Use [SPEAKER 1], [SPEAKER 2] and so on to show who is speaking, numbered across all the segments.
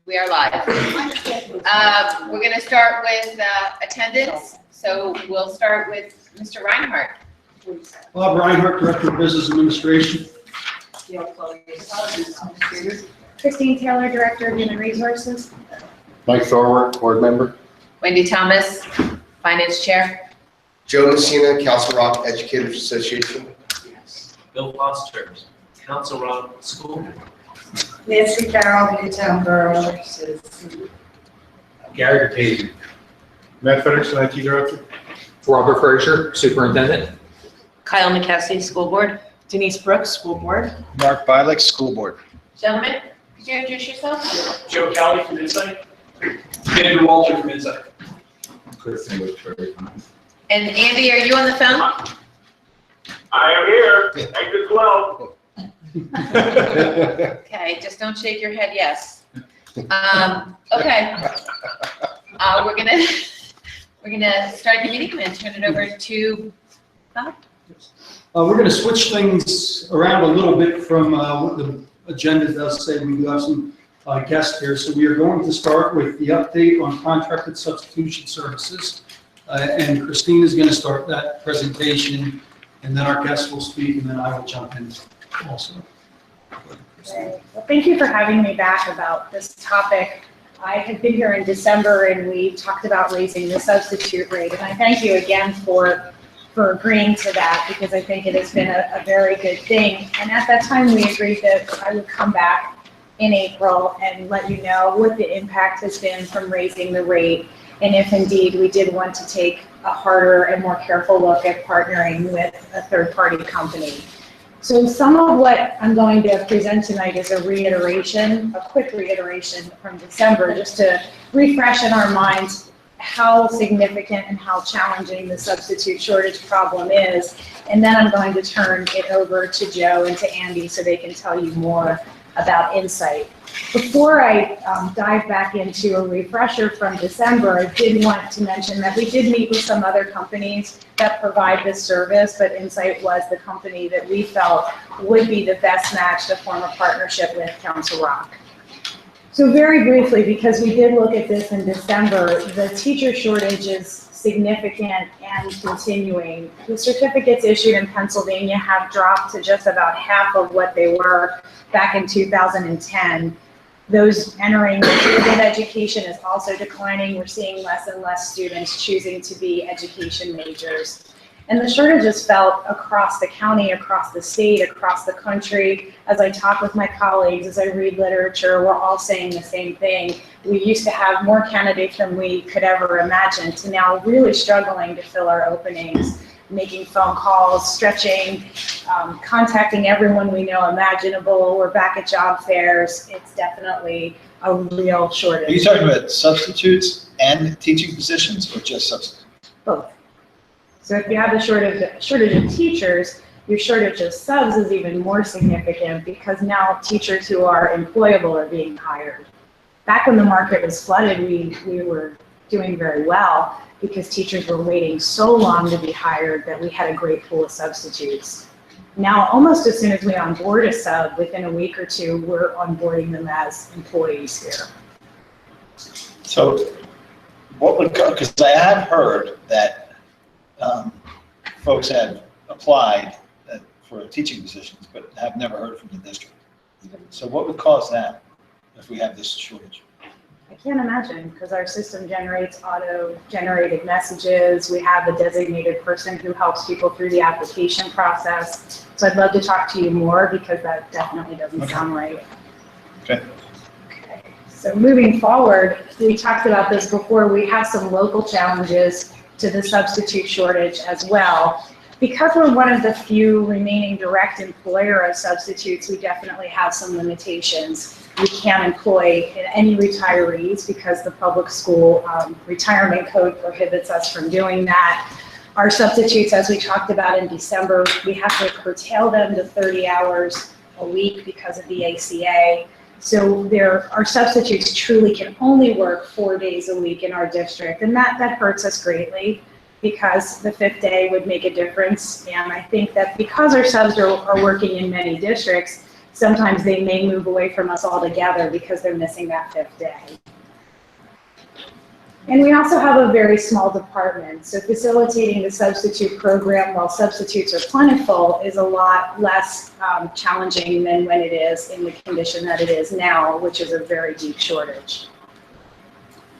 [SPEAKER 1] We are live. We're going to start with attendance. So we'll start with Mr. Reinhardt.
[SPEAKER 2] Bob Reinhardt, Director of Business Administration.
[SPEAKER 3] Christine Taylor, Director of Human Resources.
[SPEAKER 4] Mike Thorworth, Board Member.
[SPEAKER 1] Wendy Thomas, Finance Chair.
[SPEAKER 5] Joe Messina, Council Rock Educators Association.
[SPEAKER 6] Bill Foster, Council Rock School.
[SPEAKER 3] Nancy Carroll, Newtown Borough Services.
[SPEAKER 6] Gary Page.
[SPEAKER 4] Matt Federickson, IT Director.
[SPEAKER 7] Robert Frazier, Superintendent.
[SPEAKER 8] Kyle McKessie, School Board. Denise Brooks, School Board.
[SPEAKER 5] Mark Bileck, School Board.
[SPEAKER 1] Gentlemen, could you introduce yourself?
[SPEAKER 6] Joe Kelly from Insight. Andrew Walter from Insight.
[SPEAKER 1] And Andy, are you on the phone?
[SPEAKER 9] I am here, exit 12.
[SPEAKER 1] Okay, just don't shake your head yes. Okay. We're gonna start the meeting and turn it over to Bob.
[SPEAKER 2] We're going to switch things around a little bit from what the agenda does say. We do have some guests here. So we are going to start with the update on contracted substitution services. And Christine is going to start that presentation, and then our guests will speak, and then I will jump in also.
[SPEAKER 3] Well, thank you for having me back about this topic. I had been here in December and we talked about raising the substitute rate, and I thank you again for agreeing to that, because I think it has been a very good thing. And at that time, we agreed that I would come back in April and let you know what the impact has been from raising the rate, and if indeed we did want to take a harder and more careful look at partnering with a third-party company. So some of what I'm going to present tonight is a quick reiteration from December, just to refresh in our minds how significant and how challenging the substitute shortage problem is. And then I'm going to turn it over to Joe and to Andy so they can tell you more about Insight. Before I dive back into a refresher from December, I did want to mention that we did meet with some other companies that provide this service, but Insight was the company that we felt would be the best match to form a partnership with Council Rock. So very briefly, because we did look at this in December, the teacher shortage is significant and continuing. The certificates issued in Pennsylvania have dropped to just about half of what they were back in 2010. Those entering graduate education is also declining. We're seeing less and less students choosing to be education majors. And the shortage is felt across the county, across the state, across the country. As I talk with my colleagues, as I read literature, we're all saying the same thing. We used to have more candidates than we could ever imagine, to now really struggling to fill our openings, making phone calls, stretching, contacting everyone we know imaginable. We're back at job fairs. It's definitely a real shortage.
[SPEAKER 10] Are you talking about substitutes and teaching positions, or just substitutes?
[SPEAKER 3] Both. So if you have a shortage of teachers, your shortage of subs is even more significant, because now teachers who are employable are being hired. Back when the market was flooded, we were doing very well, because teachers were waiting so long to be hired that we had a great pool of substitutes. Now, almost as soon as we onboard a sub, within a week or two, we're onboarding them as employees here.
[SPEAKER 10] So what would, because I have heard that folks have applied for teaching positions, but have never heard from the district. So what would cause that if we have this shortage?
[SPEAKER 3] I can't imagine, because our system generates auto-generated messages. We have a designated person who helps people through the application process. So I'd love to talk to you more, because that definitely doesn't sound right.
[SPEAKER 10] Okay.
[SPEAKER 3] Okay. So moving forward, we talked about this before, we have some local challenges to the substitute shortage as well. Because we're one of the few remaining direct employer of substitutes, we definitely have some limitations. We can't employ any retirees, because the public school retirement code prohibits us from doing that. Our substitutes, as we talked about in December, we have to curtail them to 30 hours a week because of the ACA. So our substitutes truly can only work 4 days a week in our district, and that hurts us greatly, because the 5th day would make a difference. And I think that because our subs are working in many districts, sometimes they may move away from us altogether because they're missing that 5th day. And we also have a very small department, so facilitating the substitute program while substitutes are plentiful is a lot less challenging than when it is in the condition that it is now, which is a very deep shortage.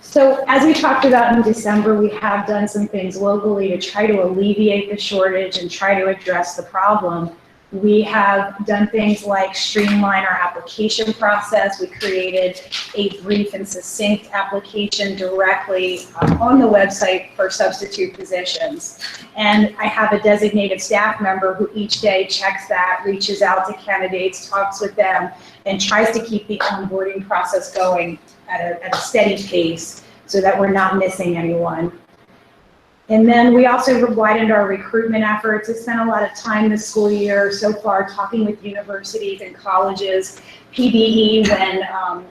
[SPEAKER 3] So as we talked about in December, we have done some things locally to try to alleviate the shortage and try to address the problem. We have done things like streamline our application process. We created a brief and succinct application directly on the website for substitute positions. And I have a designated staff member who each day checks that, reaches out to candidates, talks with them, and tries to keep the onboarding process going at a steady pace so that we're not missing anyone. And then we also widened our recruitment efforts. I spent a lot of time this school year so far talking with universities and colleges, PBE, when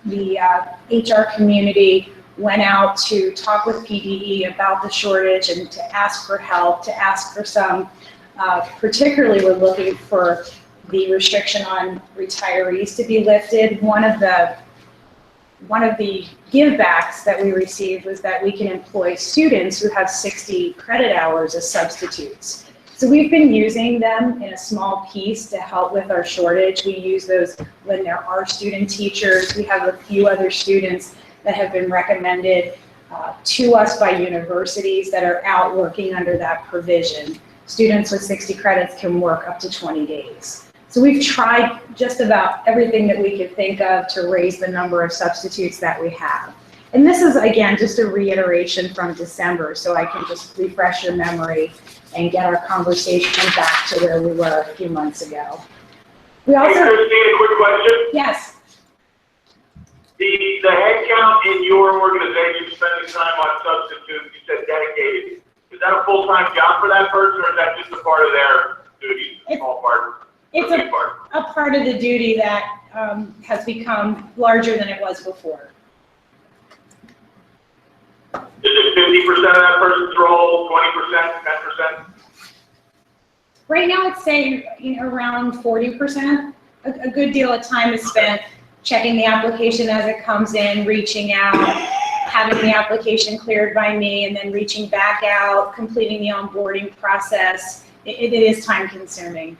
[SPEAKER 3] the HR community went out to talk with PBE about the shortage and to ask for help, to ask for some, particularly we're looking for the restriction on retirees to be lifted. One of the givebacks that we received was that we can employ students who have 60 credit hours as substitutes. So we've been using them in a small piece to help with our shortage. We use those when there are student teachers. We have a few other students that have been recommended to us by universities that are out working under that provision. Students with 60 credits can work up to 20 days. So we've tried just about everything that we could think of to raise the number of substitutes that we have. And this is, again, just a reiteration from December, so I can just refresh your memory and get our conversation back to where we were a few months ago. We also,
[SPEAKER 9] Hey, Christine, a quick question.
[SPEAKER 3] yes,
[SPEAKER 9] The head count in your organization spending time on substitutes, you said dedicated. Is that a full-time job for that person, or is that just a part of their duties, a small part?
[SPEAKER 3] it's a part of the duty that has become larger than it was before.
[SPEAKER 9] Is it 50% of that person's role, 20%, 10%?
[SPEAKER 3] Right now, it's saying around 40%. A good deal of time is spent checking the application as it comes in, reaching out, having the application cleared by me, and then reaching back out, completing the onboarding process. It is time consuming.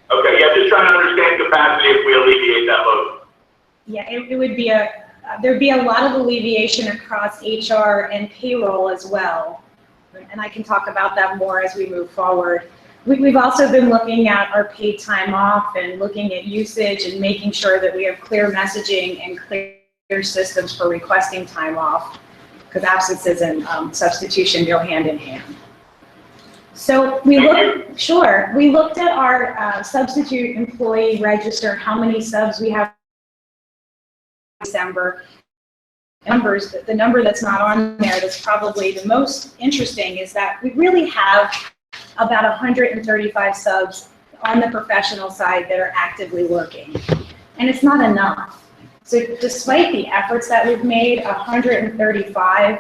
[SPEAKER 9] Okay, yeah, just trying to understand capacity if we alleviate that load.
[SPEAKER 3] Yeah, it would be there'd be a lot of alleviation across HR and payroll as well. And I can talk about that more as we move forward. We've also been looking at our paid time off and looking at usage and making sure that we have clear messaging and clear systems for requesting time off, because absences and substitution go hand in hand. So we looked at our substitute employee register, how many subs we have in December. Numbers, the number that's not on there that's probably the most interesting is that we really have about 135 subs on the professional side that are actively working. And it's not enough. So despite the efforts that we've made, 135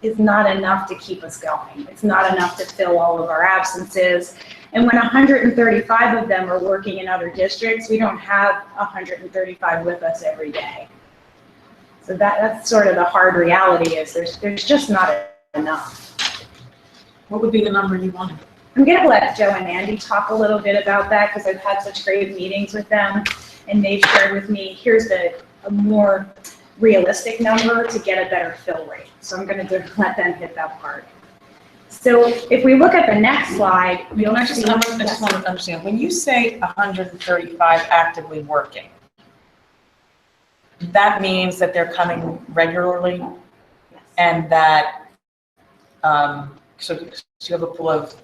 [SPEAKER 3] is not enough to keep us going. It's not enough to fill all of our absences. And when 135 of them are working in other districts, we don't have 135 with us every day. So that's sort of the hard reality is there's just not enough.
[SPEAKER 8] What would be the number you wanted?
[SPEAKER 3] I'm gonna let Joe and Andy talk a little bit about that because I've had such great meetings with them and they've shared with me, here's a more realistic number to get a better fill rate. So I'm gonna let them hit that part. So if we look at the next slide, you'll
[SPEAKER 8] I
[SPEAKER 3] see.
[SPEAKER 8] just want to understand, when you say 135 actively working, that means that they're coming regularly
[SPEAKER 3] Yes.
[SPEAKER 8] and that, so you have a pool of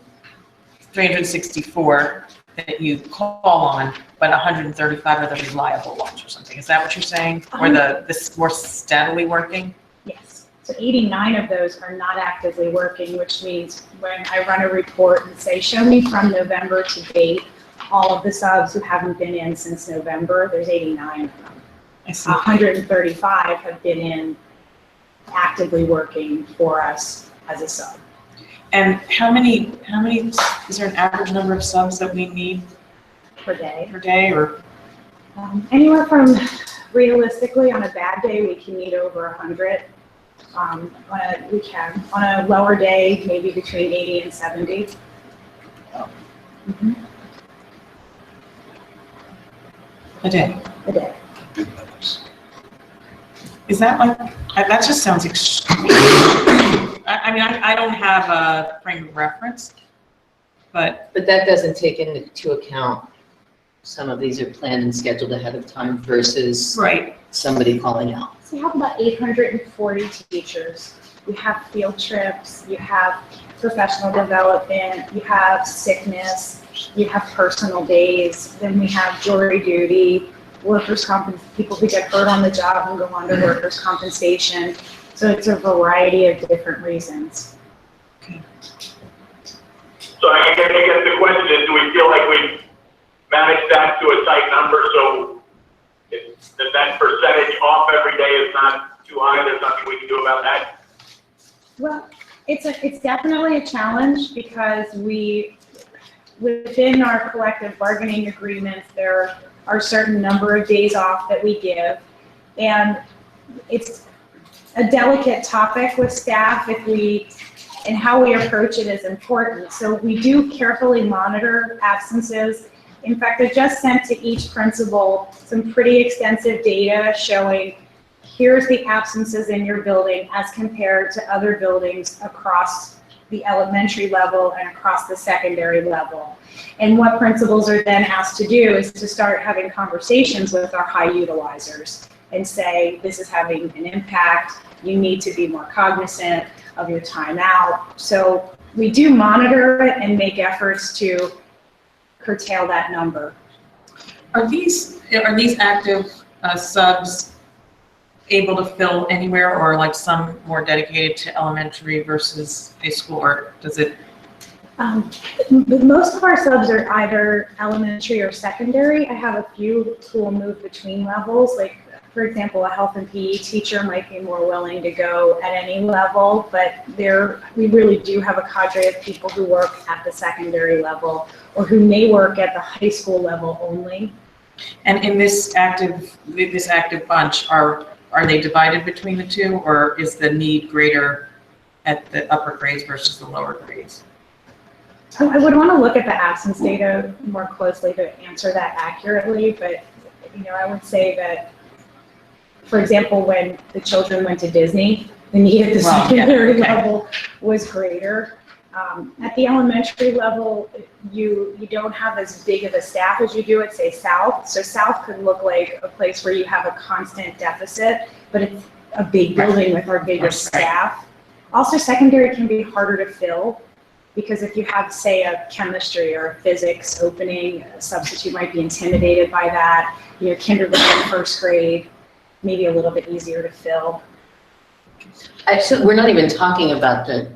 [SPEAKER 8] 364 that you call on, but 135 are the reliable ones or something. Is that what you're saying? Or the more steadily working?
[SPEAKER 3] Yes, so 89 of those are not actively working, which means when I run a report and say, show me from November to date, all of the subs who haven't been in since November, there's 89 of them.
[SPEAKER 8] I see.
[SPEAKER 3] 135 have been in actively working for us as a sub.
[SPEAKER 8] And how many, is there an average number of subs that we need
[SPEAKER 3] per day.
[SPEAKER 8] per day or?
[SPEAKER 3] Anywhere from, realistically, on a bad day, we can meet over 100. On a lower day, maybe between 80 and 70. Mhm.
[SPEAKER 8] A day.
[SPEAKER 3] A day.
[SPEAKER 10] Good numbers.
[SPEAKER 8] Is that like, that just sounds extreme. I mean, I don't have a frame of reference, but
[SPEAKER 11] But that doesn't take into account, some of these are planned and scheduled ahead of time versus
[SPEAKER 8] right.
[SPEAKER 11] somebody calling out.
[SPEAKER 3] So you have about 840 teachers. You have field trips, you have professional development, you have sickness, you have personal days, then we have jury duty, workers' compensation, people who get hurt on the job and go on to workers' compensation. So it's a variety of different reasons.
[SPEAKER 9] So I guess the question is, do we feel like we've managed that to a tight number, so if that percentage off every day is not too high, there's nothing we can do about that?
[SPEAKER 3] Well, it's definitely a challenge because within our collective bargaining agreements, there are a certain number of days off that we give. And it's a delicate topic with staff and how we approach it is important. So we do carefully monitor absences. In fact, I just sent to each principal some pretty extensive data showing here's the absences in your building as compared to other buildings across the elementary level and across the secondary level. And what principals are then asked to do is to start having conversations with our high utilizers and say, this is having an impact, you need to be more cognizant of your time out. So we do monitor it and make efforts to curtail that number.
[SPEAKER 8] Are these active subs able to fill anywhere, or like some more dedicated to elementary versus high school, or does it?
[SPEAKER 3] Most of our subs are either elementary or secondary. I have a few who will move between levels. Like, for example, a health and PE teacher might be more willing to go at any level, but we really do have a cadre of people who work at the secondary level or who may work at the high school level only.
[SPEAKER 8] And in this active bunch, are they divided between the two, or is the need greater at the upper grades versus the lower grades?
[SPEAKER 3] I would want to look at the absence data more closely to answer that accurately, but I would say that, for example, when the children went to Disney, the need at the secondary level was greater. At the elementary level, you don't have as big of a staff as you do at, say, South. So South could look like a place where you have a constant deficit, but it's a big building with our bigger staff. Also, secondary can be harder to fill because if you have, say, a chemistry or a physics opening, a substitute might be intimidated by that. Kindergarten, first grade, maybe a little bit easier to fill.
[SPEAKER 11] Actually, we're not even talking about the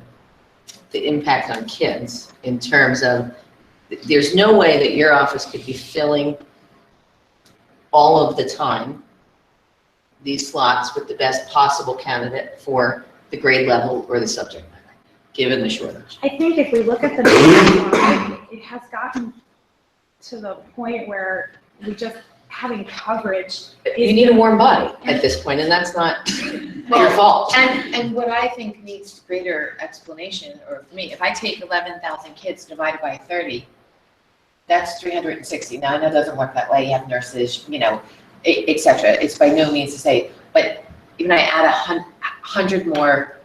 [SPEAKER 11] impact on kids in terms of, there's no way that your office could be filling all of the time these slots with the best possible candidate for the grade level or the subject matter, given the shortage.
[SPEAKER 3] I think if we look at the numbers, it has gotten to the point where we just having coverage.
[SPEAKER 11] You need a warm body at this point, and that's not your fault.
[SPEAKER 1] And what I think needs greater explanation, or for me, if I take 11,000 kids divided by 30, that's 360. Now, I know it doesn't work that way. You have nurses, et cetera. It's by no means to say, but even I add 100 more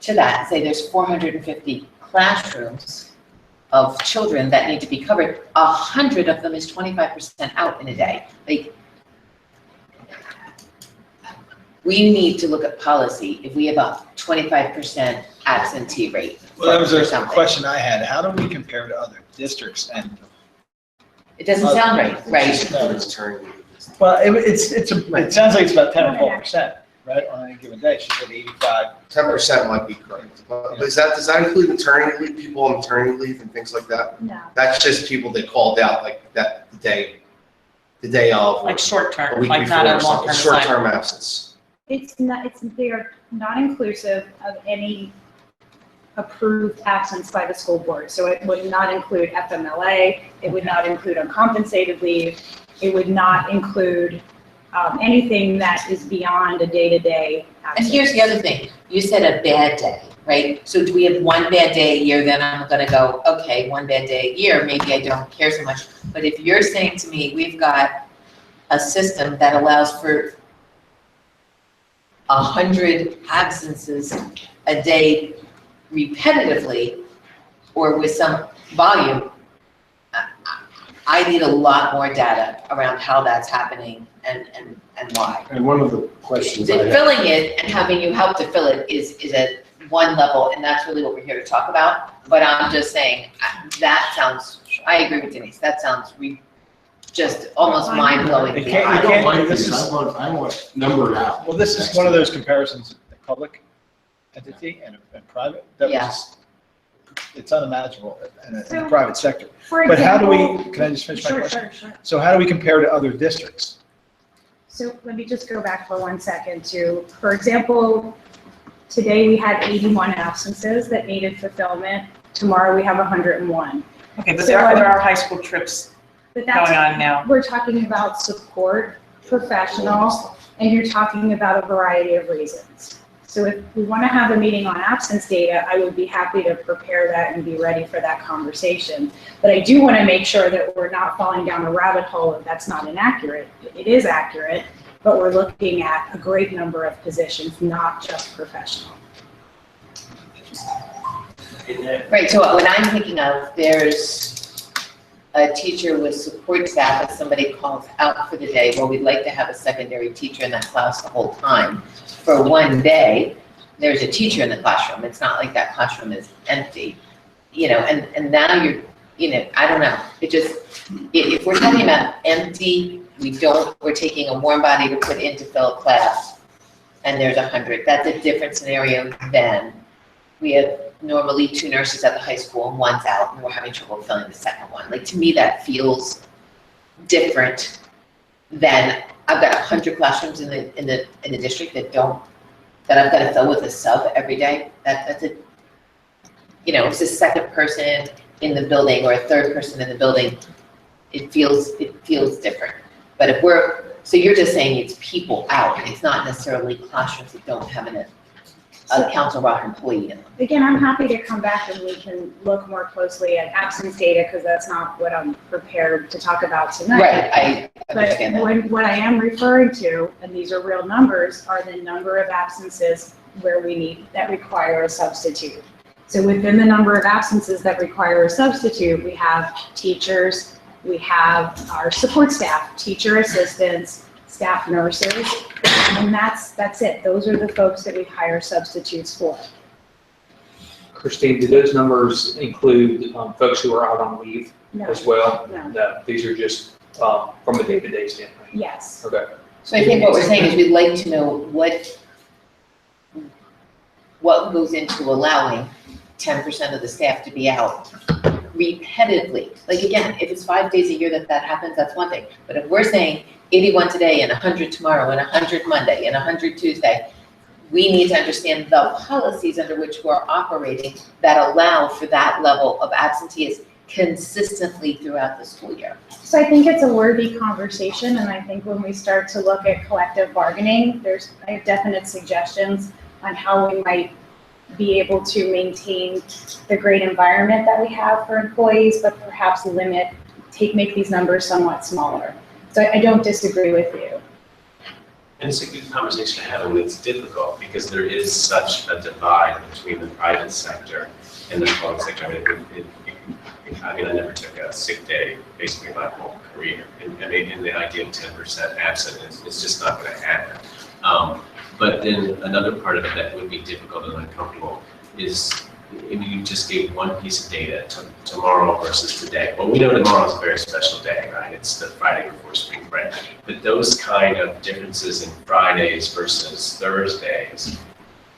[SPEAKER 1] to that, say there's 450 classrooms of children that need to be covered. 100 of them is 25% out in a day. Like, we need to look at policy if we have a 25% absentee rate.
[SPEAKER 10] Well, that was
[SPEAKER 1] or
[SPEAKER 10] a
[SPEAKER 1] something.
[SPEAKER 10] question I had. How do we compare to other districts? And
[SPEAKER 1] It doesn't sound right, right?
[SPEAKER 10] No.
[SPEAKER 5] It's turning.
[SPEAKER 10] Well, it sounds like it's about 10 or 12%, right, on any given day. She said 85.
[SPEAKER 5] 10% might be correct. But does that include maternity leave, people on maternity leave and things like that?
[SPEAKER 3] No.
[SPEAKER 5] That's just people that called out like that the day of.
[SPEAKER 8] Like short
[SPEAKER 5] a
[SPEAKER 8] term,
[SPEAKER 5] week
[SPEAKER 8] like not
[SPEAKER 5] before
[SPEAKER 8] a
[SPEAKER 5] or something.
[SPEAKER 8] long-term
[SPEAKER 5] Short-term
[SPEAKER 8] assignment.
[SPEAKER 5] absence.
[SPEAKER 3] They are not inclusive of any approved absence by the school board. So it would not include FMLA, it would not include uncompensated leave, it would not include anything that is beyond a day-to-day
[SPEAKER 1] And
[SPEAKER 3] absence.
[SPEAKER 1] here's the other thing, you said a bad day, right? So do we have one bad day a year, then I'm gonna go, okay, one bad day a year, maybe I don't care so much. But if you're saying to me, we've got a system that allows for 100 absences a day repetitively or with some volume, I need a lot more data around how that's happening and why.
[SPEAKER 4] And one of the questions I have,
[SPEAKER 1] Filling it and having you help to fill it is at one level, and that's really what we're here to talk about. But I'm just saying, that sounds, I agree with Denise, that sounds just almost mind-blowing.
[SPEAKER 10] It can't-
[SPEAKER 4] I
[SPEAKER 10] it
[SPEAKER 4] don't
[SPEAKER 10] can't-
[SPEAKER 4] like
[SPEAKER 10] this
[SPEAKER 4] these,
[SPEAKER 10] is-
[SPEAKER 4] I want numbered out.
[SPEAKER 10] Well, this is one of those comparisons, the public entity and private, that
[SPEAKER 1] Yeah.
[SPEAKER 10] was, it's unimaginable in the
[SPEAKER 3] So-
[SPEAKER 10] private sector.
[SPEAKER 3] For
[SPEAKER 10] But how do
[SPEAKER 3] example-
[SPEAKER 10] we, can I just finish my
[SPEAKER 3] Sure,
[SPEAKER 10] question?
[SPEAKER 3] sure, sure.
[SPEAKER 10] So how do we compare to other districts?
[SPEAKER 3] So let me just go back for 1 second to, for example, today we had 81 absences that needed fulfillment. Tomorrow we have 101.
[SPEAKER 8] Okay, but
[SPEAKER 3] So
[SPEAKER 8] there
[SPEAKER 3] what-
[SPEAKER 8] are high school trips
[SPEAKER 3] But
[SPEAKER 8] going
[SPEAKER 3] that's,
[SPEAKER 8] on now.
[SPEAKER 3] we're talking about support, professional, and you're talking about a variety of reasons. So if we want to have a meeting on absence data, I would be happy to prepare that and be ready for that conversation. But I do want to make sure that we're not falling down a rabbit hole if that's not inaccurate. It is accurate, but we're looking at a great number of positions, not just professional.
[SPEAKER 1] Right, so what I'm thinking of, there's a teacher with support staff, if somebody calls out for the day, well, we'd like to have a secondary teacher in that class the whole time. For one day, there's a teacher in the classroom, it's not like that classroom is empty, and now you're, I don't know, it just, if we're talking about empty, we're taking a warm body to put in to fill a class, and there's 100, that's a different scenario than we have normally 2 nurses at the high school and one's out and we're having trouble filling the second one. Like, to me, that feels different than I've got 100 classrooms in the district that I've got to fill with a sub every day. That's a, it's the second person in the building or a third person in the building. It feels different. But so you're just saying it's people out. It's not necessarily classrooms that don't have a Council Rock employee in them.
[SPEAKER 3] Again, I'm happy to come back and we can look more closely at absence data because that's not what I'm prepared to talk about tonight.
[SPEAKER 1] Right, I understand that.
[SPEAKER 3] But what I am referring to, and these are real numbers, are the number of absences that require a substitute. So within the number of absences that require a substitute, we have teachers, we have our support staff, teacher assistants, staff nurses, and that's it. Those are the folks that we hire substitutes for.
[SPEAKER 7] Christine, do those numbers include folks who are out on leave
[SPEAKER 3] No,
[SPEAKER 7] as well?
[SPEAKER 3] no,
[SPEAKER 7] No, these are just from a day-to-day standpoint.
[SPEAKER 3] yes.
[SPEAKER 7] Okay.
[SPEAKER 1] So I think what we're saying is we'd like to know what goes into allowing 10% of the staff to be out repetitively. Like, again, if it's 5 days a year that happens, that's one thing. But if we're saying 81 today and 100 tomorrow and 100 Monday and 100 Tuesday, we need to understand the policies under which we're operating that allow for that level of absenteeism consistently throughout the school year.
[SPEAKER 3] So I think it's a worthy conversation, and I think when we start to look at collective bargaining, I have definite suggestions on how we might be able to maintain the great environment that we have for employees, but perhaps make these numbers somewhat smaller. So I don't disagree with you.
[SPEAKER 12] And it's a good conversation to have, and it's difficult because there is such a divide between the private sector and the public sector. I never took a sick day basically my whole career, and the idea of 10% absent is just not going to happen. But then another part of it that would be difficult and uncomfortable is if you just gave one piece of data tomorrow versus today. Well, we know tomorrow is a very special day, right? It's the Friday before spring break. But those kind of differences in Fridays versus Thursdays,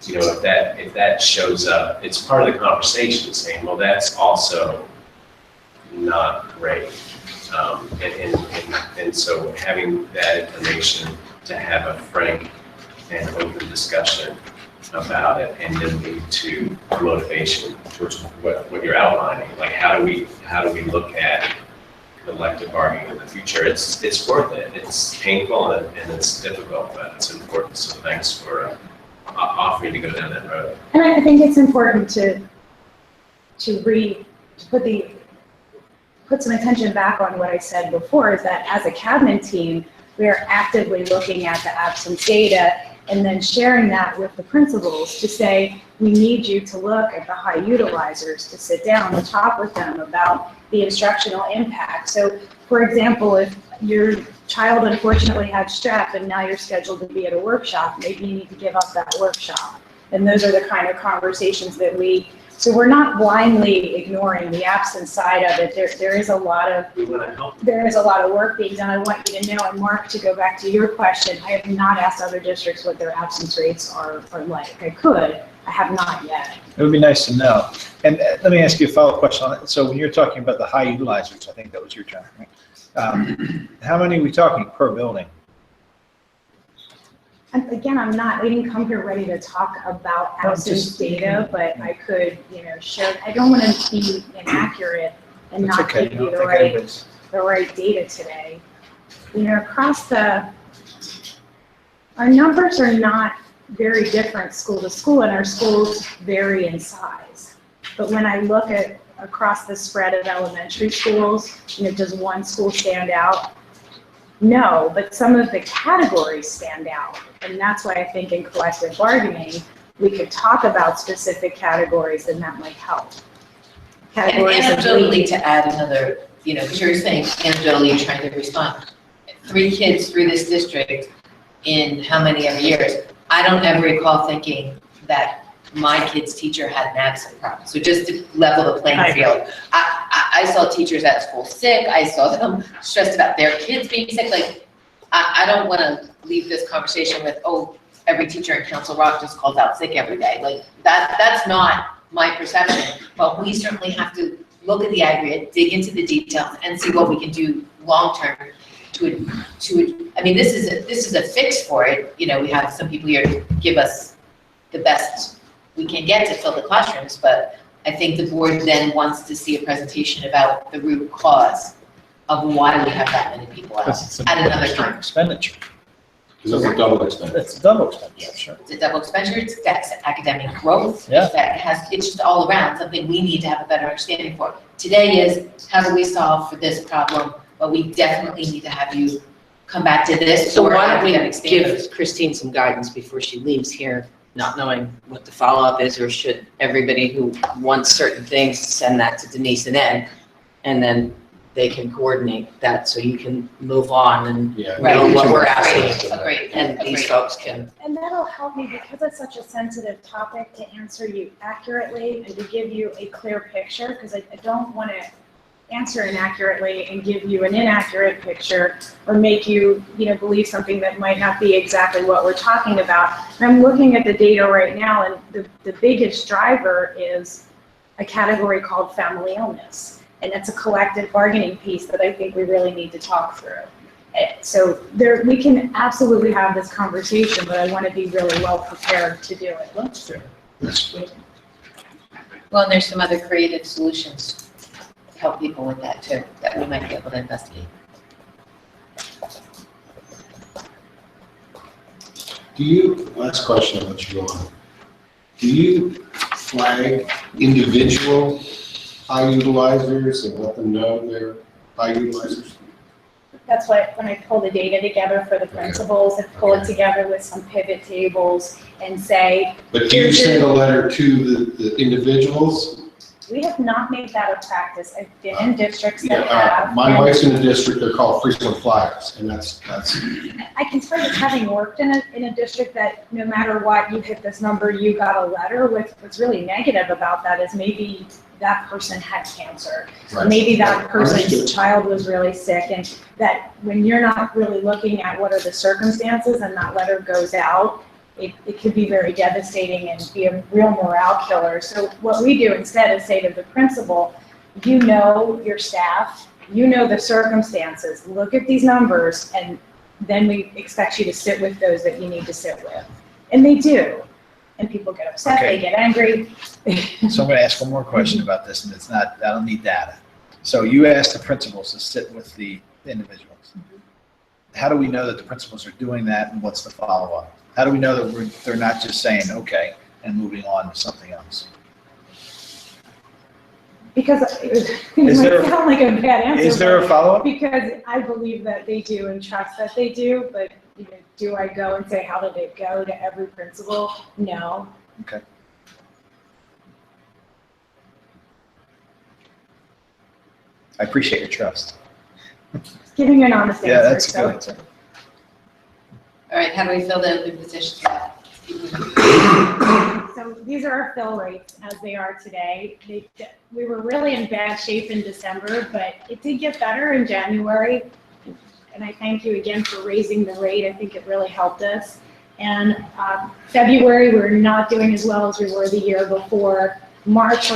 [SPEAKER 12] if that shows up, it's part of the conversation saying, well, that's also not great. And so having that information to have a frank and open discussion about it and then lead to motivation towards what you're outlining. Like how do we look at collective bargaining in the future? It's worth it. It's painful and it's difficult, but it's important. So thanks for offering to go down that road.
[SPEAKER 3] And I think it's important to put some attention back on what I said before, is that as a cabinet team, we are actively looking at the absence data and then sharing that with the principals to say, we need you to look at the high utilizers, to sit down and talk with them about the instructional impact. So for example, if your child unfortunately had strep and now you're scheduled to be at a workshop, maybe you need to give up that workshop. And those are the kind of conversations that so we're not blindly ignoring the absence side of it. There is a lot of work being done. I want you to know, and Mark, to go back to your question, I have not asked other districts what their absence rates are like. I could, I have not yet.
[SPEAKER 10] It would be nice to know. And let me ask you a follow-up question on it. So when you're talking about the high utilizers, I think that was your term, right? How many are we talking per building?
[SPEAKER 3] And again, we didn't come here ready to talk about absence data, but I could, share. I don't want to be inaccurate and
[SPEAKER 10] That's
[SPEAKER 3] not
[SPEAKER 10] okay.
[SPEAKER 3] give you the right data today. Across our numbers are not very different school to school, and our schools vary in size. But when I look at across the spread of elementary schools, does one school stand out? No, but some of the categories stand out. And that's why I think in collective bargaining, we could talk about specific categories and that might help.
[SPEAKER 1] And anecdotally, to add another, because you're saying anecdotally, you're trying to respond. 3 kids through this district in how many ever years? I don't ever recall thinking that my kid's teacher had an absent problem. So just to level the playing field. I saw teachers at school sick. I saw them stressed about their kids being sick. Like, I don't want to leave this conversation with, oh, every teacher in Council Rock just calls out sick every day. Like, that's not my perception. But we certainly have to look at the aggregate, dig into the details, and see what we can do long-term I mean, this is a fix for it. We have some people here to give us the best we can get to fill the classrooms, but I think the board then wants to see a presentation about the root cause of why we have that many people out at another time.
[SPEAKER 10] Expenditure.
[SPEAKER 4] Because it's a double expense.
[SPEAKER 10] It's a double expense,
[SPEAKER 1] Yes.
[SPEAKER 10] sure.
[SPEAKER 1] It's a double expenditure, it's academic growth.
[SPEAKER 10] Yeah.
[SPEAKER 1] It's just all around something we need to have a better understanding for. Today is, how do we solve for this problem? But we definitely need to have you come back to this.
[SPEAKER 11] So
[SPEAKER 1] or
[SPEAKER 11] why don't we
[SPEAKER 1] academic standards.
[SPEAKER 11] give Christine some guidance before she leaves here, not knowing what the follow-up is, or should everybody who wants certain things send that to Denise and Ed, and then they can coordinate that so you can move on and know what we're asking, and these folks can.
[SPEAKER 3] And that'll help me, because it's such a sensitive topic, to answer you accurately and to give you a clear picture, because I don't want to answer inaccurately and give you an inaccurate picture or make you, believe something that might not be exactly what we're talking about. And I'm looking at the data right now, and the biggest driver is a category called family illness. And it's a collective bargaining piece that I think we really need to talk through. So we can absolutely have this conversation, but I want to be really well prepared to do it.
[SPEAKER 10] That's fair.
[SPEAKER 1] Well, and there's some other creative solutions to help people with that too, that we might be able to investigate.
[SPEAKER 4] Last question, I'll let you go on. Do you flag individual high utilizers and let them know they're high utilizers?
[SPEAKER 3] That's what, when I pull the data together for the principals, and pull it together with some pivot tables and say.
[SPEAKER 4] But do you send a letter to the individuals?
[SPEAKER 3] We have not made that a practice. I've been in districts that have.
[SPEAKER 4] My wife's in a district, they're called frequent flyers, and that's.
[SPEAKER 3] I can tell you, having worked in a district, that no matter what, you hit this number, you got a letter. What's really negative about that is maybe that person had cancer.
[SPEAKER 4] Right.
[SPEAKER 3] Maybe that person's child was really sick, and that when you're not really looking at what are the circumstances and that letter goes out, it could be very devastating and be a real morale killer. So what we do instead is say to the principal, you know your staff, you know the circumstances, look at these numbers, and then we expect you to sit with those that you need to sit with. And they do. and people get upset, they
[SPEAKER 10] Okay.
[SPEAKER 3] get angry.
[SPEAKER 10] So I'm going to ask one more question about this, and it's not, I don't need data. So you asked the principals to sit with the individuals. How do we know that the principals are doing that, and what's the follow-up? How do we know that they're not just saying, okay, and moving on to something else?
[SPEAKER 3] Because it
[SPEAKER 10] Is
[SPEAKER 3] might
[SPEAKER 10] there-
[SPEAKER 3] sound like a bad answer.
[SPEAKER 10] Is there a
[SPEAKER 3] but-
[SPEAKER 10] follow-up?
[SPEAKER 3] Because I believe that they do and trust that they do, but you know, do I go and say, how did it go to every principal? No.
[SPEAKER 10] Okay. I appreciate your trust.
[SPEAKER 3] Just giving you an honest answer.
[SPEAKER 10] Yeah, that's a
[SPEAKER 3] so-
[SPEAKER 10] good answer.
[SPEAKER 1] All right, how do we fill the open positions?
[SPEAKER 3] So these are our fill rates as they are today. We were really in bad shape in December, but it did get better in January. And I thank you again for raising the rate. I think it really helped us. And February, we're not doing as well as we were the year before. March,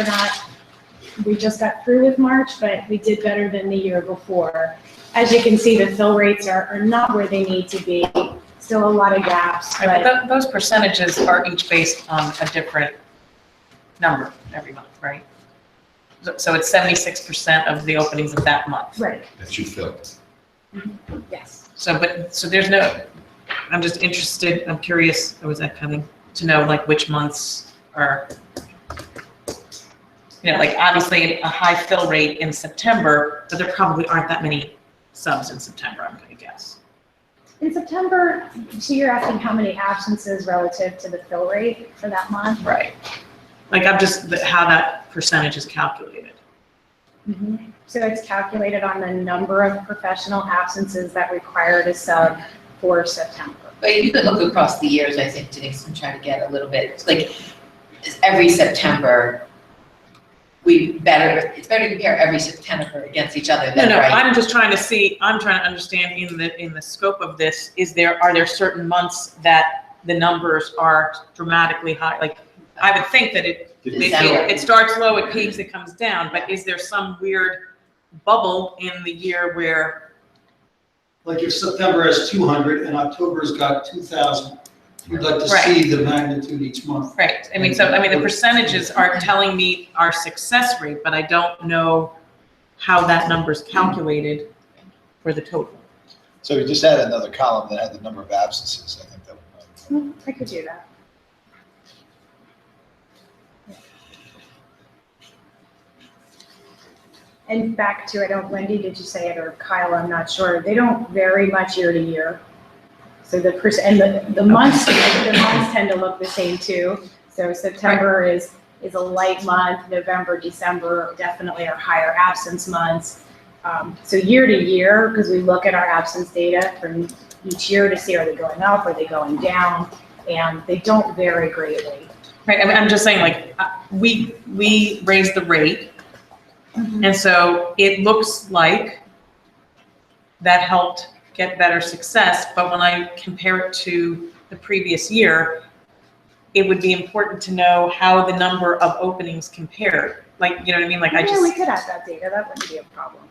[SPEAKER 3] we just got through with March, but we did better than the year before. As you can see, the fill rates are not where they need to be. Still a lot of gaps,
[SPEAKER 8] Right,
[SPEAKER 3] but
[SPEAKER 8] but those percentages are each based on a different number every month, right? So it's 76% of the openings of that month.
[SPEAKER 3] right,
[SPEAKER 4] That you filled.
[SPEAKER 3] yes.
[SPEAKER 8] So there's no, I'm just interested, I'm curious, was that coming, to know like which months are, you know, like obviously a high fill rate in September, but there probably aren't that many subs in September, I'm gonna guess.
[SPEAKER 3] In September, so you're asking how many absences relative to the fill rate for that month?
[SPEAKER 8] Right. Like I'm just, how that percentage is calculated.
[SPEAKER 3] So it's calculated on the number of professional absences that required a sub for September.
[SPEAKER 1] But you could look across the years, I think, Denise, and try to get a little bit, like, every September, it's better to compare every September against each other than,
[SPEAKER 8] No,
[SPEAKER 1] right?
[SPEAKER 8] I'm just trying to see, I'm trying to understand in the scope of this, are there certain months that the numbers are dramatically high? Like, I would think that it starts low, it peaks, it comes down, but is there some weird bubble in the year where,
[SPEAKER 2] Like if September has 200 and October's got 2,000, we'd like to
[SPEAKER 8] Right.
[SPEAKER 2] see the magnitude each month.
[SPEAKER 8] right, the percentages are telling me our success rate, but I don't know how that number's calculated for the total.
[SPEAKER 10] So we just add another column that had the number of absences, I think that would.
[SPEAKER 3] I could do that. And back to, Wendy, did you say it, or Kyle, I'm not sure, they don't vary much year to year. So the months tend to look the same too. So September is a light month, November, December definitely are higher absence months. So year to year, because we look at our absence data from each year to see are they going up, are they going down, and they don't vary greatly.
[SPEAKER 8] Right, I mean, I'm just saying, like, we raised the rate, and so it looks like that helped get better success, but when I compare it to the previous year, it would be important to know how the number of openings compared. Like, you know what I mean? Like,
[SPEAKER 3] Yeah, we could have that data, that wouldn't be a problem.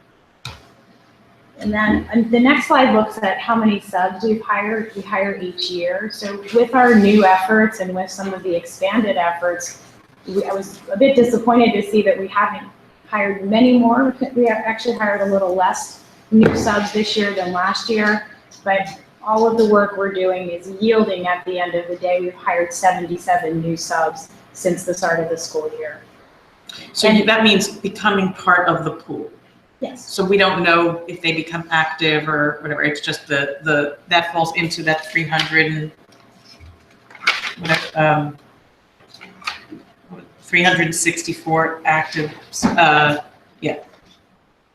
[SPEAKER 3] And then the next slide looks at how many subs we hire each year. So with our new efforts and with some of the expanded efforts, I was a bit disappointed to see that we haven't hired many more. We have actually hired a little less new subs this year than last year, but all of the work we're doing is yielding at the end of the day. We've hired 77 new subs since the start of the school year.
[SPEAKER 8] So that means becoming part of the pool.
[SPEAKER 3] Yes.
[SPEAKER 8] So we don't know if they become active or whatever, it's just that falls into that 300 and, 364 active, yeah.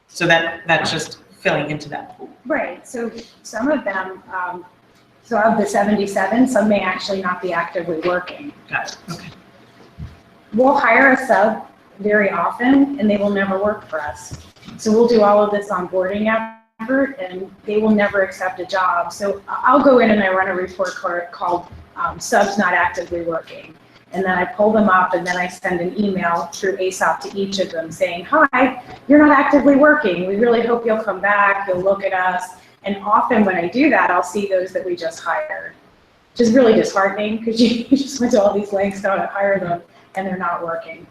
[SPEAKER 8] So that's just filling into that pool.
[SPEAKER 3] Right, so some of them, so of the 77, some may actually not be actively working.
[SPEAKER 8] Got it, okay.
[SPEAKER 3] We'll hire a sub very often and they will never work for us. So we'll do all of this onboarding effort and they will never accept a job. So I'll go in and I run a report called subs not actively working. And then I pull them up and then I send an email through ASOP to each of them saying, hi, you're not actively working. We really hope you'll come back, you'll look at us. And often when I do that, I'll see those that we just hired. which is really disheartening because you just went to all these lengths to hire them and they're not working.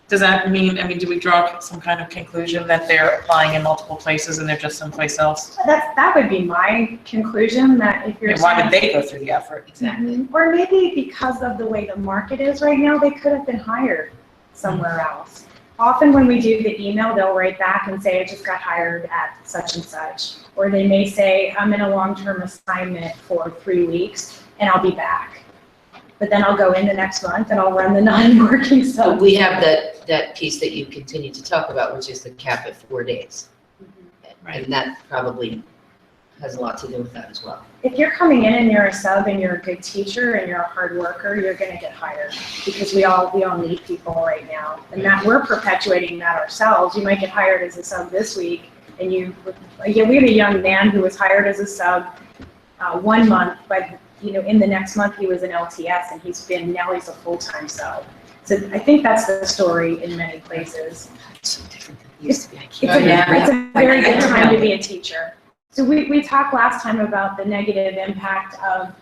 [SPEAKER 8] Does that mean, do we draw some kind of conclusion that they're applying in multiple places and they're just someplace else?
[SPEAKER 3] That would be my conclusion, that if you're.
[SPEAKER 8] And why would they go through the effort?
[SPEAKER 1] Exactly.
[SPEAKER 3] Or maybe because of the way the market is right now, they could have been hired somewhere else. Often when we do the email, they'll write back and say, I just got hired at such and such. Or they may say, I'm in a long-term assignment for 3 weeks and I'll be back. But then I'll go in the next month and I'll run the non-working
[SPEAKER 11] So
[SPEAKER 3] stuff.
[SPEAKER 11] we have that piece that you continue to talk about, which is the cap at 4 days. And that probably has a lot to do with that as well.
[SPEAKER 3] If you're coming in and you're a sub and you're a good teacher and you're a hard worker, you're gonna get hired, because we all need people right now. And that we're perpetuating that ourselves. You might get hired as a sub this week, and we had a young man who was hired as a sub 1 month, but in the next month he was an LTS, and now he's a full-time sub. So I think that's the story in many places.
[SPEAKER 11] It's so different than it used to be.
[SPEAKER 3] It's a very good time to be a teacher. So we talked last time about the negative impact of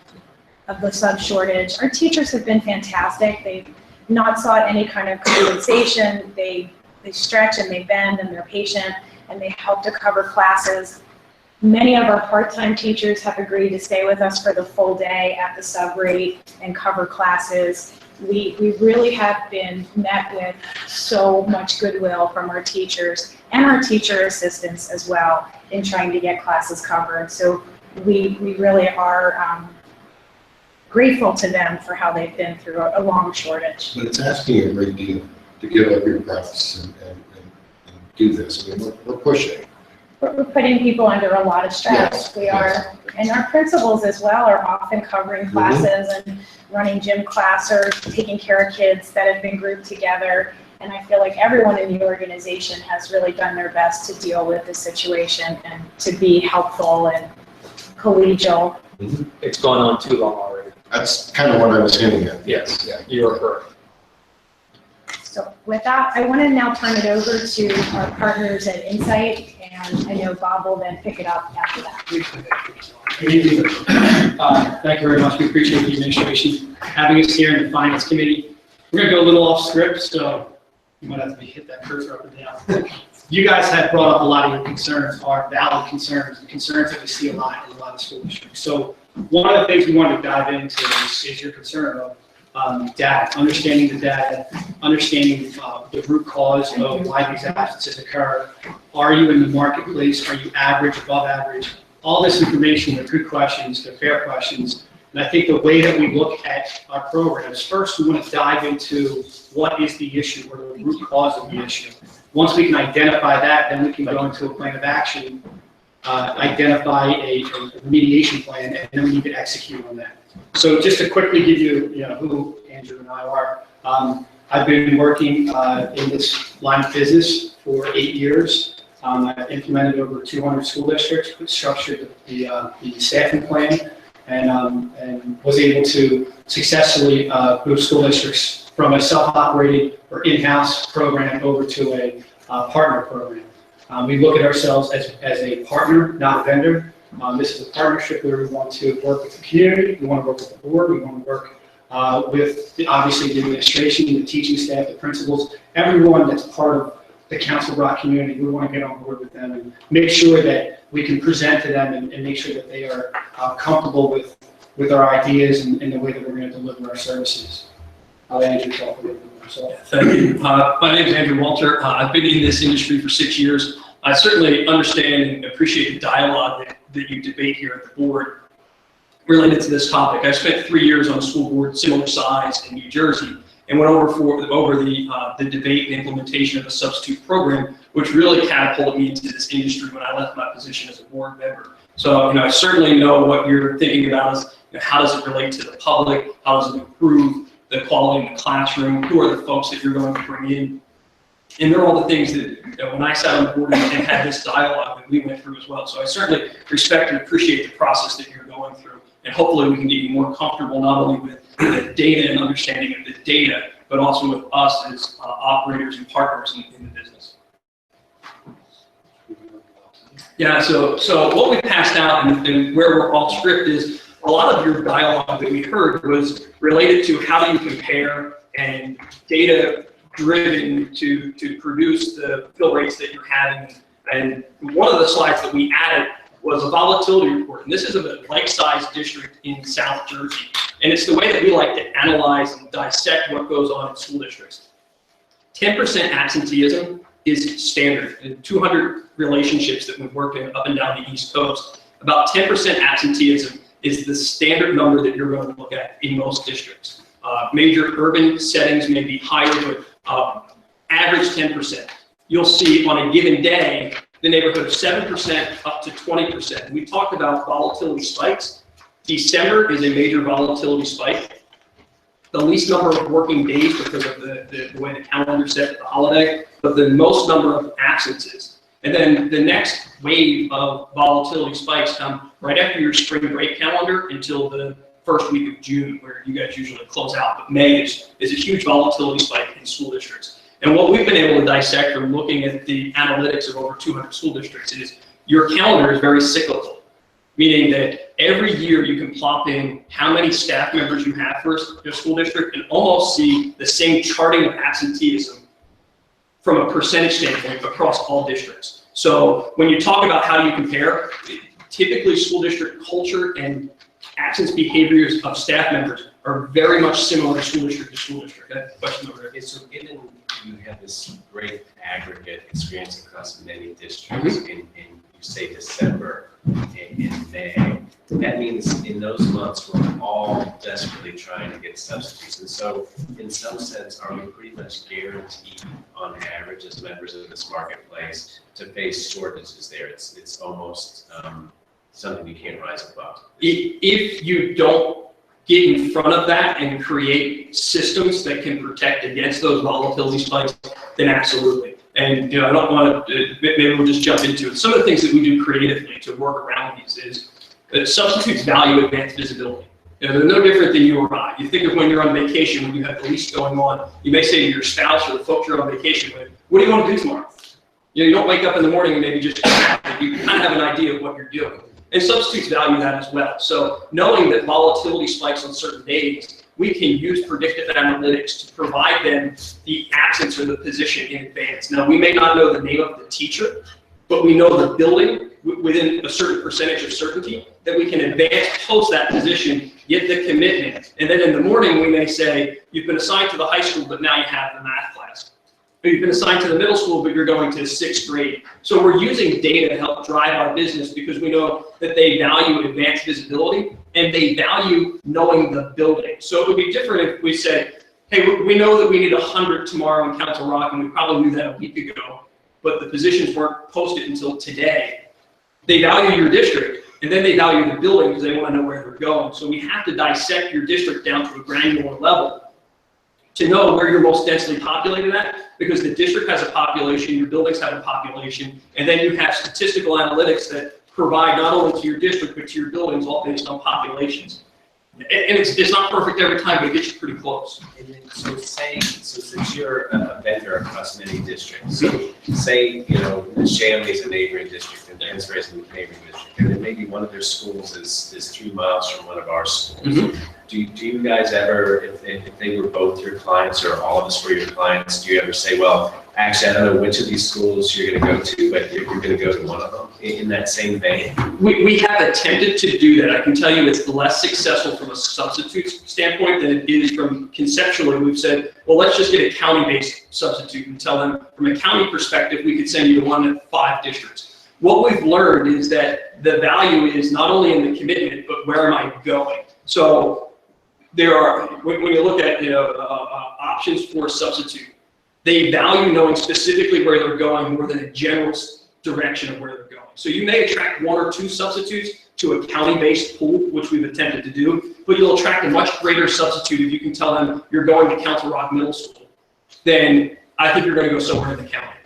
[SPEAKER 3] the sub shortage. Our teachers have been fantastic. They've not sought any kind of compensation. They stretch and they bend and they're patient, and they help to cover classes. Many of our part-time teachers have agreed to stay with us for the full day at the sub rate and cover classes. We really have been met with so much goodwill from our teachers and our teacher assistants as well in trying to get classes covered. So we really are grateful to them for how they've been through a long shortage.
[SPEAKER 4] But it's asking a great deal to give up your breaths and do this. We're pushing.
[SPEAKER 3] We're putting people under a lot of stress.
[SPEAKER 4] Yes,
[SPEAKER 3] We are, and our principals as well are often covering classes and running gym class or taking care of kids that have been grouped together. And I feel like everyone in the organization has really done their best to deal with the situation and to be helpful and collegial.
[SPEAKER 7] It's gone on too long already.
[SPEAKER 4] That's kind of what I was hinting at.
[SPEAKER 7] Yes,
[SPEAKER 4] Yeah.
[SPEAKER 7] you're correct.
[SPEAKER 3] So with that, I want to now turn it over to our partners at Insight, and I know Bob will then pick it up after that.
[SPEAKER 6] Good evening. Thank you very much. We appreciate the administration having us here in the Finance Committee. We're going to go a little off script, so you might have to hit that cursor up and down. You guys have brought up a lot of your concerns, are valid concerns, concerns that we see a lot in a lot of school districts. So one of the things we want to dive into is your concern of data, understanding the data, understanding the root cause of why these absences occur. Are you in the marketplace? Are you average, above average? All this information are good questions, they're fair questions. And I think the way that we look at our programs, first we want to dive into what is the issue or the root cause of the issue. Once we can identify that, then we can go into a plan of action, identify a remediation plan, and then we need to execute on that. So just to quickly give you, who Andrew and I are, I've been working in this line of business for 8 years. I've implemented over 200 school districts, structured the staffing plan, and was able to successfully move school districts from a self-operated or in-house program over to a partner program. We look at ourselves as a partner, not a vendor. This is a partnership where we want to work with the community, we want to work with the board, we want to work with, obviously, the administration, the teaching staff, the principals, everyone that's part of the Council Rock community. We want to get on board with them and make sure that we can present to them and make sure that they are comfortable with our ideas and the way that we're going to deliver our services. I'll Andrew talk a little bit more. So. Thank you. My name is Andrew Walter. I've been in this industry for 6 years. I certainly understand and appreciate the dialogue that you debate here at the board related to this topic. I spent 3 years on a school board similar size in New Jersey and went over the debate and implementation of a substitute program, which really catapulted me into this industry when I left my position as a board member. So, I certainly know what you're thinking about is, how does it relate to the public? How does it improve the quality in the classroom? Who are the folks that you're going to bring in? And they're all the things that when I sat on the board and had this dialogue that we went through as well. So I certainly respect and appreciate the process that you're going through. And hopefully we can get you more comfortable not only with the data and understanding of the data, but also with us as operators and partners in the business. Yeah, so what we passed out and where we're off script is a lot of your dialogue that we heard was related to how do you compare and data driven to produce the fill rates that you're having. And one of the slides that we added was a volatility report. And this is a like-sized district in South Jersey. And it's the way that we like to analyze and dissect what goes on in school districts. 10% absenteeism is standard. In 200 relationships that we've worked in up and down the East Coast, about 10% absenteeism is the standard number that you're going to look at in most districts. Major urban settings may be higher, but average 10%. You'll see on a given day, the neighborhood of 7% up to 20%. We talked about volatility spikes. December is a major volatility spike. The least number of working days because of the way the calendar set the holiday, but the most number of absences. And then the next wave of volatility spikes come right after your spring break calendar until the first week of June, where you guys usually close out. But May is a huge volatility spike in school districts. And what we've been able to dissect from looking at the analytics of over 200 school districts is your calendar is very cyclical, meaning that every year you can plop in how many staff members you have for your school district and almost see the same charting of absenteeism from a percentage standpoint across all districts. So when you talk about how do you compare, typically school district culture and absence behaviors of staff members are very much similar school district to school district. That question over there.
[SPEAKER 12] Okay, so given you have this great aggregate experience across many districts in you say December and in May, that means in those months we're all desperately trying to get substitutes. And so in some sense, are we pretty much guaranteed on average as members of this marketplace to face shortages there? It's almost something you can't rise above.
[SPEAKER 6] If you don't get in front of that and create systems that can protect against those volatility spikes, then absolutely. And I don't want to, maybe we'll just jump into it. Some of the things that we do creatively to work around these is that substitutes value advanced visibility. They're no different than you or I. You think of when you're on vacation, when you have the least going on, you may say to your spouse or the folks you're on vacation with, what do you want to do tomorrow? You don't wake up in the morning and maybe just, you kind of have an idea of what you're doing. And substitutes value that as well. So knowing that volatility spikes on certain days, we can use predictive analytics to provide them the absence or the position in advance. Now, we may not know the name of the teacher, but we know the building within a certain percentage of certainty that we can advance post that position, get the commitment. And then in the morning, we may say, you've been assigned to the high school, but now you have the math class. Or you've been assigned to the middle school, but you're going to 6th grade. So we're using data to help drive our business because we know that they value advanced visibility and they value knowing the building. So it would be different if we said, hey, we know that we need 100 tomorrow in Council Rock, and we probably knew that a week ago, but the positions weren't posted until today. They value your district, and then they value the building because they want to know where they're going. So we have to dissect your district down to a granular level to know where you're most densely populated at, because the district has a population, your buildings have a population, and then you have statistical analytics that provide not only to your district, but to your buildings, all based on populations. And it's not perfect every time, but it gets you pretty close.
[SPEAKER 12] And then, so since you're a vendor across many districts, so say, Shanley is a neighboring district and Ansbury is a neighboring district, and then maybe one of their schools is 3 miles from one of our schools. Do you guys ever, if they were both your clients or all of us were your clients, do you ever say, well, actually, I don't know which of these schools you're going to go to, but you're going to go to one of them in that same vein?
[SPEAKER 6] We have attempted to do that. I can tell you it's less successful from a substitute standpoint than it is from conceptually. We've said, well, let's just get a county-based substitute and tell them from a county perspective, we could send you to one of 5 districts. What we've learned is that the value is not only in the commitment, but where am I going? So there are, when you look at options for a substitute, they value knowing specifically where they're going more than a general direction of where they're going. So you may attract 1 or 2 substitutes to a county-based pool, which we've attempted to do, but you'll attract a much greater substitute if you can tell them you're going to Council Rock Middle School. Then I think you're going to go somewhere in the county.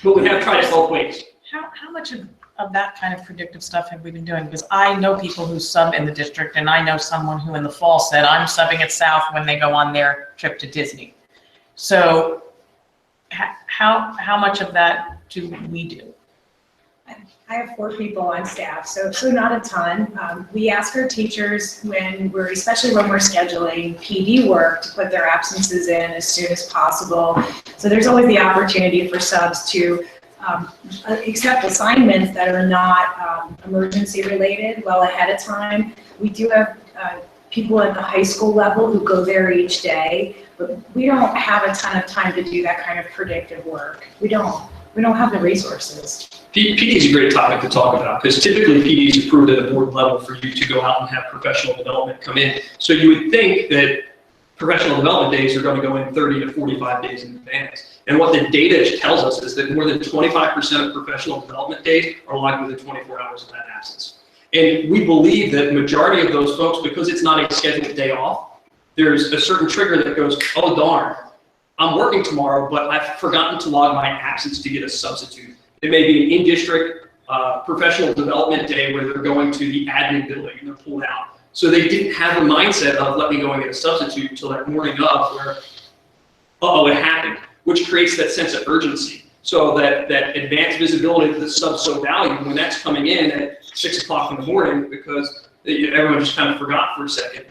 [SPEAKER 6] But we have tried it both ways.
[SPEAKER 8] How much of that kind of predictive stuff have we been doing? Because I know people who sub in the district, and I know someone who in the fall said, I'm subbing at South when they go on their trip to Disney. So how much of that do we do?
[SPEAKER 3] I have 4 people on staff, so not a ton. We ask our teachers especially when we're scheduling PD work, to put their absences in as soon as possible. So there's always the opportunity for subs to accept assignments that are not emergency related well ahead of time. We do have people at the high school level who go there each day, but we don't have a ton of time to do that kind of predictive work. We don't have the resources.
[SPEAKER 6] PD is a great topic to talk about because typically PD is approved at the board level for you to go out and have professional development come in. So you would think that professional development days are going to go in 30 to 45 days in advance. And what the data tells us is that more than 25% of professional development days are live within 24 hours of that absence. And we believe that the majority of those folks, because it's not a scheduled day off, there's a certain trigger that goes, oh darn, I'm working tomorrow, but I've forgotten to log my absence to get a substitute. It may be an in-district professional development day where they're going to the admin building and they're pulled out. So they didn't have the mindset of let me go and get a substitute until that morning of where, uh-oh, it happened, which creates that sense of urgency. So that advanced visibility that the sub's so valued, when that's coming in at 6 o'clock in the morning because everyone just kind of forgot for a second,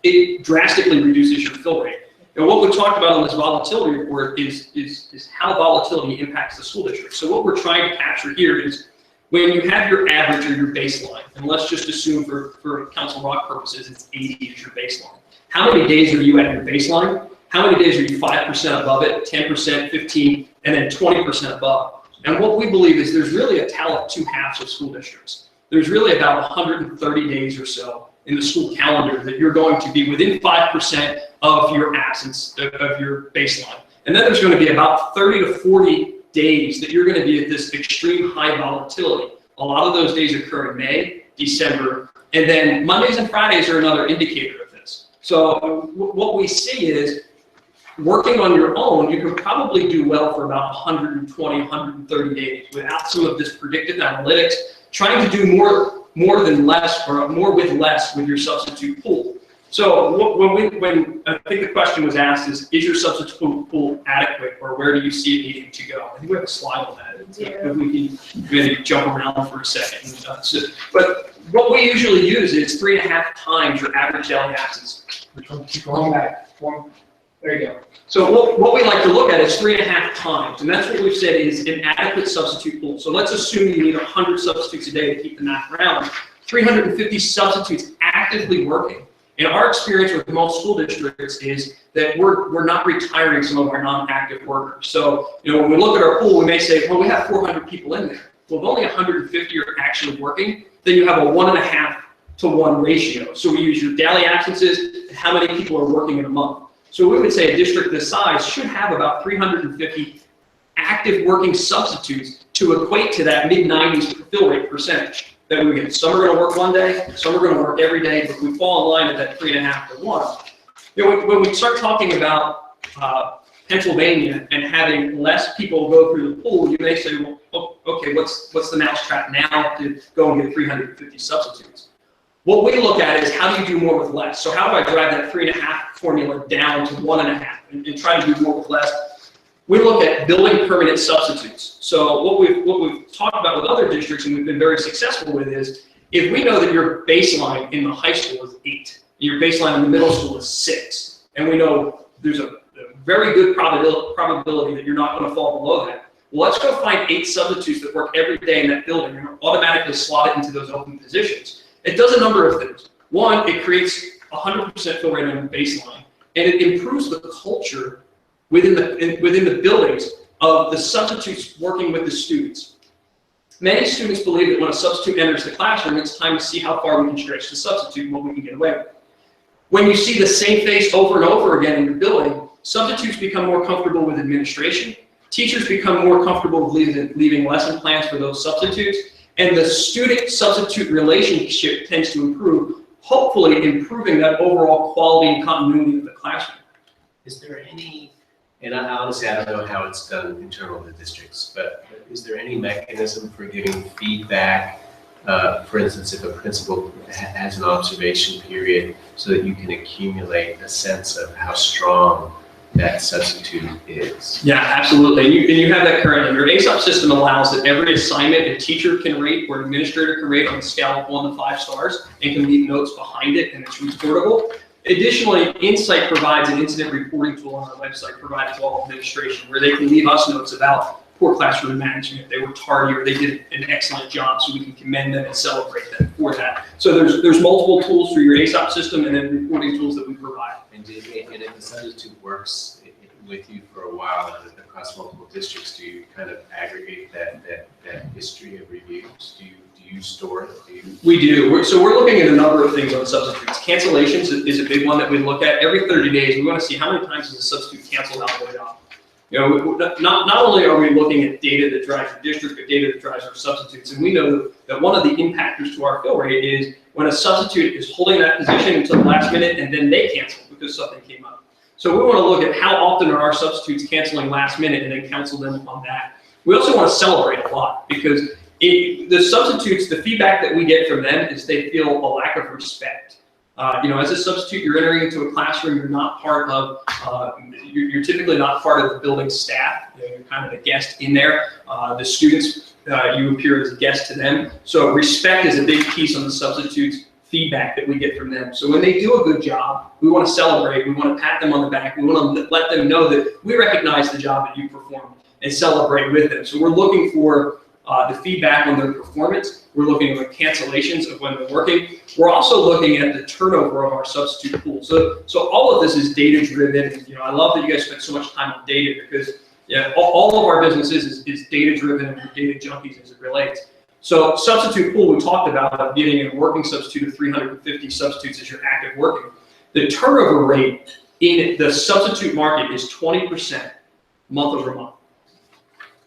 [SPEAKER 6] it drastically reduces your fill rate. And what we talked about on this volatility report is how volatility impacts the school district. So what we're trying to capture here is when you have your average or your baseline, and let's just assume for Council Rock purposes, it's 80 is your baseline. How many days are you at your baseline? How many days are you 5% above it, 10%, 15%, and then 20% above? And what we believe is there's really a tale of 2 halves of school districts. There's really about 130 days or so in the school calendar that you're going to be within 5% of your absence of your baseline. And then there's going to be about 30 to 40 days that you're going to be at this extreme high volatility. A lot of those days occur in May, December, and then Mondays and Fridays are another indicator of this. So what we see is working on your own, you can probably do well for about 120, 130 days without some of this predictive analytics, trying to do more than less or more with less with your substitute pool. So when I think the question was asked is your substitute pool adequate or where do you see it needing to go? I think we have a slide on that. If we can maybe jump around for a second. But what we usually use is 3.5 times your average daily absence. Keep going back. There you go. So what we like to look at is 3.5 times, and that's what we've said is an adequate substitute pool. So let's assume you need 100 substitutes a day to keep the math round. 350 substitutes actively working. And our experience with most school districts is that we're not retiring some of our non-active workers. So when we look at our pool, we may say, well, we have 400 people in there. Well, if only 150 are actually working, then you have a 1.5 to 1 ratio. So we use your daily absences and how many people are working in a month. So we would say a district this size should have about 350 active working substitutes to equate to that mid-90s fill rate percentage that we get. Some are going to work one day, some are going to work every day, but we fall in line at that 3.5 to 1. When we start talking about Pennsylvania and having less people go through the pool, you may say, well, okay, what's the mousetrap now to go and get 350 substitutes? What we look at is how do you do more with less? So how do I drive that 3.5 formula down to 1.5 and try to do more with less? We look at building permanent substitutes. So what we've talked about with other districts and we've been very successful with is if we know that your baseline in the high school is 8, your baseline in the middle school is 6, and we know there's a very good probability that you're not going to fall below that. Well, let's go find 8 substitutes that work every day in that building and automatically slot it into those open positions. It does a number of things. One, it creates 100% fill rate on the baseline, and it improves the culture within the buildings of the substitutes working with the students. Many students believe that when a substitute enters the classroom, it's time to see how far we can stretch the substitute and what we can get away with. When you see the same face over and over again in your building, substitutes become more comfortable with administration. Teachers become more comfortable with leaving lesson plans for those substitutes. And the student-substitute relationship tends to improve, hopefully improving that overall quality and continuity of the classroom.
[SPEAKER 12] Is there any, and honestly, I don't know how it's done internal to districts, but is there any mechanism for giving feedback? For instance, if a principal has an observation period so that you can accumulate a sense of how strong that substitute is.
[SPEAKER 6] Yeah, absolutely. And you have that currently. Your ASOP system allows that every assignment a teacher can rate or an administrator can rate on a scale of 1 to 5 stars and can leave notes behind it, and it's reportable. Additionally, Insight provides an incident reporting tool on our website provided to all administration where they can leave us notes about poor classroom management, if they were tardy or they did an excellent job, so we can commend them and celebrate them for that. So there's multiple tools through your ASOP system and then reporting tools that we provide.
[SPEAKER 12] And if the substitute works with you for a while and across multiple districts, do you kind of aggregate that history of reviews? Do you store it?
[SPEAKER 6] We do. So we're looking at a number of things on substitutes. Cancellations is a big one that we look at. Every 30 days, we want to see how many times has a substitute canceled out of the job. You know, not only are we looking at data that drives our district, but data that drives our substitutes. And we know that one of the impactors to our fill rate is when a substitute is holding that position until the last minute and then they cancel because something came up. So we want to look at how often are our substitutes canceling last minute and then counsel them on that. We also want to celebrate a lot because the substitutes, the feedback that we get from them is they feel a lack of respect. You know, as a substitute, you're entering into a classroom, you're not part of, you're typically not part of the building staff. You know, you're kind of a guest in there. The students, you appear as a guest to them. So respect is a big piece on the substitutes feedback that we get from them. So when they do a good job, we want to celebrate, we want to pat them on the back, we want to let them know that we recognize the job that you performed and celebrate with them. So we're looking for the feedback on their performance. We're looking at cancellations of when they're working. We're also looking at the turnover of our substitute pool. So all of this is data driven. You know, I love that you guys spend so much time on data because all of our businesses is data driven and we're data junkies as it relates. So substitute pool, we talked about getting a working substitute of 350 substitutes as your active working. The turnover rate in the substitute market is 20% month over month.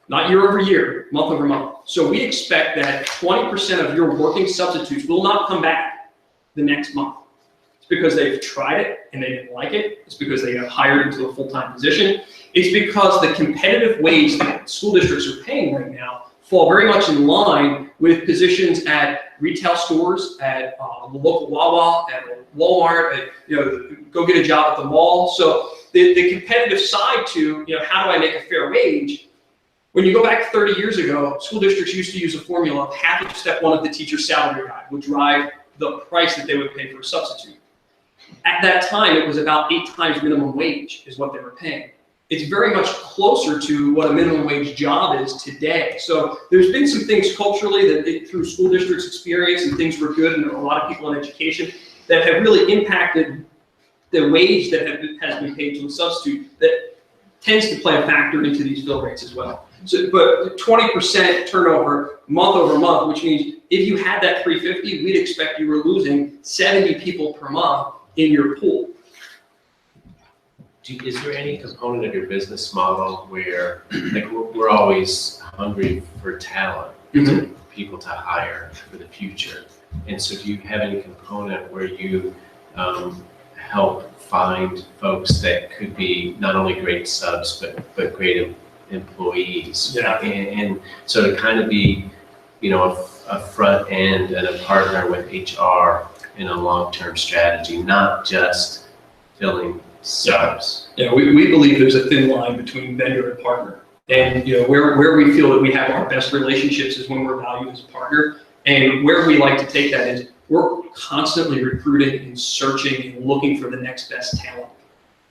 [SPEAKER 6] Not year over year, month over month. So we expect that 20% of your working substitutes will not come back the next month. It's because they've tried it and they didn't like it. It's because they got hired into a full-time position. It's because the competitive wage that school districts are paying right now fall very much in line with positions at retail stores, at the local Wawa, at Walmart, at, you know, go get a job at the mall. So the competitive side to, you know, how do I make a fair wage? When you go back 30 years ago, school districts used to use a formula of half of step one of the teacher's salary guide would drive the price that they would pay for a substitute. At that time, it was about 8 times minimum wage is what they were paying. It's very much closer to what a minimum wage job is today. So there's been some things culturally that through school districts experience and things were good and there are a lot of people in education that have really impacted the wage that has been paid to a substitute that tends to play a factor into these fill rates as well. So, but 20% turnover month over month, which means if you had that 350, we'd expect you were losing 70 people per month in your pool.
[SPEAKER 12] Is there any component of your business model where, like, we're always hungry for talent, people to hire for the future? And so do you have any component where you help find folks that could be not only great subs, but great employees?
[SPEAKER 6] Yeah.
[SPEAKER 12] And so to kind of be, you know, a front end and a partner with HR in a long-term strategy, not just filling subs.
[SPEAKER 6] Yeah, we believe there's a thin line between vendor and partner. And, you know, where we feel that we have our best relationships is when we're valued as a partner. And where we like to take that is we're constantly recruiting and searching and looking for the next best talent.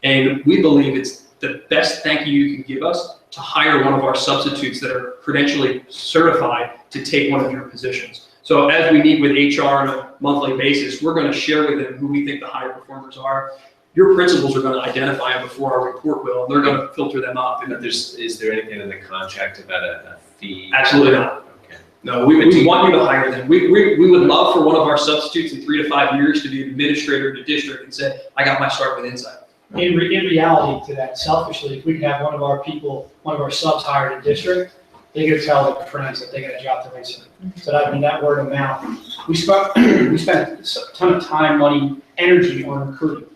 [SPEAKER 6] And we believe it's the best thank you you can give us to hire one of our substitutes that are credentially certified to take one of your positions. So as we meet with HR on a monthly basis, we're going to share with them who we think the higher performers are. Your principals are going to identify them before our report will. They're going to filter them up.
[SPEAKER 12] But is there anything in the contract about a fee?
[SPEAKER 6] Absolutely not.
[SPEAKER 12] Okay.
[SPEAKER 6] No, we want you to hire them. We would love for one of our substitutes in 3 to 5 years to be an administrator in a district and say, I got my start with Insight. In reality to that, selfishly, if we can have one of our people, one of our subs hired in district, they could tell their friends that they got a job to raise them. So that, I mean, that word of mouth. We spent a ton of time, money, energy on recruiting.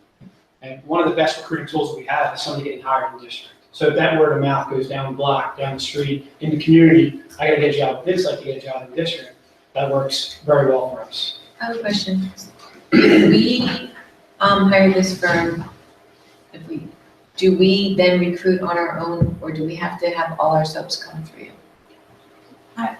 [SPEAKER 6] And one of the best recruiting tools that we have is somebody getting hired in the district. So if that word of mouth goes down the block, down the street, in the community, I gotta get a job with Insight to get a job in the district. That works very well for us.
[SPEAKER 1] I have a question. If we hire this firm, if we do we then recruit on our own, or do we have to have all our subs come through you?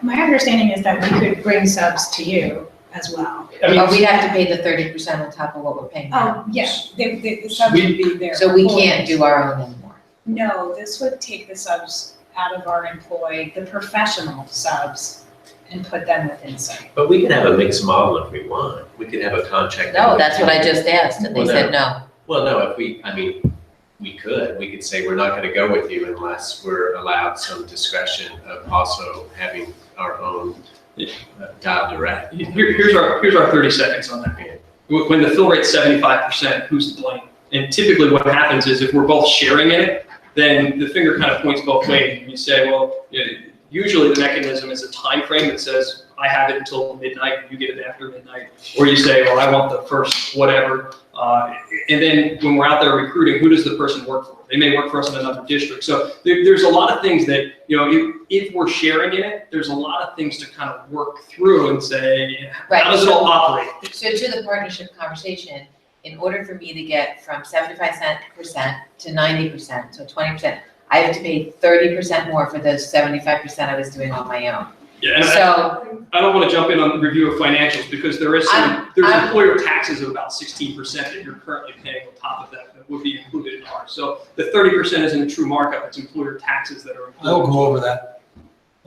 [SPEAKER 3] My understanding is that we could bring subs to you as well.
[SPEAKER 6] I mean,
[SPEAKER 1] Or we'd have to pay the 30% on top of what we're paying now?
[SPEAKER 3] Oh, yes, the subs would be there.
[SPEAKER 1] So we can't do our own anymore?
[SPEAKER 3] No, this would take the subs out of our employ, the professional subs, and put them with Insight.
[SPEAKER 12] But we can have a mixed model if we want. We could have a contract.
[SPEAKER 1] No, that's what I just asked, and they
[SPEAKER 12] Well,
[SPEAKER 1] said no.
[SPEAKER 12] Well, no, if we could say we're not gonna go with you unless we're allowed some discretion of also having our own dial direct.
[SPEAKER 6] Here's our 30 seconds on that. When the fill rate's 75%, who's to blame? And typically what happens is if we're both sharing in it, then the finger kind of points both ways. You say, well, usually the mechanism is a time frame that says, I have it until midnight, you get it after midnight. Or you say, well, I want the first whatever. And then when we're out there recruiting, who does the person work for? They may work for us in another district. So there's a lot of things that, if we're sharing in it, there's a lot of things to kind of work through and say, how does it all operate?
[SPEAKER 1] So to the partnership conversation, in order for me to get from 75% to 90%, so 20%, I have to pay 30% more for those 75% I was doing on my own.
[SPEAKER 6] Yeah, and
[SPEAKER 1] So,
[SPEAKER 6] I don't want to jump in on the review of financials because there's employer taxes of about 16% that you're currently paying on top of that would be included in ours. So the 30% isn't a true markup, it's employer taxes that are included.
[SPEAKER 2] I'll go over that.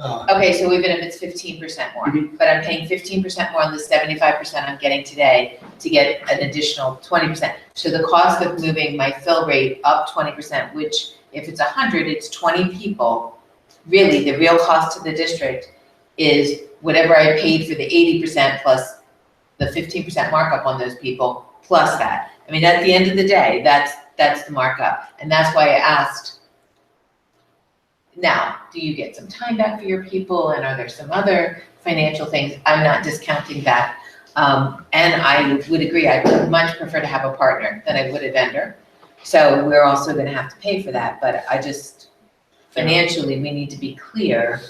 [SPEAKER 1] okay, so even if it's 15% more, but I'm paying 15% more on the 75% I'm getting today to get an additional 20%. So the cost of moving my fill rate up 20%, which if it's 100, it's 20 people. Really, the real cost to the district is whatever I paid for the 80% plus the 15% markup on those people, plus that. I mean, at the end of the day, that's the markup. And that's why I asked, now, do you get some time back for your people? And are there some other financial things? I'm not discounting that. And I would agree, I would much prefer to have a partner than I would a vendor. So we're also gonna have to pay for that, but I just, financially, we need to be clear.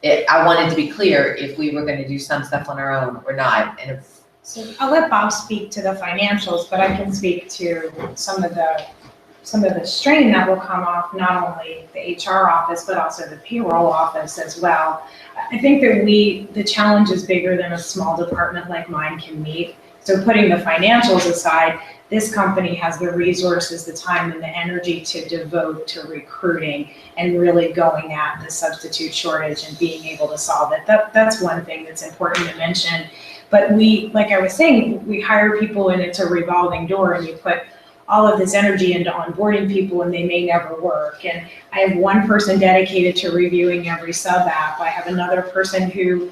[SPEAKER 1] I wanted to be clear if we were gonna do some stuff on our own or not, and if.
[SPEAKER 3] So I'll let Bob speak to the financials, but I can speak to some of the strain that will come off not only the HR office, but also the payroll office as well. I think that the challenge is bigger than a small department like mine can meet. So putting the financials aside, this company has the resources, the time, and the energy to devote to recruiting and really going at the substitute shortage and being able to solve it. That's one thing that's important to mention. But like I was saying, we hire people and it's a revolving door, and you put all of this energy into onboarding people and they may never work. And I have one person dedicated to reviewing every sub app. I have another person who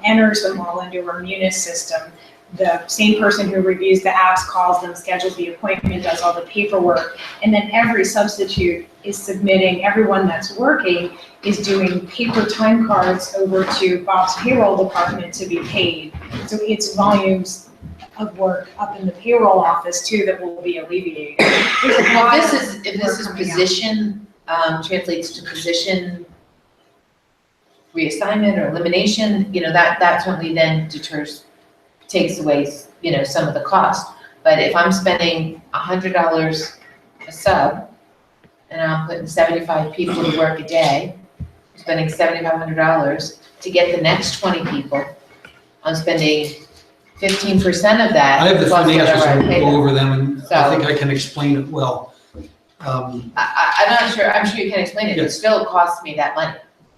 [SPEAKER 3] enters them all into our Munis system. The same person who reviews the apps, calls them, schedules the appointment, does all the paperwork. And then every substitute is submitting, everyone that's working is doing paper time cards over to Bob's payroll department to be paid. So it's volumes of work up in the payroll office too that will be alleviated.
[SPEAKER 1] Well, if this is position, translates to position reassignment or elimination, that certainly then takes away, some of the cost. But if I'm spending $100 a sub and I'm putting 75 people to work a day, spending $7,500 to get the next 20 people, I'm spending 15% of that.
[SPEAKER 2] I have the
[SPEAKER 1] plus whatever
[SPEAKER 2] financials,
[SPEAKER 1] I
[SPEAKER 2] and
[SPEAKER 1] pay
[SPEAKER 2] we'll go
[SPEAKER 1] them.
[SPEAKER 2] over them, and I
[SPEAKER 1] So-
[SPEAKER 2] think I can explain it well.
[SPEAKER 1] I'm not sure, I'm sure you can explain it, it
[SPEAKER 2] Yes.
[SPEAKER 1] still costs me that money.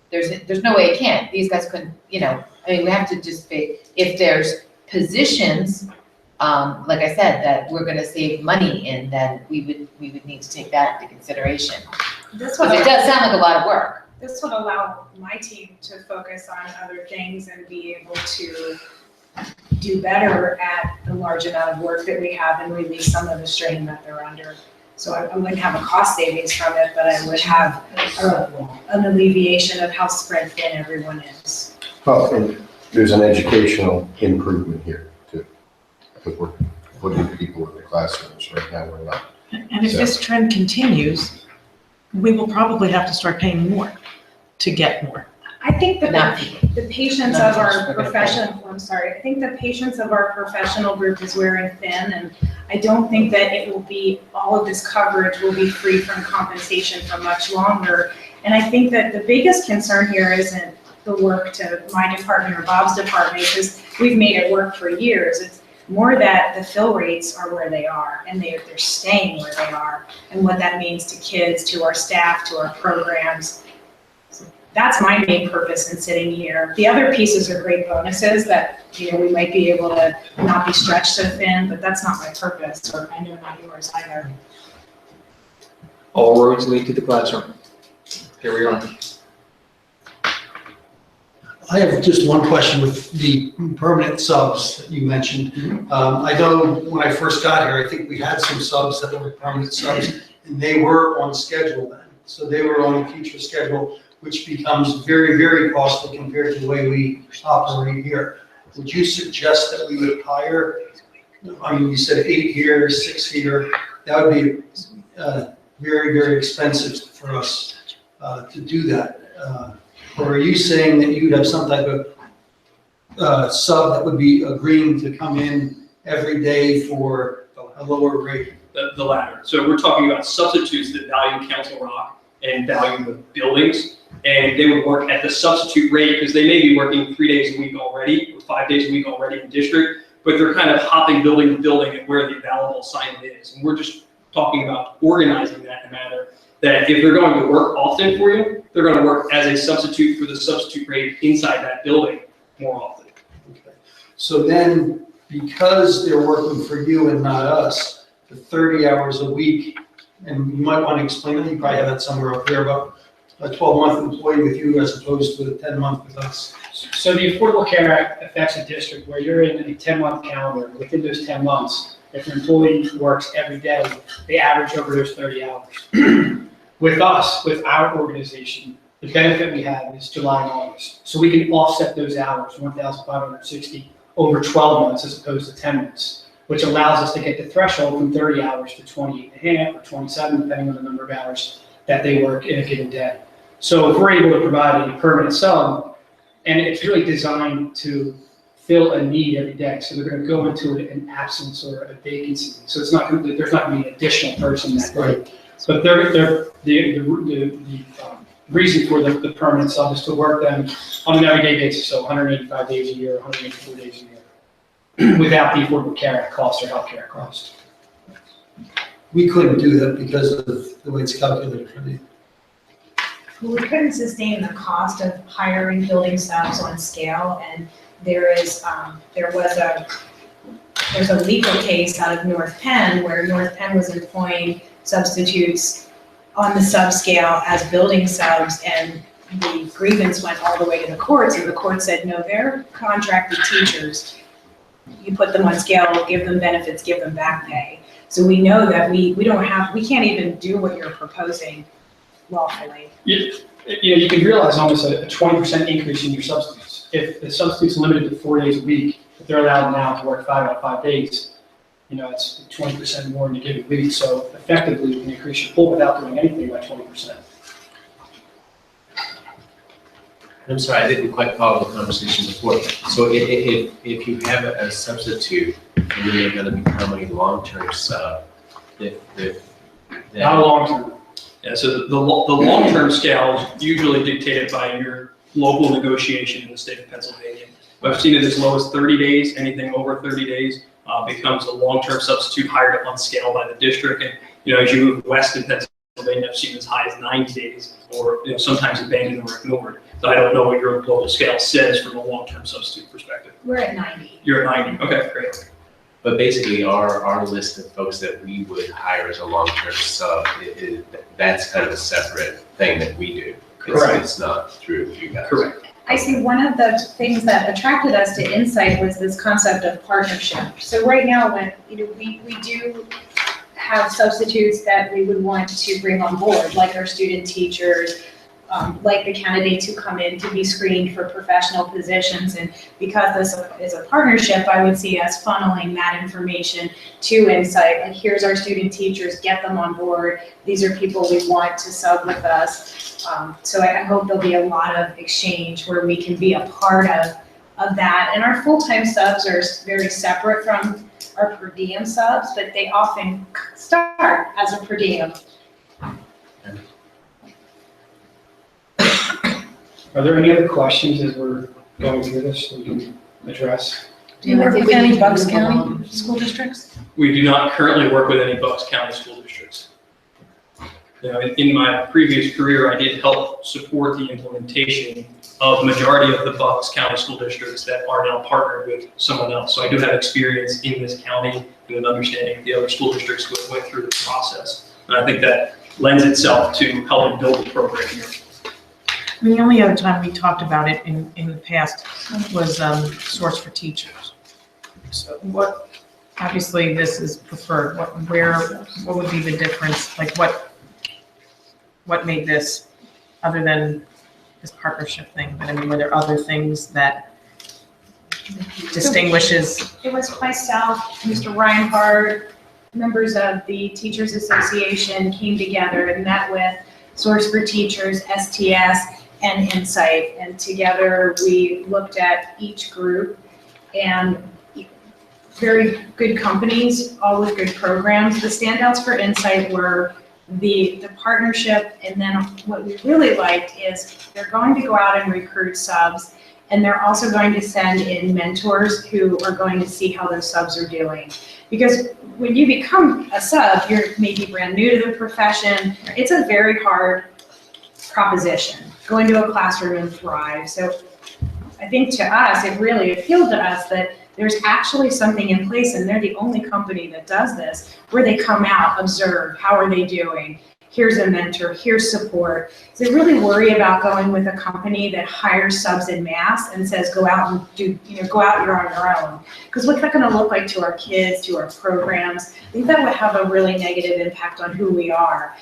[SPEAKER 1] There's no way it can't, these guys couldn't, we have to just pay, if there's positions, like I said, that we're gonna save money in, then we would need to take that into consideration.
[SPEAKER 3] This
[SPEAKER 1] Because it does sound like a lot of work.
[SPEAKER 3] This would allow my team to focus on other things and be able to do better at the large amount of work that we have and release some of the strain that they're under. So I wouldn't have a cost savings from it, but I would have an alleviation of how spread thin everyone is.
[SPEAKER 4] Well, and there's an educational improvement here too. Because we're putting people in the classrooms right now, we're not.
[SPEAKER 8] And if this trend continues, we will probably have to start paying more to get more.
[SPEAKER 3] I think that
[SPEAKER 11] Not
[SPEAKER 3] the patience of our professional, I'm sorry, I think the patience of our professional group is wearing thin, and I don't think that it will be, all of this coverage will be free from compensation for much longer. And I think that the biggest concern here isn't the work to my department or Bob's department, because we've made it work for years. It's more that the fill rates are where they are, and they're staying where they are, and what that means to kids, to our staff, to our programs. So that's my main purpose in sitting here. The other pieces are great bonuses that, you know, we might be able to not be stretched so thin, but that's not my purpose, or I know not yours either.
[SPEAKER 7] All roads lead to the classroom. Here we are.
[SPEAKER 2] I have just one question with the permanent subs that you mentioned. I know when I first got here, I think we had some subs that were permanent subs, and they were on schedule then. So they were on a teacher schedule, which becomes very, very costly compared to the way we operate here. Would you suggest that we would hire, I mean, you said 8 here, 6 here, that would be very, very expensive for us to do that. Or are you saying that you'd have some type of sub that would be agreeing to come in every day for a lower rate?
[SPEAKER 6] The latter. So we're talking about substitutes that value Council Rock and value the buildings, and they would work at the substitute rate because they may be working 3 days a week already, or 5 days a week already in district, but they're kind of hopping building to building and where the available assignment is. And we're just talking about organizing that in a manner that if they're going to work often for you, they're going to work as a substitute for the substitute rate inside that building more often.
[SPEAKER 2] Okay. So then, because they're working for you and not us, the 30 hours a week, and you might want to explain it, you probably have that somewhere up there, about a 12-month employee with you as opposed to a 10-month with us.
[SPEAKER 6] So the Affordable Care Act affects a district where you're in a 10-month calendar. Within those 10 months, if an employee works every day, they average over those 30 hours. With us, with our organization, the benefit we have is July and August. So we can offset those hours, 1,560, over 12 months as opposed to 10 months, which allows us to get the threshold from 30 hours to 28 and a half or 27, depending on the number of hours that they work in a given day. So if we're able to provide a permanent sub, and it's really designed to fill a need every day. So they're going to go into an absence or a vacancy. So it's not going to, there's not going to be an additional person that day. But the reason for the permanent sub is to work them on an everyday basis, so 185 days a year, 184 days a year, without the Affordable Care Act cost or healthcare cost.
[SPEAKER 2] We couldn't do that because of the way it's calculated for the.
[SPEAKER 3] We couldn't sustain the cost of hiring building subs on scale, and there's a legal case out of North Penn where North Penn was employing substitutes on the subscale as building subs, and the grievance went all the way to the courts, and the court said, no, they're contracted teachers. You put them on scale, give them benefits, give them back pay. So we know that we can't even do what you're proposing lawfully.
[SPEAKER 6] You can realize almost a 20% increase in your substitutes. If the substitute's limited to 4 days a week, if they're allowed now to work 5 out of 5 days, it's 20% more in a given week. So effectively, you can increase your pool without doing anything by 20%.
[SPEAKER 12] I'm sorry, I didn't quite follow the conversation before. So if you have a substitute and you're going to become a long-term sub,
[SPEAKER 6] Not long-term. Yeah, so the long-term scale is usually dictated by your local negotiation in the state of Pennsylvania. I've seen it as low as 30 days, anything over 30 days becomes a long-term substitute hired up on scale by the district. And, as you move west in Pennsylvania, I've seen as high as 90 days or sometimes abandoned or ignored. So I don't know what your local scale says from a long-term substitute perspective.
[SPEAKER 3] We're at 90.
[SPEAKER 6] You're at 90, okay, great.
[SPEAKER 12] But basically, our list of folks that we would hire as a long-term sub, that's kind of a separate thing that we do.
[SPEAKER 6] Correct.
[SPEAKER 12] It's not through you guys.
[SPEAKER 6] Correct.
[SPEAKER 3] I see one of the things that attracted us to Insight was this concept of partnership. So right now, when we do have substitutes that we would want to bring on board, like our student teachers, like the candidates who come in to be screened for professional positions. And because this is a partnership, I would see us funneling that information to Insight. Like, here's our student teachers, get them on board. These are people we want to sub with us. So I hope there'll be a lot of exchange where we can be a part of that. And our full-time subs are very separate from our per diem subs, but they often start as a per diem.
[SPEAKER 6] Are there any other questions as we're going through this that we can address?
[SPEAKER 8] Do you work with any Bucks County school districts?
[SPEAKER 6] We do not currently work with any Bucks County school districts. You know, in my previous career, I did help support the implementation of majority of the Bucks County school districts that are now partnered with someone else. So I do have experience in this county and an understanding of the other school districts who went through the process. And I think that lends itself to helping build the program here.
[SPEAKER 8] The only other time we talked about it in the past was Source for Teachers. So what, obviously this is preferred, what would be the difference? Like what made this, other than this partnership thing, but I mean, were there other things that distinguishes?
[SPEAKER 3] It was myself, Mr. Reinhardt, members of the Teachers Association came together and met with Source for Teachers, STS, and Insight. And together we looked at each group, and very good companies, all with good programs. The standouts for Insight were the partnership, and then what we really liked is they're going to go out and recruit subs, and they're also going to send in mentors who are going to see how those subs are doing. Because when you become a sub, you're maybe brand new to the profession. It's a very hard proposition, go into a classroom and thrive. So I think to us, it really appealed to us that there's actually something in place, and they're the only company that does this, where they come out, observe, how are they doing? Here's a mentor, here's support. So they really worry about going with a company that hires subs in mass and says, go out and do, go out, you're on your own. Because what's that gonna look like to our kids, to our programs? I think that would have a really negative impact on who we are.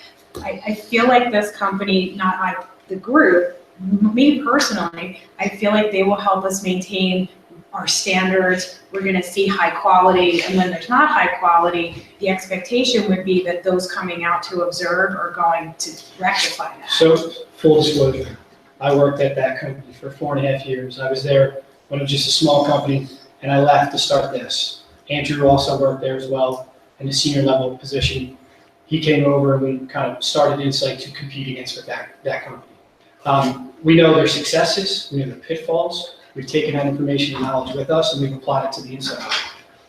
[SPEAKER 3] I feel like this company, not like the group, me personally, I feel like they will help us maintain our standards. We're going to see high quality, and when there's not high quality, the expectation would be that those coming out to observe are going to rectify that.
[SPEAKER 6] So, full disclosure, I worked at that company for 4.5 years. I was there when it was just a small company, and I left to start this. Andrew also worked there as well in a senior level position. He came over and we kind of started Insight to compete against with that company. We know their successes, we know their pitfalls. We've taken that information and knowledge with us, and we've applied it to the Insight.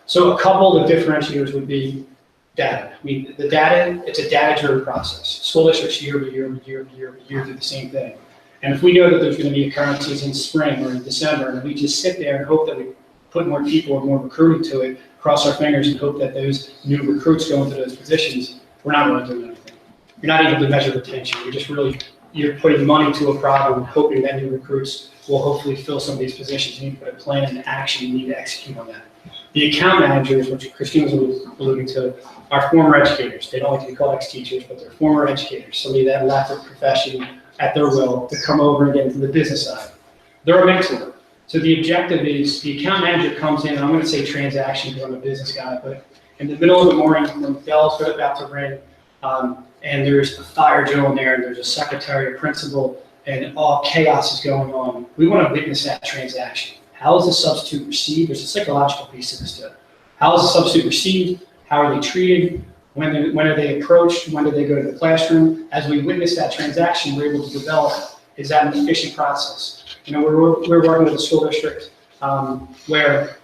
[SPEAKER 6] So a couple of differentiators would be data. I mean, the data, it's a data-driven process. School districts year over year over year over year over year do the same thing. And if we know that there's going to be occurrences in spring or in December, and we just sit there and hope that we put more people or more recruiting to it, cross our fingers and hope that those new recruits go into those positions, we're not really doing anything. You're not able to measure retention. You're putting money to a problem and hoping that new recruits will hopefully fill some of these positions. You need to put a plan into action. You need to execute on that. The account managers, which Christine was alluding to, are former educators. They don't like to be called ex-teachers, but they're former educators, somebody that left the profession at their will to come over and get into the business side. They're a mentor. So the objective is the account manager comes in, and I'm going to say transaction because I'm a business guy, but in the middle of the morning when the bell's about to ring, and there's a fire drill in there, and there's a secretary, a principal, and all chaos is going on. We want to witness that transaction. How is the substitute received? There's a psychological piece to this too. How is the substitute received? How are they treated? When are they approached? When do they go to the classroom? As we witness that transaction, we're able to develop, is that an efficient process? We're working with a school district where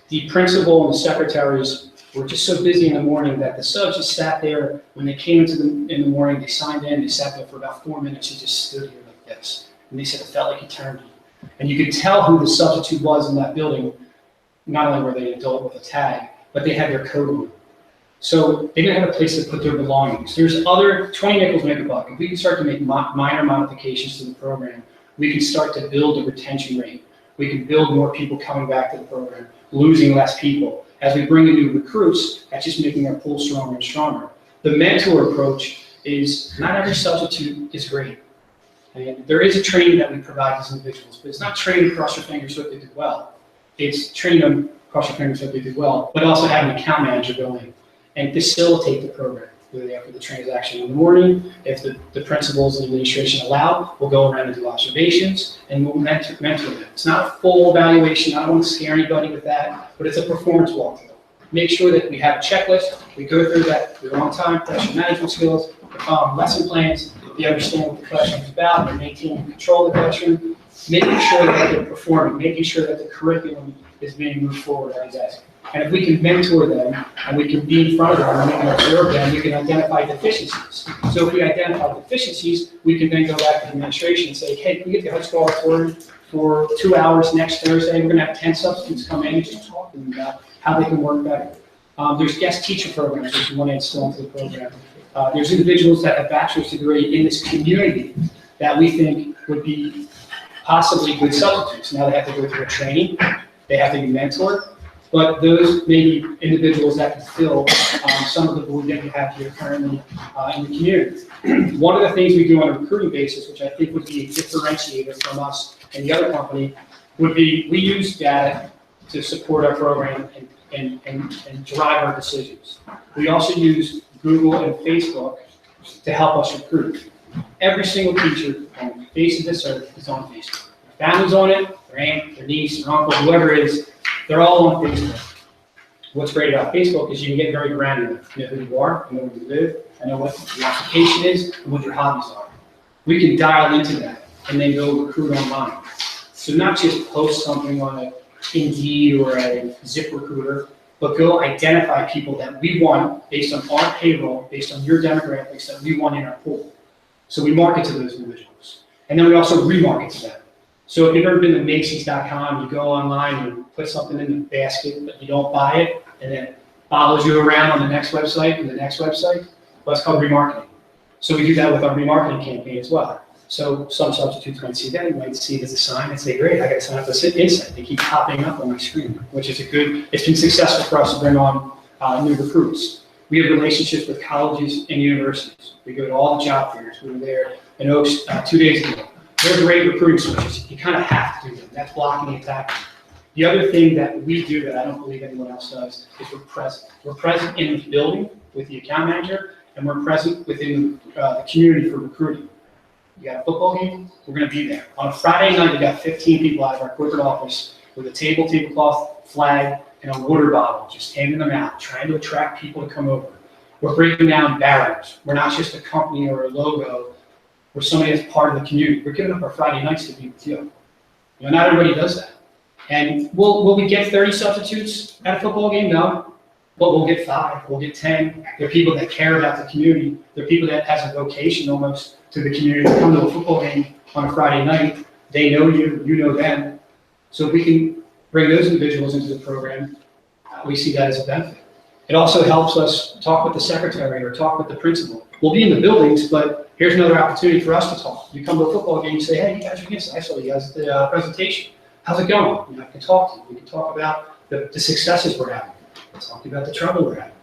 [SPEAKER 6] the principal and the secretaries were just so busy in the morning that the subs just sat there. When they came in the morning, they signed in, they sat there for about 4 minutes and just stood here like this. And they said it felt like eternity. And you could tell who the substitute was in that building. Not only were they an adult with a tag, but they had their coat on. So they didn't have a place to put their belongings. There's other 20 nickels make a buck. If we can start to make minor modifications to the program, we can start to build the retention rate. We can build more people coming back to the program, losing less people. As we bring in new recruits, that's just making our pool stronger and stronger. The mentor approach is not every substitute is great. And there is a training that we provide these individuals, but it's not training across your fingers so that they do well. It's training them across your fingers so that they do well, but also having an account manager go in and facilitate the program. Whether after the transaction in the morning, if the principals and administration allow, we'll go around and do observations and we'll mentor them. It's not a full evaluation, I don't want to scare anybody with that, but it's a performance walkthrough. Make sure that we have a checklist, we go through that, we're on time, classroom management skills, lesson plans, we understand what the classroom is about, we're maintaining control of the classroom, making sure that they're performing, making sure that the curriculum is being moved forward on desk. And if we can mentor them, and we can be in front of them, and we can observe them, we can identify deficiencies. So if we identify deficiencies, we can then go back to the administration and say, hey, can we get the high school auditorium for 2 hours next Thursday? We're gonna have 10 substitutes come in and just talk to them about how they can work better. There's guest teacher programs, which we want to instill into the program. There's individuals that have bachelor's degree in this community that we think would be possibly good substitutes. Now they have to go through a training, they have to be mentored, but those may be individuals that can fill some of the void that we have here currently in the community. One of the things we do on a recruiting basis, which I think would be a differentiator from us and the other company, would be we use data to support our program and drive our decisions. We also use Google and Facebook to help us recruit. Every single teacher on the face of this earth is on Facebook. Their family's on it, their aunt, their niece, their uncle, whoever it is, they're all on Facebook. What's great about Facebook is you can get very granular. You know who you are, you know where you live, I know what your occupation is, and what your hobbies are. We can dial into that and then go recruit online. So not just post something on a Indeed or a ZipRecruiter, but go identify people that we want based on our payroll, based on your demographics that we want in our pool. So we market to those individuals. And then we also remarket to them. So if you've ever been to Macy's.com, you go online and put something in the basket, but you don't buy it, and then it follows you around on the next website and the next website, well, that's called remarketing. So we do that with our remarketing campaign as well. So some substitutes might see that, you might see it as a sign and say, great, I got to sign up to Insight. They keep popping up on my screen, which is it's been successful for us to bring on new recruits. We have relationships with colleges and universities. We go to all the job fairs. We were there in Oaks 2 days ago. They're great recruiting sources. You kind of have to do them. That's blocking and tackling. The other thing that we do that I don't believe anyone else does is we're present. We're present in the building with the account manager, and we're present within the community for recruiting. You got a football game, we're going to be there. On a Friday night, we got 15 people out of our corporate office with a tablecloth, flag, and a water bottle, just handing them out, trying to attract people to come over. We're breaking down barriers. We're not just a company or a logo. We're somebody that's part of the community. We're giving up our Friday nights to be with you. You know, not everybody does that. And will we get 30 substitutes at a football game? No. But we'll get 5, we'll get 10. They're people that care about the community. They're people that has a vocation almost to the community. They come to a football game on a Friday night. They know you, you know them. So if we can bring those individuals into the program, we see that as a benefit. It also helps us talk with the secretary or talk with the principal. We'll be in the buildings, but here's another opportunity for us to talk. You come to a football game, you say, hey, you guys are against, I saw you guys at the presentation. How's it going? You know, I can talk to you. We can talk about the successes we're having. Let's talk about the trouble we're having.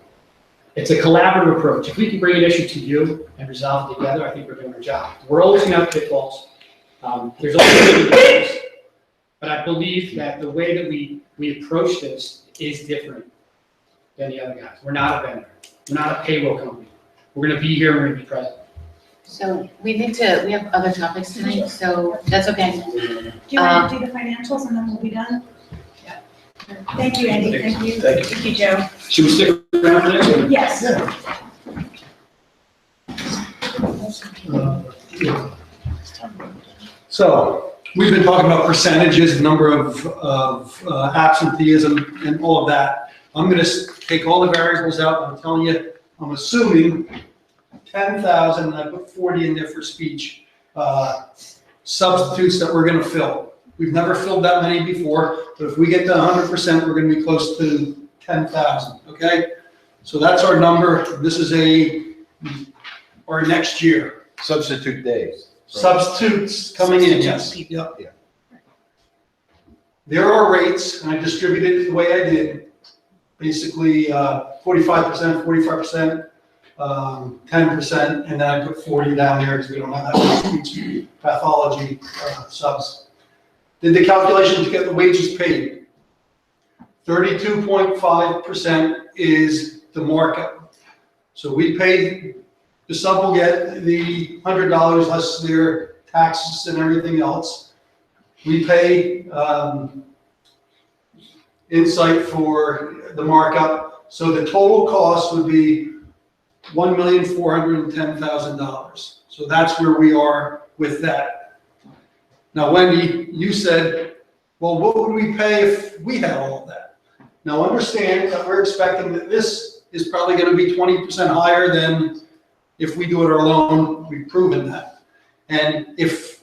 [SPEAKER 6] It's a collaborative approach. If we can bring an issue to you and resolve it together, I think we're doing our job. We're always going to have pitfalls. There's always pitfalls. But I believe that the way that we approach this is different than the other guys. We're not a vendor. We're not a payroll company. We're going to be here and we're going to be present.
[SPEAKER 1] So we have other topics tonight, so that's okay.
[SPEAKER 3] Do you want to do the financials and then we'll be done? Yeah. Thank you, Andy. Thank you. Thank you, Joe.
[SPEAKER 6] Should we stick around for next one?
[SPEAKER 3] Yes.
[SPEAKER 2] So we've been talking about percentages, number of absenteeism and all of that. I'm going to take all the variables out. I'm telling you, I'm assuming 10,000, I put 40 in there for speech, substitutes that we're going to fill. We've never filled that many before, but if we get to 100%, we're going to be close to 10,000, okay? So that's our number. This is our next year.
[SPEAKER 10] Substitute days.
[SPEAKER 2] Substitutes coming in, yes. Yep.
[SPEAKER 10] Yeah.
[SPEAKER 2] There are rates, and I distributed it the way I did. Basically, 45%, 45%. 10%, and then I put 40 down there because we don't have that much speech pathology subs. Did the calculation to get the wages paid. 32.5% is the markup. So we pay, the sub will get the $100 less their taxes and everything else. We pay Insight for the markup. So the total cost would be $1,410,000. So that's where we are with that. Now, Wendy, you said, well, what would we pay if we had all of that? Now, understand that we're expecting that this is probably going to be 20% higher than if we do it alone. We've proven that. And if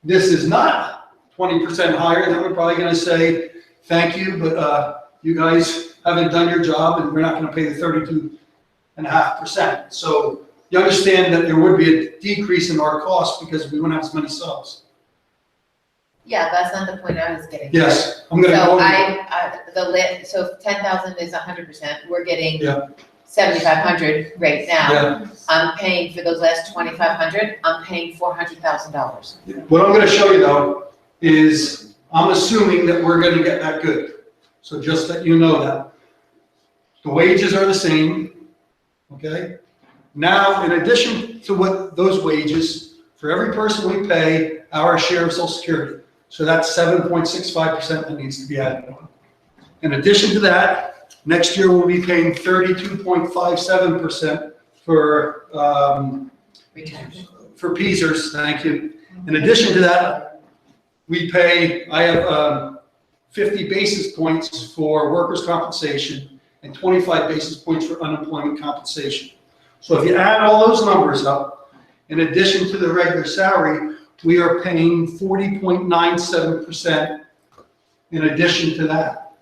[SPEAKER 2] this is not 20% higher, then we're probably going to say, thank you, but you guys haven't done your job and we're not going to pay the 32.5%. So you understand that there would be a decrease in our costs because we wouldn't have as many subs.
[SPEAKER 1] Yeah, that's not the point I was getting.
[SPEAKER 2] Yes, I'm going to go.
[SPEAKER 1] So if 10,000 is 100%, we're getting
[SPEAKER 2] Yeah.
[SPEAKER 1] 7,500 right now.
[SPEAKER 2] Yeah.
[SPEAKER 1] I'm paying for those last 2,500, I'm paying $400,000.
[SPEAKER 2] What I'm going to show you though is I'm assuming that we're going to get that good. So just that you know that. The wages are the same, okay? Now, in addition to what those wages, for every person we pay our share of Social Security. So that's 7.65% that needs to be added on. In addition to that, next year we'll be paying 32.57% for PSERS, thank you. In addition to that, we pay, I have 50 basis points for workers' compensation and 25 basis points for unemployment compensation. So if you add all those numbers up, in addition to the regular salary, we are paying 40.97% in addition to that.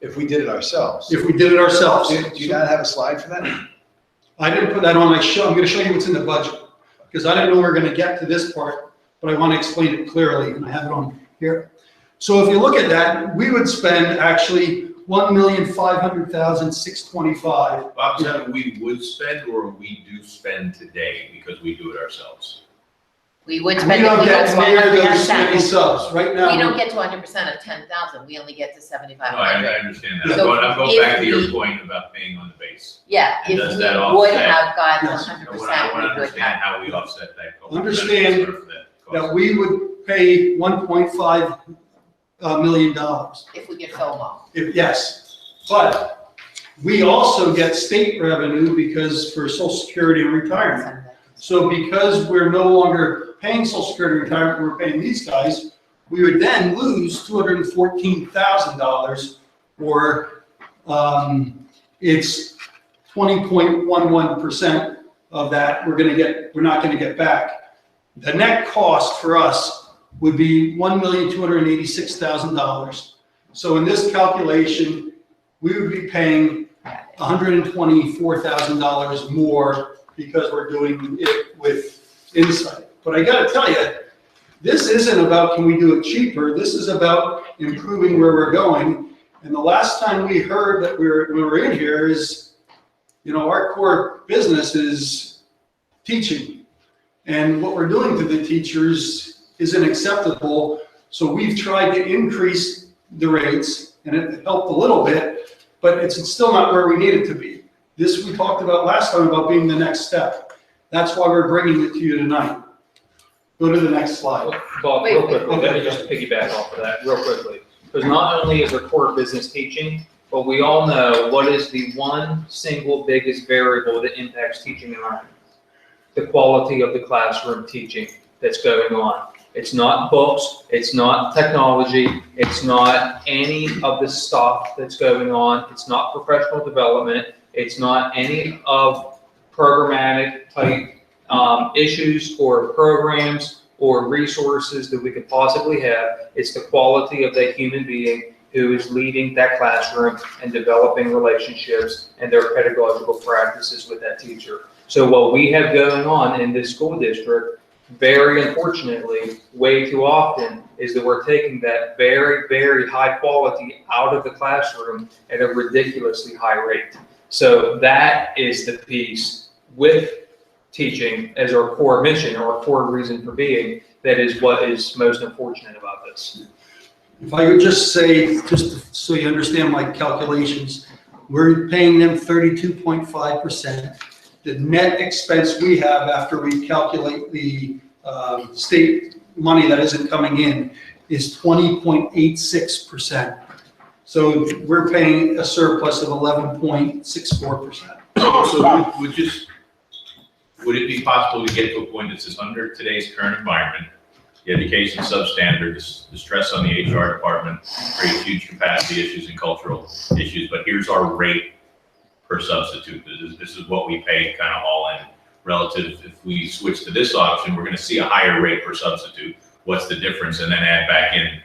[SPEAKER 10] If we did it ourselves.
[SPEAKER 2] If we did it ourselves.
[SPEAKER 10] Do you not have a slide for that?
[SPEAKER 2] I didn't put that on my show. I'm going to show you what's in the budget because I didn't know we were going to get to this part, but I want to explain it clearly and I have it on here. So if you look at that, we would spend actually $1,500,625.
[SPEAKER 13] Bob, is that we would spend or we do spend today because we do it ourselves?
[SPEAKER 1] We would
[SPEAKER 2] We
[SPEAKER 1] spend it,
[SPEAKER 2] don't
[SPEAKER 1] we
[SPEAKER 2] get
[SPEAKER 1] don't
[SPEAKER 2] near
[SPEAKER 1] spend
[SPEAKER 2] those many subs right now.
[SPEAKER 1] We don't get to 100% of 10,000, we only get to
[SPEAKER 13] No,
[SPEAKER 1] 7,500.
[SPEAKER 13] I understand that.
[SPEAKER 1] So
[SPEAKER 13] I'm going
[SPEAKER 1] if
[SPEAKER 13] back to your
[SPEAKER 1] we-
[SPEAKER 13] point about paying on the base.
[SPEAKER 1] Yeah,
[SPEAKER 13] And
[SPEAKER 1] if
[SPEAKER 13] does
[SPEAKER 1] we
[SPEAKER 13] that
[SPEAKER 1] would
[SPEAKER 13] offset-
[SPEAKER 1] have gotten
[SPEAKER 2] Yes.
[SPEAKER 1] 100%,
[SPEAKER 13] I want to
[SPEAKER 1] we would
[SPEAKER 13] understand
[SPEAKER 1] have.
[SPEAKER 13] how we offset that cost.
[SPEAKER 2] Understand
[SPEAKER 13] That cost.
[SPEAKER 2] That we would pay $1.5 million.
[SPEAKER 1] If we could fill them all.
[SPEAKER 2] Yes, but we also get state revenue because for Social Security and retirement. So because we're no longer paying Social Security and retirement, we're paying these guys, we would then lose $214,000 or it's 20.11% of that we're not gonna get back. The net cost for us would be $1,286,000. So in this calculation, we would be paying $124,000 more because we're doing it with Insight. But I gotta tell you, this isn't about can we do it cheaper, this is about improving where we're going. And the last time we heard that we were in here is, our core business is teaching. And what we're doing to the teachers isn't acceptable. So we've tried to increase the rates and it helped a little bit, but it's still not where we need it to be. This we talked about last time about being the next step. That's why we're bringing it to you tonight. Go to the next slide.
[SPEAKER 7] Bob,
[SPEAKER 1] Wait,
[SPEAKER 7] real
[SPEAKER 1] wait,
[SPEAKER 7] quickly, let me just piggyback off of that real quickly. Because not only is our core business teaching, but we all know what is the one single biggest variable that impacts teaching and learning. The quality of the classroom teaching that's going on. It's not books, it's not technology, it's not any of the stuff that's going on, it's not professional development, it's not any of programmatic type issues or programs or resources that we could possibly have. It's the quality of that human being who is leading that classroom and developing relationships and their pedagogical practices with that teacher. So what we have going on in this school district, very unfortunately, way too often, is that we're taking that very, very high quality out of the classroom at a ridiculously high rate. So that is the piece with teaching as our core mission, or our core reason for being, that is what is most unfortunate about this.
[SPEAKER 2] If I could just say, just so you understand my calculations, we're paying them 32.5%. The net expense we have after we calculate the state money that isn't coming in is 20.86%. So we're paying a surplus of 11.64%.
[SPEAKER 13] So would it be possible to get to a point that says, under today's current environment, the education substandard, the stress on the HR department creates huge capacity issues and cultural issues, but here's our rate per substitute. This is what we pay kind of all in relative. If we switch to this option, we're going to see a higher rate per substitute. What's the difference? And then add back in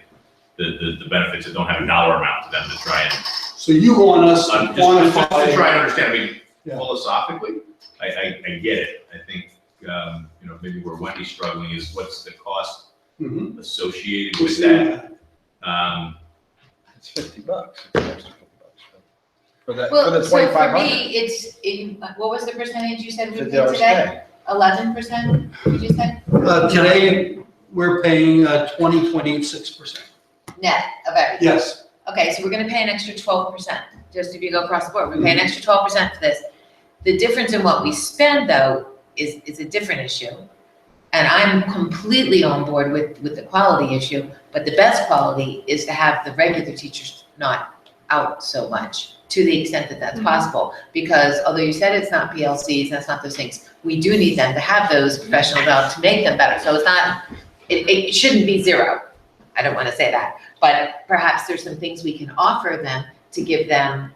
[SPEAKER 13] the benefits that don't have a dollar amount to them to try and.
[SPEAKER 2] So you want us to
[SPEAKER 13] just
[SPEAKER 2] quantify.
[SPEAKER 13] to try and understand, I mean,
[SPEAKER 2] Yeah.
[SPEAKER 13] philosophically, I get it. I think, maybe where Wendy's struggling is what's the cost
[SPEAKER 2] Mhm.
[SPEAKER 13] associated with that.
[SPEAKER 10] It's $50. It's an extra $50 for the
[SPEAKER 1] Well, so for
[SPEAKER 10] 2,500.
[SPEAKER 1] me, what was the percentage you said we paid
[SPEAKER 10] $50
[SPEAKER 1] today? 11%, did you say?
[SPEAKER 2] Today, we're paying 20.86%.
[SPEAKER 1] Net of everything?
[SPEAKER 2] Yes.
[SPEAKER 1] Okay, so we're gonna pay an extra 12%, just if you go across the board, we pay an extra 12% for this. The difference in what we spend, though, is a different issue. And I'm completely on board with the quality issue, but the best quality is to have the regular teachers not out so much, to the extent that that's possible. Because although you said it's not PLCs, that's not those things, we do need them to have those professional development to make them better. So it's not, it shouldn't be zero. I don't want to say that, but perhaps there's some things we can offer them to give them,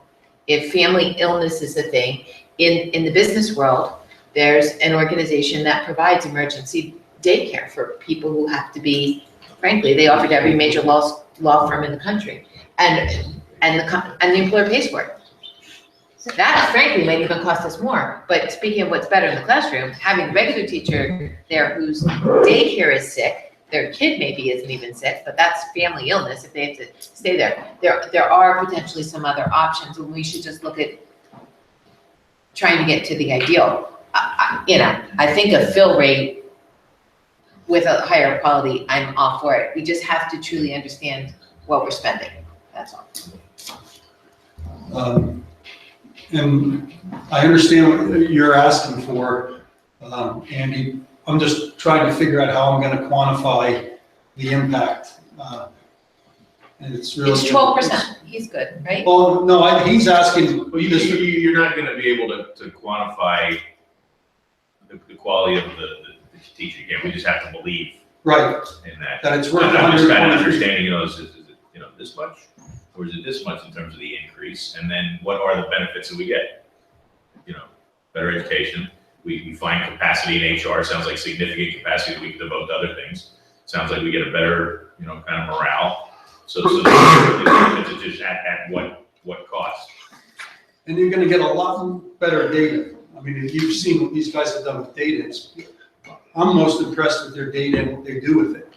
[SPEAKER 1] if family illness is a thing. In the business world, there's an organization that provides emergency daycare for people who have to be, frankly, they offer to every major law firm in the country. And the employer pays for it. That frankly might even cost us more. But speaking of what's better in the classroom, having a regular teacher there whose daycare is sick, their kid maybe isn't even sick, but that's family illness if they have to stay there. There are potentially some other options, and we should just look at trying to get to the ideal. I think a fill rate with a higher quality, I'm all for it. We just have to truly understand what we're spending. That's all.
[SPEAKER 2] And I understand what you're asking for, Andy. I'm just trying to figure out how I'm going to quantify the impact. And it's really.
[SPEAKER 1] It's 12%. He's good, right?
[SPEAKER 2] Well, no, he's asking.
[SPEAKER 13] Well, you're not going to be able to quantify the quality of the teaching. Again, we just have to believe
[SPEAKER 2] Right.
[SPEAKER 13] in that.
[SPEAKER 2] That it's worth
[SPEAKER 13] And I'm just kind of
[SPEAKER 2] 123.
[SPEAKER 13] understanding, is it, this much? Or is it this much in terms of the increase? And then what are the benefits that we get? Better education. We find capacity in HR. Sounds like significant capacity that we can devote to other things. Sounds like we get a better, kind of morale. So it's just at what cost?
[SPEAKER 2] And you're going to get a lot better data. I mean, if you've seen what these guys have done with data, I'm most impressed with their data and what they do with it.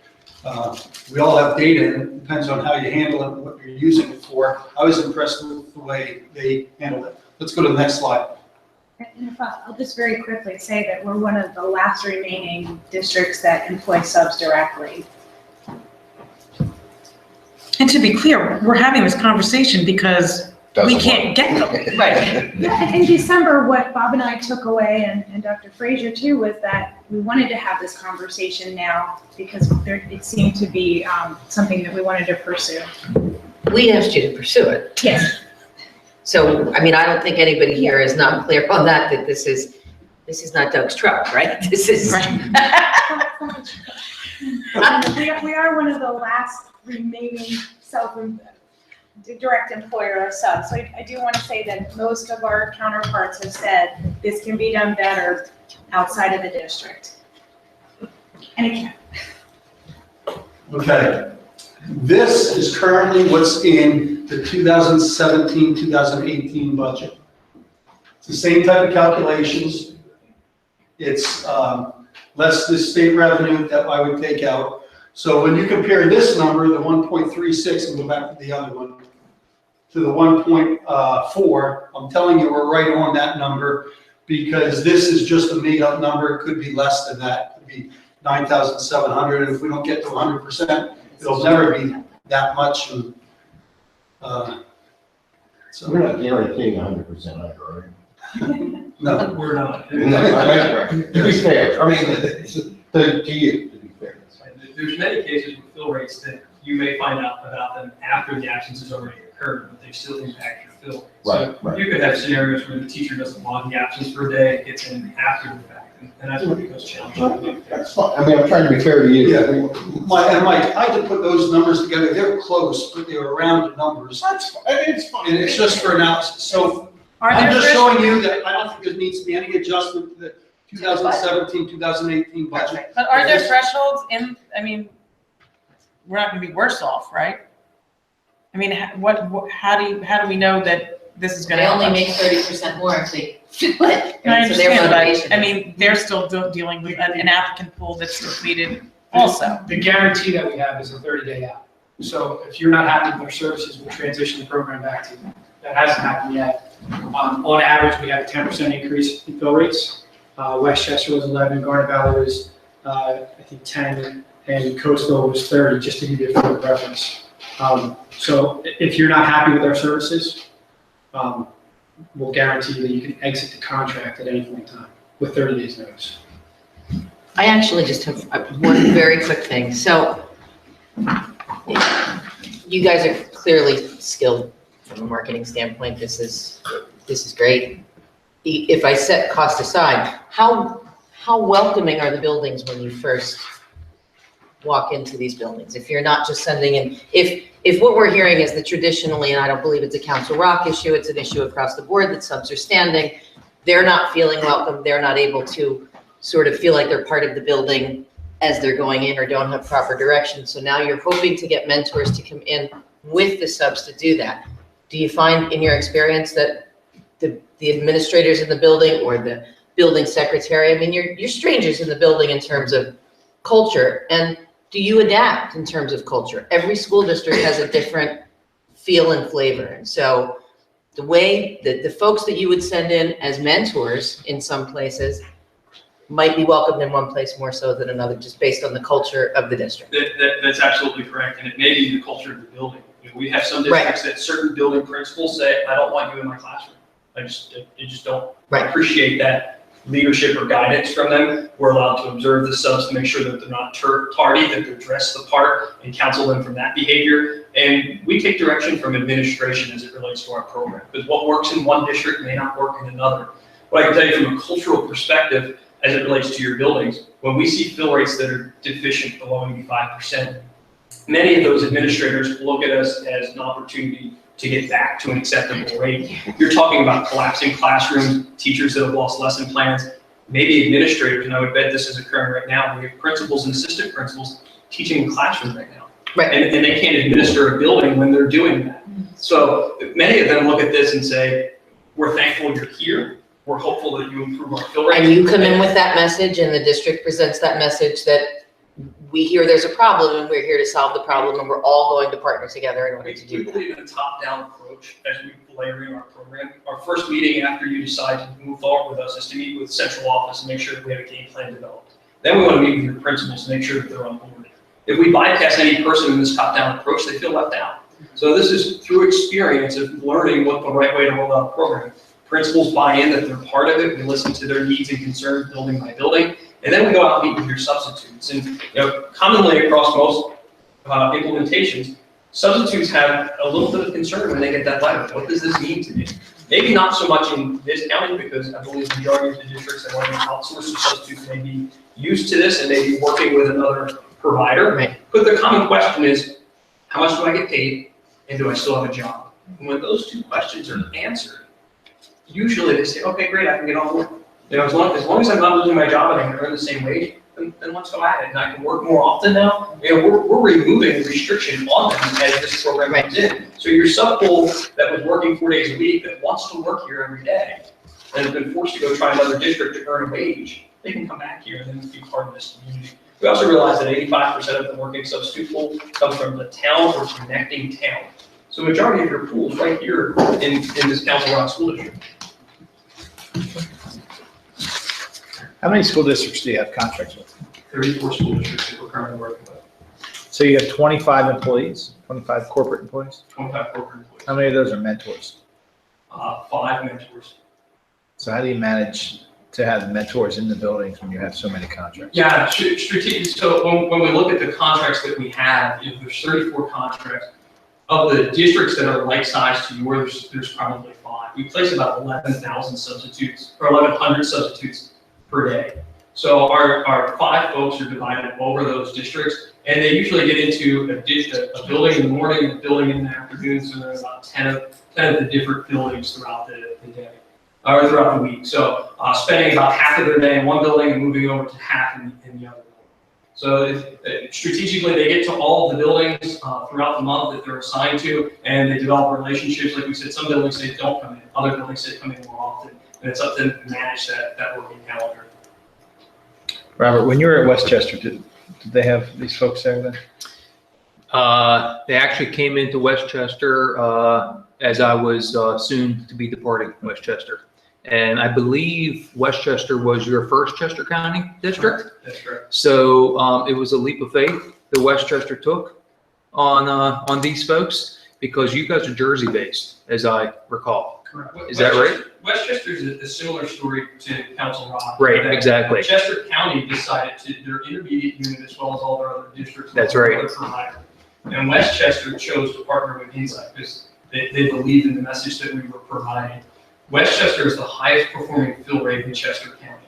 [SPEAKER 2] We all have data, and it depends on how you handle it and what you're using it for. I was impressed with the way they handled it. Let's go to the next slide.
[SPEAKER 3] And if I'll just very quickly say that we're one of the last remaining districts that employ subs directly.
[SPEAKER 8] And to be clear, we're having this conversation because we can't get them.
[SPEAKER 1] Right.
[SPEAKER 3] Yeah, in December, what Bob and I took away, and Dr. Frazier too, was that we wanted to have this conversation now because it seemed to be something that we wanted to pursue.
[SPEAKER 11] We asked you to pursue it.
[SPEAKER 3] Yes.
[SPEAKER 11] So, I don't think anybody here is not clear on that this is not Doug's truck, right? This is.
[SPEAKER 3] We are one of the last remaining direct employer of subs. So I do want to say that most of our counterparts have said this can be done better outside of the district. And it can.
[SPEAKER 2] Okay. This is currently what's in the 2017-2018 budget. It's the same type of calculations. It's less the state revenue that I would take out. So when you compare this number, the 1.36, and go back to the other one, to the 1.4, I'm telling you we're right on that number. because this is just a made-up number. It could be less than that. It could be 9,700, and if we don't get to 100%, it'll never be that much. And, so
[SPEAKER 4] We're not guaranteeing 100% either, right?
[SPEAKER 2] no,
[SPEAKER 6] We're not.
[SPEAKER 4] To be fair, I mean, to you, to be fair.
[SPEAKER 6] There's many cases with fill rates that you may find out about them after the absence has already occurred, but they still impact your fill rate.
[SPEAKER 4] Right,
[SPEAKER 6] So
[SPEAKER 4] right.
[SPEAKER 6] you could have scenarios where the teacher doesn't log the absence for a day, it gets in after the fact, and that's what becomes challenging.
[SPEAKER 4] That's fine. I mean, I'm trying to be fair to you.
[SPEAKER 2] Yeah. Mike, I had to put those numbers together. They're close, but they were rounded numbers.
[SPEAKER 4] That's fine. I mean, it's fine.
[SPEAKER 2] And it's just for analysis. So
[SPEAKER 8] Are
[SPEAKER 2] I'm
[SPEAKER 8] there
[SPEAKER 2] just
[SPEAKER 8] thresholds?
[SPEAKER 2] showing you that I don't think there needs to be any adjustment to the 2017, 2018 budget.
[SPEAKER 8] But are there thresholds in, I mean, we're not gonna be worse off, right? I mean, how do we know that this is gonna
[SPEAKER 1] They
[SPEAKER 8] help
[SPEAKER 1] only
[SPEAKER 8] us?
[SPEAKER 1] make 30% more if they fill it.
[SPEAKER 8] I
[SPEAKER 1] So their
[SPEAKER 8] understand,
[SPEAKER 1] motivation.
[SPEAKER 8] but, I mean, they're still dealing with an applicant pool that's depleted also.
[SPEAKER 6] The guarantee that we have is a 30-day out. So if you're not happy with our services, we'll transition the program back to you. That hasn't happened yet. On average, we have a 10% increase in fill rates. Westchester was 11, Garnet Valley was, I think 10, and Coastal was 30, just to give you a further reference. So if you're not happy with our services, we'll guarantee that you can exit the contract at any point in time with 30 days notice.
[SPEAKER 11] I actually just have one very quick thing. So you guys are clearly skilled from a marketing standpoint. This is great. If I set cost aside, how welcoming are the buildings when you first walk into these buildings? If you're not just sending in, if what we're hearing is that traditionally, and I don't believe it's a Council Rock issue, it's an issue across the board that subs are standing, they're not feeling welcome, they're not able to sort of feel like they're part of the building as they're going in or don't have proper direction. So now you're hoping to get mentors to come in with the subs to do that. Do you find in your experience that the administrators in the building or the building secretary, I mean, you're strangers in the building in terms of culture, and do you adapt in terms of culture? Every school district has a different feel and flavor. And so the way that the folks that you would send in as mentors in some places might be welcomed in one place more so than another, just based on the culture of the district.
[SPEAKER 6] That's absolutely correct, and it may be the culture of the building. You know, we have some districts that certain building principals say, I don't want you in my classroom. I just don't appreciate that leadership or guidance from them. We're allowed to observe the subs to make sure that they're not tardy, that they're dressed the part, and counsel them from that behavior. And we take direction from administration as it relates to our program, because what works in one district may not work in another. What I can tell you from a cultural perspective, as it relates to your buildings, when we see fill rates that are deficient below 85%, many of those administrators look at us as an opportunity to get back to an acceptable rate. You're talking about collapsing classrooms, teachers that have lost lesson plans, maybe administrators, and I would bet this is occurring right now. We have principals and assistant principals teaching in classrooms right now.
[SPEAKER 11] Right.
[SPEAKER 6] And they can't administer a building when they're doing that. So many of them look at this and say, we're thankful you're here. We're hopeful that you improve our fill rate.
[SPEAKER 11] And you come in with that message and the district presents that message that we hear there's a problem and we're here to solve the problem and we're all going to partner together in order to do
[SPEAKER 6] We
[SPEAKER 11] that.
[SPEAKER 6] believe in a top-down approach as we layer in our program. Our first meeting after you decide to move forward with us is to meet with central office and make sure that we have a game plan developed. Then we want to meet with your principals to make sure that they're on board. If we bypass any person in this top-down approach, they feel left out. So this is through experience of learning what the right way to roll out a program. Principals buy in that they're part of it. We listen to their needs and concerns building by building. And then we go out and meet with your substitutes. And commonly across most implementations, substitutes have a little bit of concern when they get that letter. What does this mean to me? Maybe not so much in this county, because I believe the majority of the districts that want to outsource to substitutes may be used to this and may be working with another provider.
[SPEAKER 11] Right.
[SPEAKER 6] But the common question is, how much do I get paid and do I still have a job? And when those two questions are answered, usually they say, okay, great, I can get on board. As long as I'm not losing my job and I can earn the same wage, then let's go at it. And I can work more often now. We're removing the restriction on them as this program comes in. So your sub pool that was working 4 days a week that wants to work here every day and has been forced to go try another district to earn a wage, they can come back here and then be part of this community. We also realize that 85% of the working substitute pool comes from the town or connecting town. So the majority of your pool is right here in this Council Rock School District.
[SPEAKER 10] How many school districts do you have contracts with?
[SPEAKER 6] 34 school districts that we're currently working with,
[SPEAKER 10] So you have 25 employees, 25 corporate employees?
[SPEAKER 6] 25 corporate employees.
[SPEAKER 10] How many of those are mentors?
[SPEAKER 6] 5 mentors.
[SPEAKER 10] So how do you manage to have mentors in the buildings when you have so many contracts?
[SPEAKER 6] Yeah, strategic. So when we look at the contracts that we have, if there's 34 contracts, of the districts that are like size to yours, there's probably 5. We place about 11,000 substitutes, or 1,100 substitutes per day. So our 5 folks are divided over those districts, and they usually get into a building in the morning and a building in the afternoon, so there's about 10 of the different buildings throughout the day, or throughout the week. So spending about half of their day in one building and moving over to half in the other. So strategically, they get to all of the buildings throughout the month that they're assigned to, and they develop relationships. Like we said, some buildings say don't come in, other buildings say come in more often, and it's up to them to manage that working calendar.
[SPEAKER 10] Robert, when you were at Westchester, did they have these folks there then?
[SPEAKER 7] They actually came into Westchester as I was soon to be departing Westchester. And I believe Westchester was your first Chester County district.
[SPEAKER 6] That's correct.
[SPEAKER 7] So it was a leap of faith that Westchester took on these folks, because you guys are Jersey based, as I recall.
[SPEAKER 6] Correct.
[SPEAKER 7] Is that right?
[SPEAKER 6] Westchester is a similar story to Council Rock.
[SPEAKER 7] Right,
[SPEAKER 6] that
[SPEAKER 7] exactly.
[SPEAKER 6] Chester County decided to, their intermediate unit as well as all their other districts.
[SPEAKER 7] That's right.
[SPEAKER 6] And Westchester chose to partner with Insight because they believed in the message that we were providing. Westchester is the highest performing fill rate in Chester County.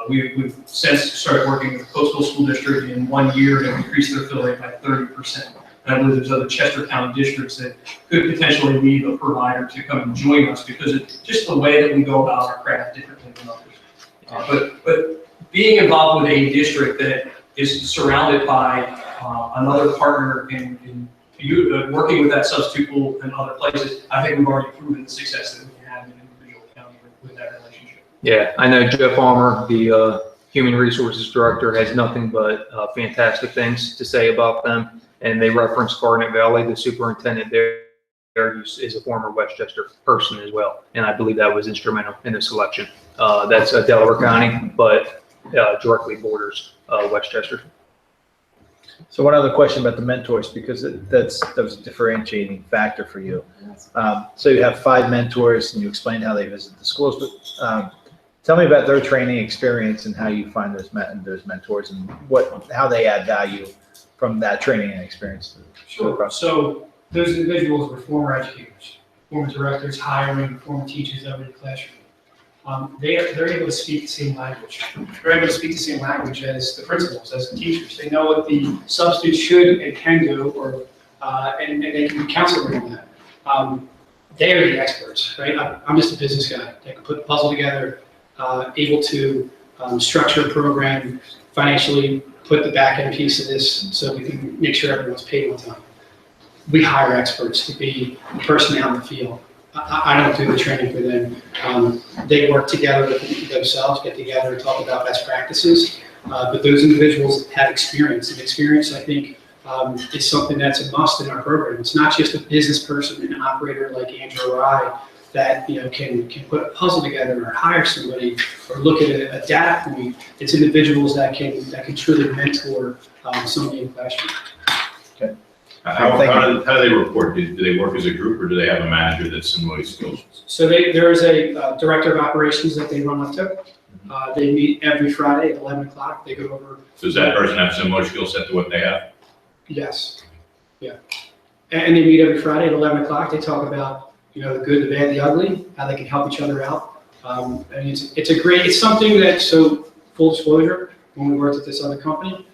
[SPEAKER 6] We've since started working with Coastal School District in 1 year to increase their fill rate by 30%. And I believe there's other Chester County districts that could potentially need a provider to come and join us because it's just the way that we go about our craft differently than others. But being involved with a district that is surrounded by another partner in working with that substitute pool in other places, I think we've already proven the success that we can have in individual county with that relationship.
[SPEAKER 7] Yeah, I know Jeff Armour, the Human Resources Director, has nothing but fantastic things to say about them. And they reference Garnet Valley, the superintendent there is a former Westchester person as well. And I believe that was instrumental in the selection. That's Delaware County, but directly borders Westchester.
[SPEAKER 10] So one other question about the mentors, because that was a differentiating factor for you. So you have 5 mentors and you explained how they visit the schools, but tell me about their training experience and how you find those mentors and how they add value from that training and experience.
[SPEAKER 6] Sure. So those individuals were former educators, former directors, hiring, former teachers that were in the classroom. They're able to speak the same language. They're able to speak the same language as the principals, as the teachers. They know what the substitutes should and can do, and they can be counseled on that. They are the experts, right? I'm just a business guy. They can put the puzzle together, able to structure a program, financially put the back end piece of this so we can make sure everyone's paid on time. We hire experts to be the person out in the field. I don't do the training for them. They work together themselves, get together and talk about best practices. But those individuals have experience, and experience, I think, is something that's a must in our program. It's not just a business person, an operator like Andrew or I that can put a puzzle together or hire somebody or look at a data point. It's individuals that can truly mentor somebody in question.
[SPEAKER 10] Okay.
[SPEAKER 13] How do they report? Do they work as a group, or do they have a manager that's similarly skilled?
[SPEAKER 6] So there is a director of operations that they run up to. They meet every Friday at 11 o'clock. They go over.
[SPEAKER 13] Does that person have similar skill set to what they have?
[SPEAKER 6] Yes. Yeah. And they meet every Friday at 11 o'clock. They talk about, the good, the bad, the ugly, how they can help each other out. And it's something that, so full disclosure, when we worked at this other company,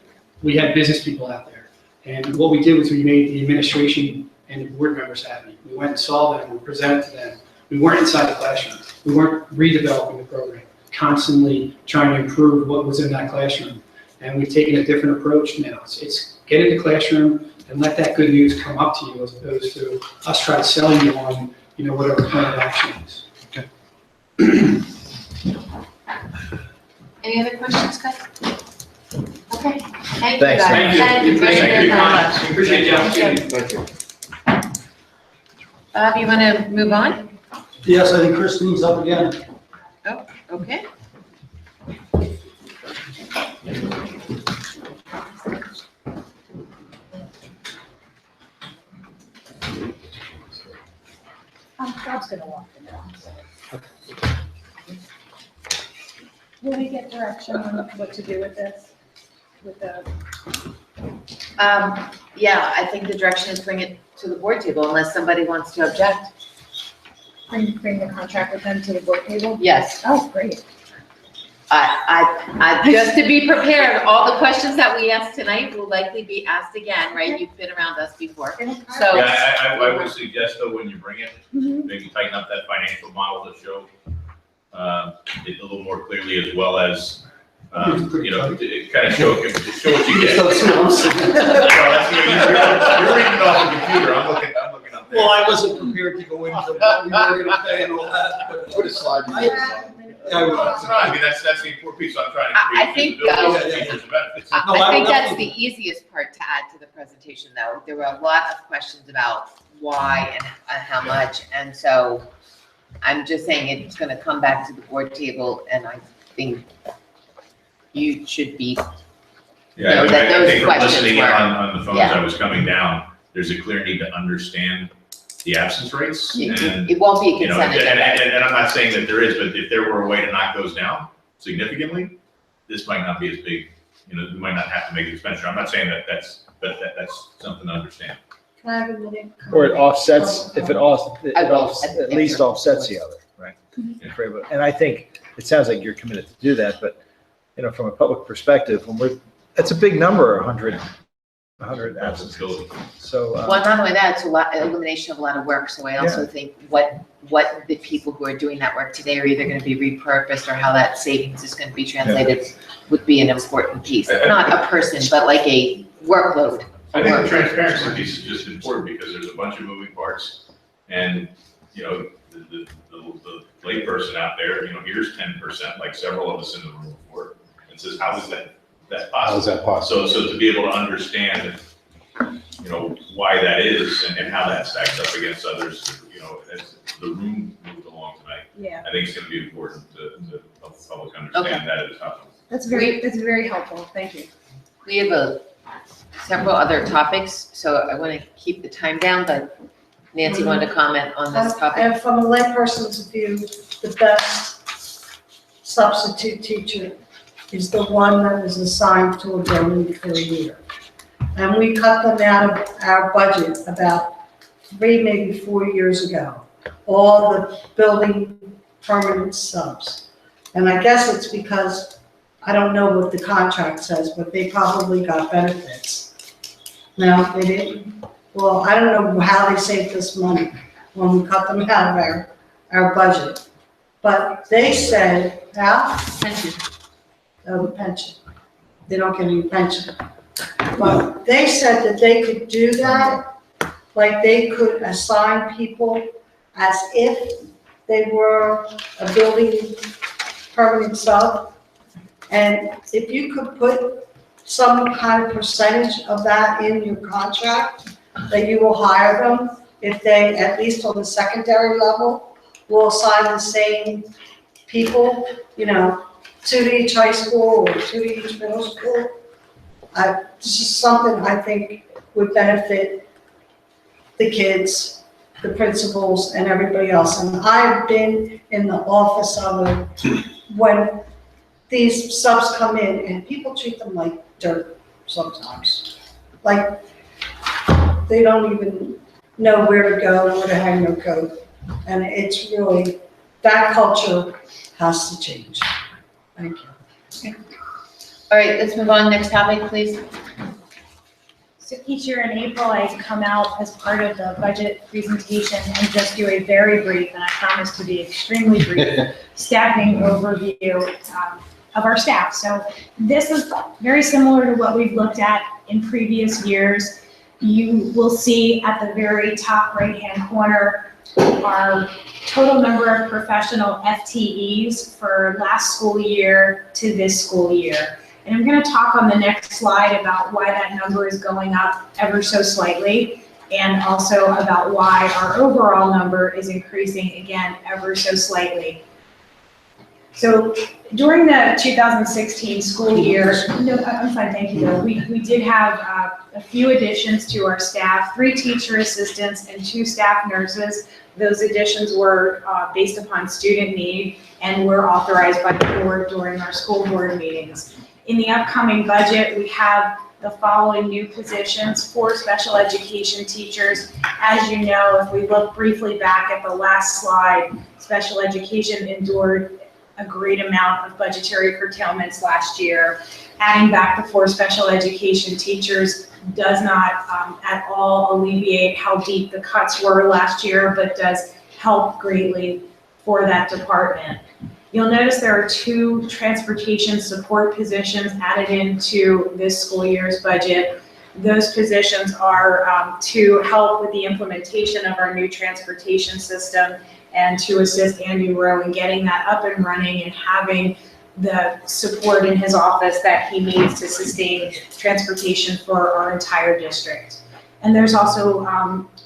[SPEAKER 6] we had business people out there. And what we did was we made the administration and the board members happy. We went and saw them, we presented to them. We weren't inside the classroom. We weren't redeveloping the program, constantly trying to improve what was in that classroom. And we've taken a different approach now. It's get in the classroom and let that good news come up to you as opposed to us try to sell you on, whatever plan of action is.
[SPEAKER 10] Okay.
[SPEAKER 1] Any other questions, guys? Okay, thank you
[SPEAKER 10] Thanks.
[SPEAKER 1] guys.
[SPEAKER 6] Thank you.
[SPEAKER 1] Thank you very much.
[SPEAKER 6] We appreciate the opportunity.
[SPEAKER 5] Thank you.
[SPEAKER 1] Bob, you want to move on?
[SPEAKER 2] Yes, I think Christine's up again.
[SPEAKER 1] Oh, okay.
[SPEAKER 3] Scott's gonna walk them out. Will we get direction on what to do with this? With the,
[SPEAKER 1] Yeah, I think the direction is bring it to the board table unless somebody wants to object.
[SPEAKER 3] bring the contract with them to the board table?
[SPEAKER 1] Yes.
[SPEAKER 3] Oh, great.
[SPEAKER 1] Just to be prepared, all the questions that we asked tonight will likely be asked again, right? You've been around us before. So,
[SPEAKER 13] Yeah, I would suggest though, when you bring it,
[SPEAKER 3] Mhm.
[SPEAKER 13] maybe tighten up that financial model to show it a little more clearly, as well as, you know, to kind of show what you get. Well, that's, you're reading off the computer, I'm looking up there.
[SPEAKER 2] Well, I wasn't prepared to go into what we were gonna pay and all that, but.
[SPEAKER 4] Put a slide.
[SPEAKER 2] Yeah, I will.
[SPEAKER 13] I mean, that's the important piece, I'm trying
[SPEAKER 1] I
[SPEAKER 13] to
[SPEAKER 1] think,
[SPEAKER 13] create visibility to teachers and benefits.
[SPEAKER 2] No,
[SPEAKER 1] I
[SPEAKER 2] I
[SPEAKER 1] think
[SPEAKER 2] would
[SPEAKER 1] that's
[SPEAKER 2] definitely-
[SPEAKER 1] the easiest part to add to the presentation, though. There were a lot of questions about why and how much, and so I'm just saying it's gonna come back to the board table, and I think you should be,
[SPEAKER 13] Yeah,
[SPEAKER 1] know,
[SPEAKER 13] I
[SPEAKER 1] that those
[SPEAKER 13] think from
[SPEAKER 1] questions
[SPEAKER 13] listening in
[SPEAKER 1] were-
[SPEAKER 13] on the phone
[SPEAKER 1] yeah.
[SPEAKER 13] as I was coming down, there's a clear need to understand the absence rates and,
[SPEAKER 1] it won't be a
[SPEAKER 13] you know,
[SPEAKER 1] consent agenda.
[SPEAKER 13] and I'm not saying that there is, but if there were a way to knock those down significantly, this might not be as big, you know, we might not have to make an expenditure. I'm not saying that's something to understand.
[SPEAKER 14] Can I have a minute?
[SPEAKER 10] Or it offsets, if it
[SPEAKER 1] I will,
[SPEAKER 10] at least offsets the other, right? And I think, it sounds like you're committed to do that, but, you know, from a public perspective, that's a big number, 100 absences. So,
[SPEAKER 1] Well, not only that, it's a lot, elimination of a lot of work, so I also think what the people who are doing that work today are either gonna be repurposed or how that savings is gonna be translated would be an important piece. Not a person, but like a workload.
[SPEAKER 13] I think the transparency piece is just important because there's a bunch of moving parts. And, you know, the layperson out there, you know, here's 10%, like several of us in the room before, and says, how is that possible?
[SPEAKER 4] How is that possible?
[SPEAKER 13] So to be able to understand, you know, why that is and how that stacks up against others, you know, as the room moved along tonight,
[SPEAKER 3] Yeah,
[SPEAKER 13] I think it's gonna be important to help the public understand that as well.
[SPEAKER 3] that's very helpful. Thank you.
[SPEAKER 1] We have several other topics, so I wanna keep the time down, but Nancy wanted to comment on this topic.
[SPEAKER 14] And from a layperson's view, the best substitute teacher is the one that was assigned to a building for a year. And we cut them out of our budget about 3, maybe 4 years ago, all the building permanent subs. And I guess it's because, I don't know what the contract says, but they probably got benefits. No, they didn't. Well, I don't know how they saved this money when we cut them out of our budget. But they said,
[SPEAKER 1] Pension.
[SPEAKER 14] the pension. They don't get any pension. But they said that they could do that, like they could assign people as if they were a building permanent sub. And if you could put some kind of percentage of that in your contract, that you will hire them if they, at least on the secondary level, will assign the same people, you know, 2 to each high school or 2 to each middle school. This is something I think would benefit the kids, the principals, and everybody else. And I've been in the office of it when these subs come in and people treat them like dirt sometimes. Like, they don't even know where to go, where to hang their coat. And it's really, that culture has to change. Thank you.
[SPEAKER 1] All right, let's move on. Next topic, please.
[SPEAKER 3] So each year in April, I come out as part of the budget presentation and just do a very brief, and I promise to be extremely brief, staffing overview of our staff. So this is very similar to what we've looked at in previous years. You will see at the very top right-hand corner our total number of professional FTEs for last school year to this school year. And I'm going to talk on the next slide about why that number is going up ever so slightly, and also about why our overall number is increasing again ever so slightly. So during the 2016 school year, no, I'm fine, thank you, though. We did have a few additions to our staff, 3 teacher assistants and 2 staff nurses. Those additions were based upon student need and were authorized by the board during our school board meetings. In the upcoming budget, we have the following new positions for special education teachers. As you know, if we look briefly back at the last slide, special education endured a great amount of budgetary curtailments last year. Adding back the 4 special education teachers does not at all alleviate how deep the cuts were last year, but does help greatly for that department. You'll notice there are 2 transportation support positions added into this school year's budget. Those positions are to help with the implementation of our new transportation system and to assist Andy Rowe in getting that up and running and having the support in his office that he needs to sustain transportation for our entire district. And there's also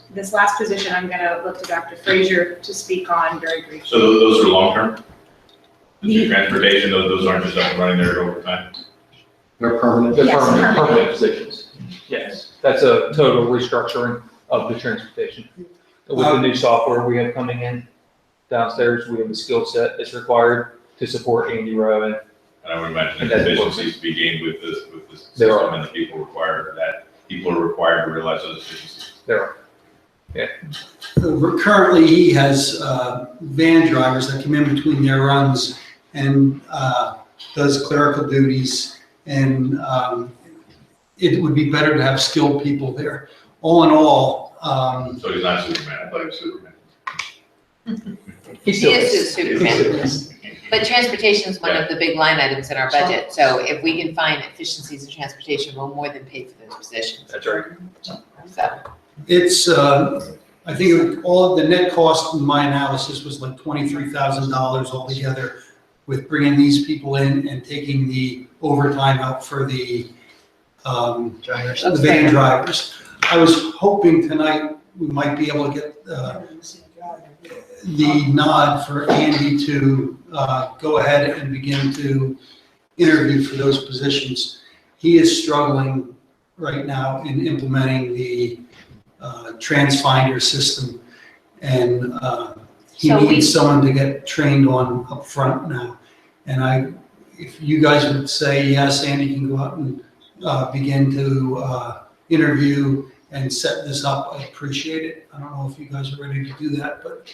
[SPEAKER 3] this last position I'm going to look to Dr. Frazier to speak on very briefly.
[SPEAKER 13] So those are long-term? The transportation, those aren't just up and running there over time?
[SPEAKER 4] They're permanent?
[SPEAKER 7] The
[SPEAKER 3] Yes,
[SPEAKER 7] permanent positions. Yes, that's a total restructuring of the transportation. With the new software we have coming in downstairs, we have the skill set that's required to support Andy Rowe. And
[SPEAKER 13] I would imagine that efficiencies to be gained with this
[SPEAKER 7] There
[SPEAKER 13] system
[SPEAKER 7] are.
[SPEAKER 13] and the people required, that people are required to realize those efficiencies.
[SPEAKER 7] there are. Yeah.
[SPEAKER 2] Currently, he has van drivers that come in between their runs and does clerical duties, and it would be better to have skilled people there. All in all,
[SPEAKER 13] So he's not Superman, I thought he was Superman.
[SPEAKER 1] He is Superman. But transportation is one of the big line items in our budget, so if we can find efficiencies in transportation, we'll more than pay for those positions.
[SPEAKER 7] That's right.
[SPEAKER 1] So,
[SPEAKER 2] it's, I think all of the net cost in my analysis was like $23,000 altogether with bringing these people in and taking the overtime out for the van drivers. I was hoping tonight we might be able to get the nod for Andy to go ahead and begin to interview for those positions. He is struggling right now in implementing the TransFinder system, and he
[SPEAKER 1] So
[SPEAKER 2] needs someone to get trained on up front now. And if you guys would say, yes, Andy can go out and begin to interview and set this up, I appreciate it. I don't know if you guys are ready to do that, but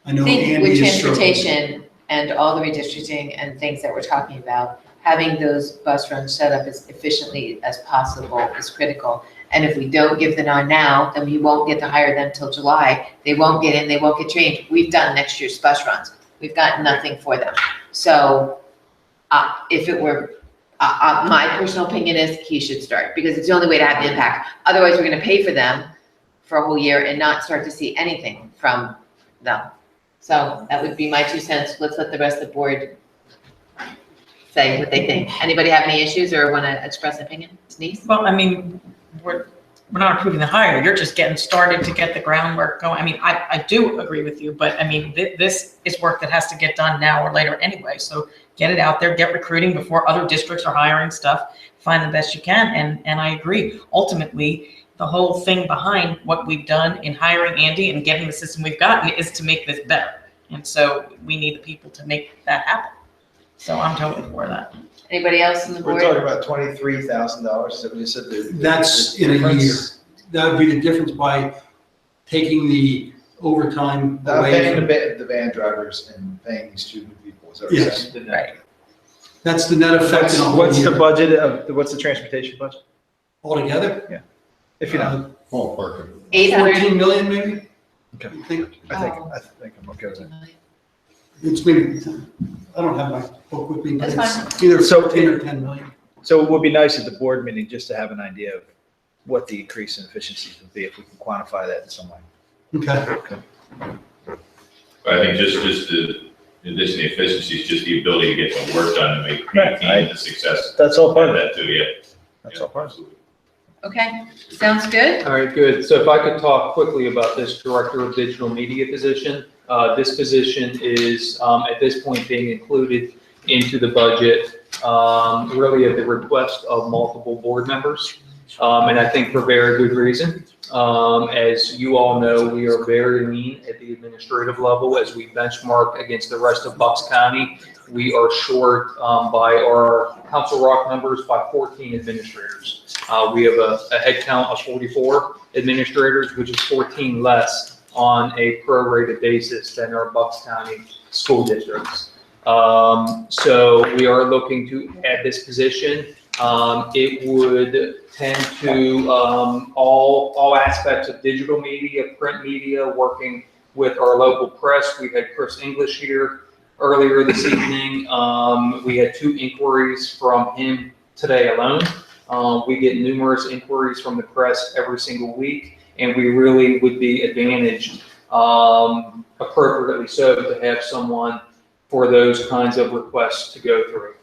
[SPEAKER 2] I know
[SPEAKER 1] I think
[SPEAKER 2] Andy
[SPEAKER 1] with
[SPEAKER 2] is struggling.
[SPEAKER 1] transportation and all the redistricting and things that we're talking about, having those bus runs set up as efficiently as possible is critical. And if we don't give the nod now, then we won't get to hire them till July. They won't get in, they won't get trained. We've done next year's bus runs. We've got nothing for them. So if it were, my personal opinion is he should start, because it's the only way to have the impact. Otherwise, we're gonna pay for them for a whole year and not start to see anything from them. So that would be my 2 cents. Let's let the rest of the board say what they think. Anybody have any issues or want to express an opinion? Denise?
[SPEAKER 8] Well, I mean, we're not approving the hire, you're just getting started to get the groundwork going. I mean, I do agree with you, but I mean, this is work that has to get done now or later anyway. So get it out there, get recruiting before other districts are hiring stuff, find the best you can. And I agree. Ultimately, the whole thing behind what we've done in hiring Andy and getting the system we've gotten is to make this better. And so we need the people to make that happen. So I'm totally for that.
[SPEAKER 1] Anybody else on the
[SPEAKER 10] We're
[SPEAKER 1] board?
[SPEAKER 10] talking about $23,000, is that what you said?
[SPEAKER 2] That's in a year. That would be the difference by taking the overtime
[SPEAKER 10] I'm
[SPEAKER 2] away.
[SPEAKER 10] paying
[SPEAKER 2] from-
[SPEAKER 10] the van drivers and paying these 2 new people, is that what you're
[SPEAKER 2] Yes.
[SPEAKER 10] saying?
[SPEAKER 1] Right.
[SPEAKER 2] That's the net effect in a whole
[SPEAKER 15] What's the
[SPEAKER 2] year.
[SPEAKER 15] budget of, what's the transportation budget?
[SPEAKER 2] Altogether?
[SPEAKER 15] If you know.
[SPEAKER 4] Ballpark.
[SPEAKER 1] 800.
[SPEAKER 2] 14 million maybe?
[SPEAKER 15] Okay.
[SPEAKER 2] I think,
[SPEAKER 10] I think I'm okay with that.
[SPEAKER 2] it's maybe, I don't have my book with me, but
[SPEAKER 1] That's
[SPEAKER 2] it's either
[SPEAKER 15] So
[SPEAKER 2] 14 or 10 million.
[SPEAKER 15] So it would be nice at the board meeting just to have an idea of what the increase in efficiencies would be if we can quantify that in some way.
[SPEAKER 2] Okay.
[SPEAKER 13] But I think just the, in addition to the efficiencies, just the ability to get the work done and
[SPEAKER 15] Right.
[SPEAKER 13] maintain the success.
[SPEAKER 15] That's all part of
[SPEAKER 13] That too, yeah.
[SPEAKER 15] That's all part of it.
[SPEAKER 1] Okay, sounds good.
[SPEAKER 7] All right, good. So if I could talk quickly about this Director of Digital Media position. This position is, at this point, being included into the budget, really at the request of multiple board members. And I think for very good reason. As you all know, we are very lean at the administrative level. As we benchmark against the rest of Bucks County, we are short by our Council Rock numbers by 14 administrators. We have a head count of 44 administrators, which is 14 less on a prorated basis than our Bucks County school districts. So we are looking to add this position. It would tend to all aspects of digital media, print media, working with our local press. We had Chris English here earlier this evening. We had 2 inquiries from him today alone. We get numerous inquiries from the press every single week, and we really would be advantaged, appropriately so, to have someone for those kinds of requests to go through.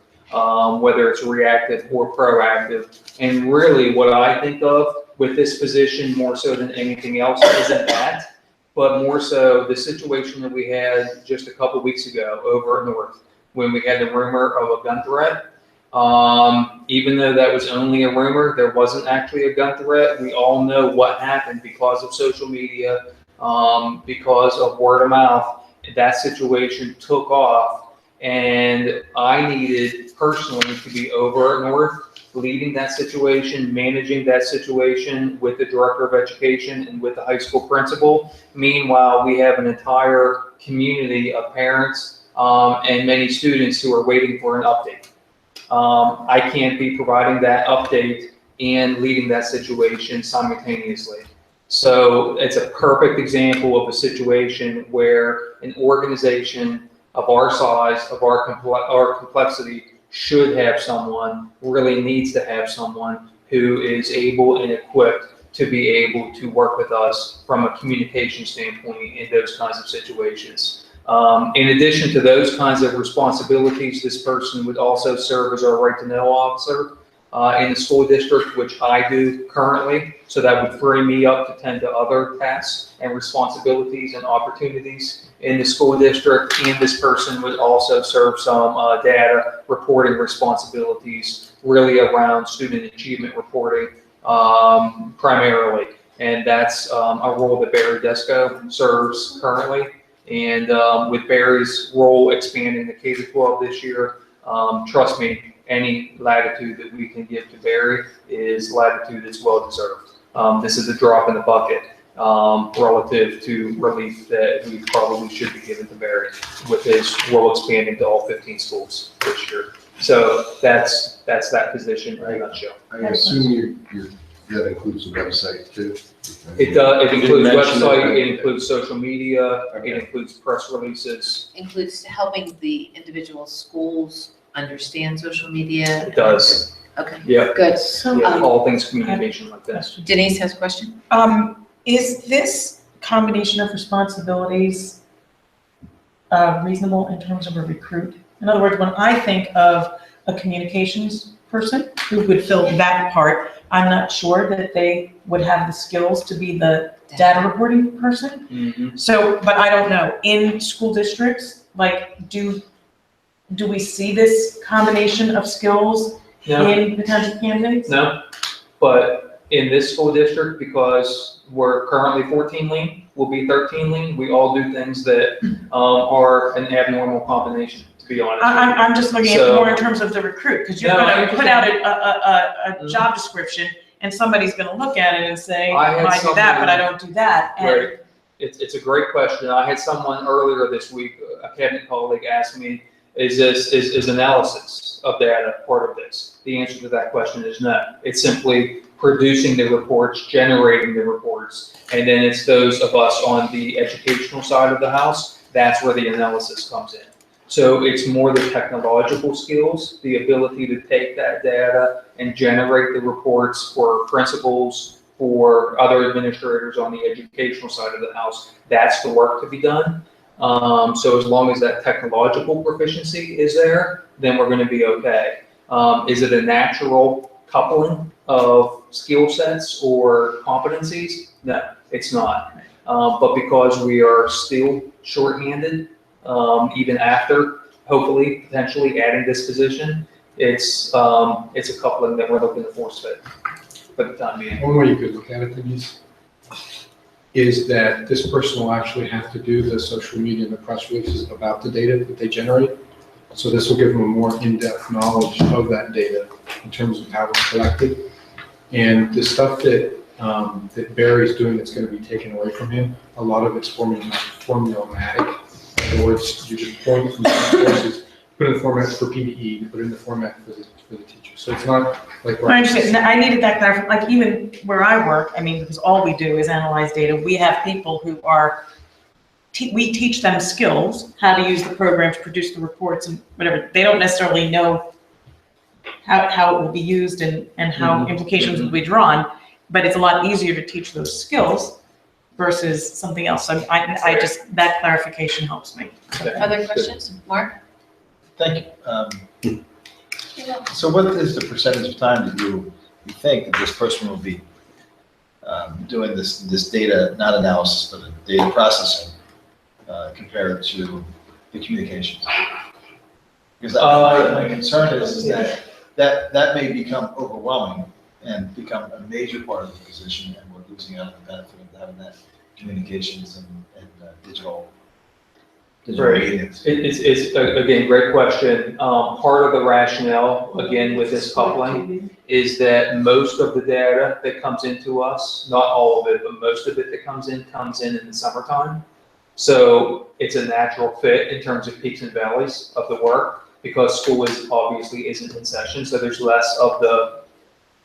[SPEAKER 7] Whether it's reactive or proactive. And really what I think of with this position more so than anything else isn't that, but more so the situation that we had just a couple weeks ago over at North, when we had the rumor of a gun threat. Even though that was only a rumor, there wasn't actually a gun threat. We all know what happened because of social media, because of word of mouth. That situation took off. And I needed personally to be over at North, leading that situation, managing that situation with the director of education and with the high school principal. Meanwhile, we have an entire community of parents and many students who are waiting for an update. I can't be providing that update and leading that situation simultaneously. So it's a perfect example of a situation where an organization of our size, of our complexity, should have someone, really needs to have someone who is able and equipped to be able to work with us from a communication standpoint in those kinds of situations. In addition to those kinds of responsibilities, this person would also serve as our right to know officer in the school district, which I do currently. So that would free me up to tend to other tasks and responsibilities and opportunities in the school district. And this person would also serve some data reporting responsibilities really around student achievement reporting primarily. And that's a role that Barry Desco serves currently. And with Barry's role expanding the K-12 this year, trust me, any latitude that we can give to Barry is latitude that's well deserved. This is a drop in the bucket relative to relief that we probably should be giving to Barry with his role expanding to all 15 schools this year. So that's that position in a nutshell.
[SPEAKER 4] I assume that includes the website too?
[SPEAKER 7] It does. It includes
[SPEAKER 4] mention
[SPEAKER 7] website,
[SPEAKER 4] it.
[SPEAKER 7] it includes social media,
[SPEAKER 4] Okay.
[SPEAKER 7] it includes press releases.
[SPEAKER 1] Includes helping the individual schools understand social media.
[SPEAKER 7] It does.
[SPEAKER 1] Okay,
[SPEAKER 7] Yeah.
[SPEAKER 1] good.
[SPEAKER 7] Yeah, all things communication like that.
[SPEAKER 1] Denise has a question?
[SPEAKER 8] Is this combination of responsibilities reasonable in terms of a recruit? In other words, when I think of a communications person who would fill that part, I'm not sure that they would have the skills to be the data reporting person.
[SPEAKER 7] Mm-hmm.
[SPEAKER 8] So, but I don't know, in school districts, like, do we see this combination of skills
[SPEAKER 7] No.
[SPEAKER 8] in potential candidates?
[SPEAKER 7] No, but in this school district, because we're currently 14 lean, we'll be 13 lean, we all do things that are an abnormal combination, to be honest.
[SPEAKER 8] I'm just looking at it
[SPEAKER 7] So-
[SPEAKER 8] more in terms of the recruit, because you're
[SPEAKER 7] No, I
[SPEAKER 8] gonna put out
[SPEAKER 7] understand.
[SPEAKER 8] a job description, and somebody's gonna look at it and say,
[SPEAKER 7] I had
[SPEAKER 8] well, I do that, but I
[SPEAKER 7] someone-
[SPEAKER 8] don't do that. And
[SPEAKER 7] Right. It's a great question. I had someone earlier this week, a cabinet colleague, ask me, is analysis of data part of this? The answer to that question is no. It's simply producing the reports, generating the reports, and then it's those of us on the educational side of the house, that's where the analysis comes in. So it's more the technological skills, the ability to take that data and generate the reports for principals, for other administrators on the educational side of the house. That's the work to be done. So as long as that technological proficiency is there, then we're going to be okay. Is it a natural coupling of skill sets or competencies? No, it's not. But because we are still shorthanded, even after hopefully potentially adding this position, it's a coupling that we're looking to force fit for the time being.
[SPEAKER 16] One way you could look at it, Denise, is that this person will actually have to do the social media and the press releases about the data that they generate. So this will give them a more in-depth knowledge of that data in terms of how it's collected. And the stuff that Barry's doing that's going to be taken away from him, a lot of it's formulaic. In other words, you just point from different courses, put in the format for PDE, put in the format for the teacher. So it's not like.
[SPEAKER 8] I understand. I needed that clarification. Like even where I work, I mean, because all we do is analyze data. We have people who are, we teach them skills, how to use the programs, produce the reports and whatever. They don't necessarily know how it will be used and how implications will be drawn, but it's a lot easier to teach those skills versus something else. So I just, that clarification helps me.
[SPEAKER 1] Other questions? Mark?
[SPEAKER 15] Thank you. So what is the percentage of time that you think that this person will be doing this data, not analysis, but data processing compared to the communications? Because my concern is that may become overwhelming and become a major part of the position, and we're losing out on the benefit of having that communications and digital meetings.
[SPEAKER 7] It's again, great question. Part of the rationale, again, with this coupling is that most of the data that comes into us, not all of it, but most of it that comes in the summertime. So it's a natural fit in terms of peaks and valleys of the work because school obviously isn't in session. So there's less of the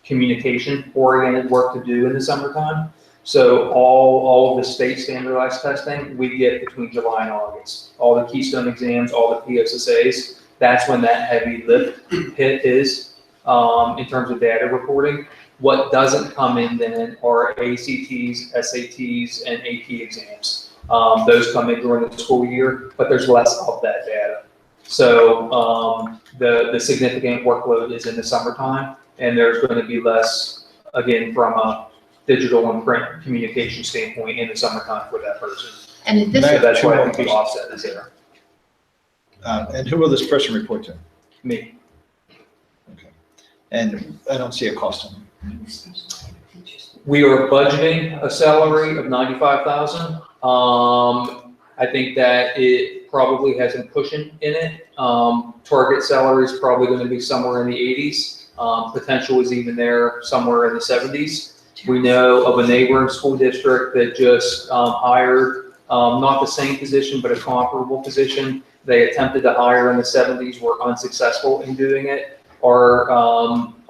[SPEAKER 7] communication oriented work to do in the summertime. So all of the state standardized testing we get between July and August. All the Keystone exams, all the PSSAs, that's when that heavy lift hit is in terms of data reporting. What doesn't come in then are ACTs, SATs, and AP exams. Those come in during the school year, but there's less of that data. So the significant workload is in the summertime, and there's going to be less, again, from a digital and print communication standpoint in the summertime for that person.
[SPEAKER 1] And this,
[SPEAKER 7] so that's why I think the offset is there.
[SPEAKER 15] And who will this person report to?
[SPEAKER 7] Me.
[SPEAKER 15] Okay. And I don't see a cost on them.
[SPEAKER 7] We are budgeting a salary of $95,000. I think that it probably has a cushion in it. Target salary is probably going to be somewhere in the 80s. Potential is even there somewhere in the 70s. We know of a neighboring school district that just hired, not the same position, but a comparable position. They attempted to hire in the 70s, were unsuccessful in doing it. Our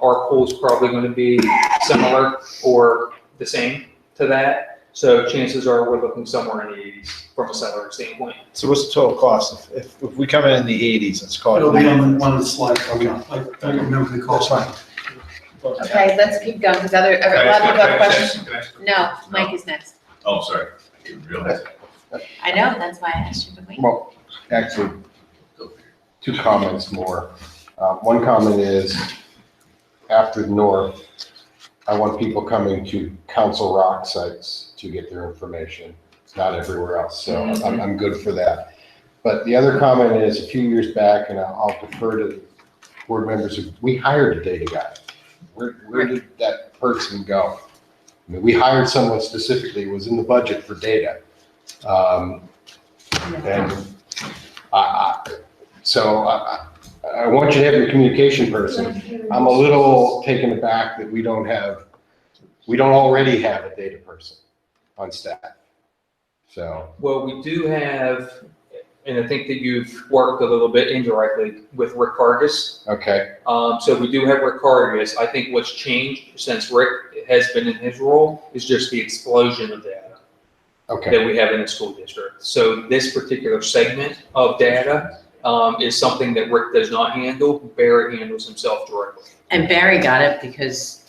[SPEAKER 7] pool is probably going to be similar or the same to that. So chances are we're looking somewhere in the 80s from a salary standpoint.
[SPEAKER 15] So what's the total cost? If we come in the 80s, let's call it.
[SPEAKER 2] It'll be on one of the slides. Okay. I don't remember the cost.
[SPEAKER 15] That's
[SPEAKER 1] okay, let's keep going, because other, a lot of people have questions. No, Mike is next.
[SPEAKER 13] Oh, sorry. I didn't realize that.
[SPEAKER 1] I know, that's why I asked you to wait.
[SPEAKER 4] Well, actually, two comments more. One comment is, after the north, I want people coming to Council Rock sites to get their information. It's not everywhere else, so I'm good for that. But the other comment is, a few years back, and I'll defer to board members, we hired a data guy. Where did that person go? I mean, we hired someone specifically, it was in the budget for data. So I want you to have your communication person. I'm a little taken aback that we don't already have a data person on staff. So.
[SPEAKER 7] Well, we do have, and I think that you've worked a little bit indirectly with Rick Cargus.
[SPEAKER 4] Okay.
[SPEAKER 7] So we do have Rick Cargus. I think what's changed since Rick has been in his role is just the explosion of data that we have in the school district. So this particular segment of data is something that Rick does not handle. Barry handles himself directly.
[SPEAKER 11] And Barry got it because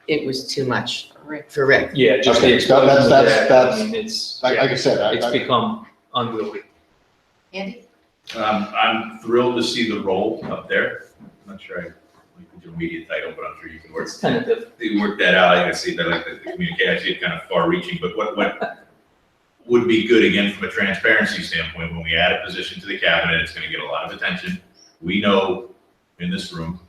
[SPEAKER 11] it was too much for Rick.
[SPEAKER 7] Yeah, just the explosion of data. I mean, it's,
[SPEAKER 4] like I said,
[SPEAKER 7] it's become unwieldy.
[SPEAKER 1] Andy?
[SPEAKER 13] I'm thrilled to see the role up there. I'm not sure I like the immediate title, but I'm sure you can work.
[SPEAKER 7] It's tentative.
[SPEAKER 13] You work that out. I see that, like the communication. I see it kind of far-reaching, but what would be good, again, from a transparency standpoint, when we add a position to the cabinet, it's gonna get a lot of attention. We know in this room,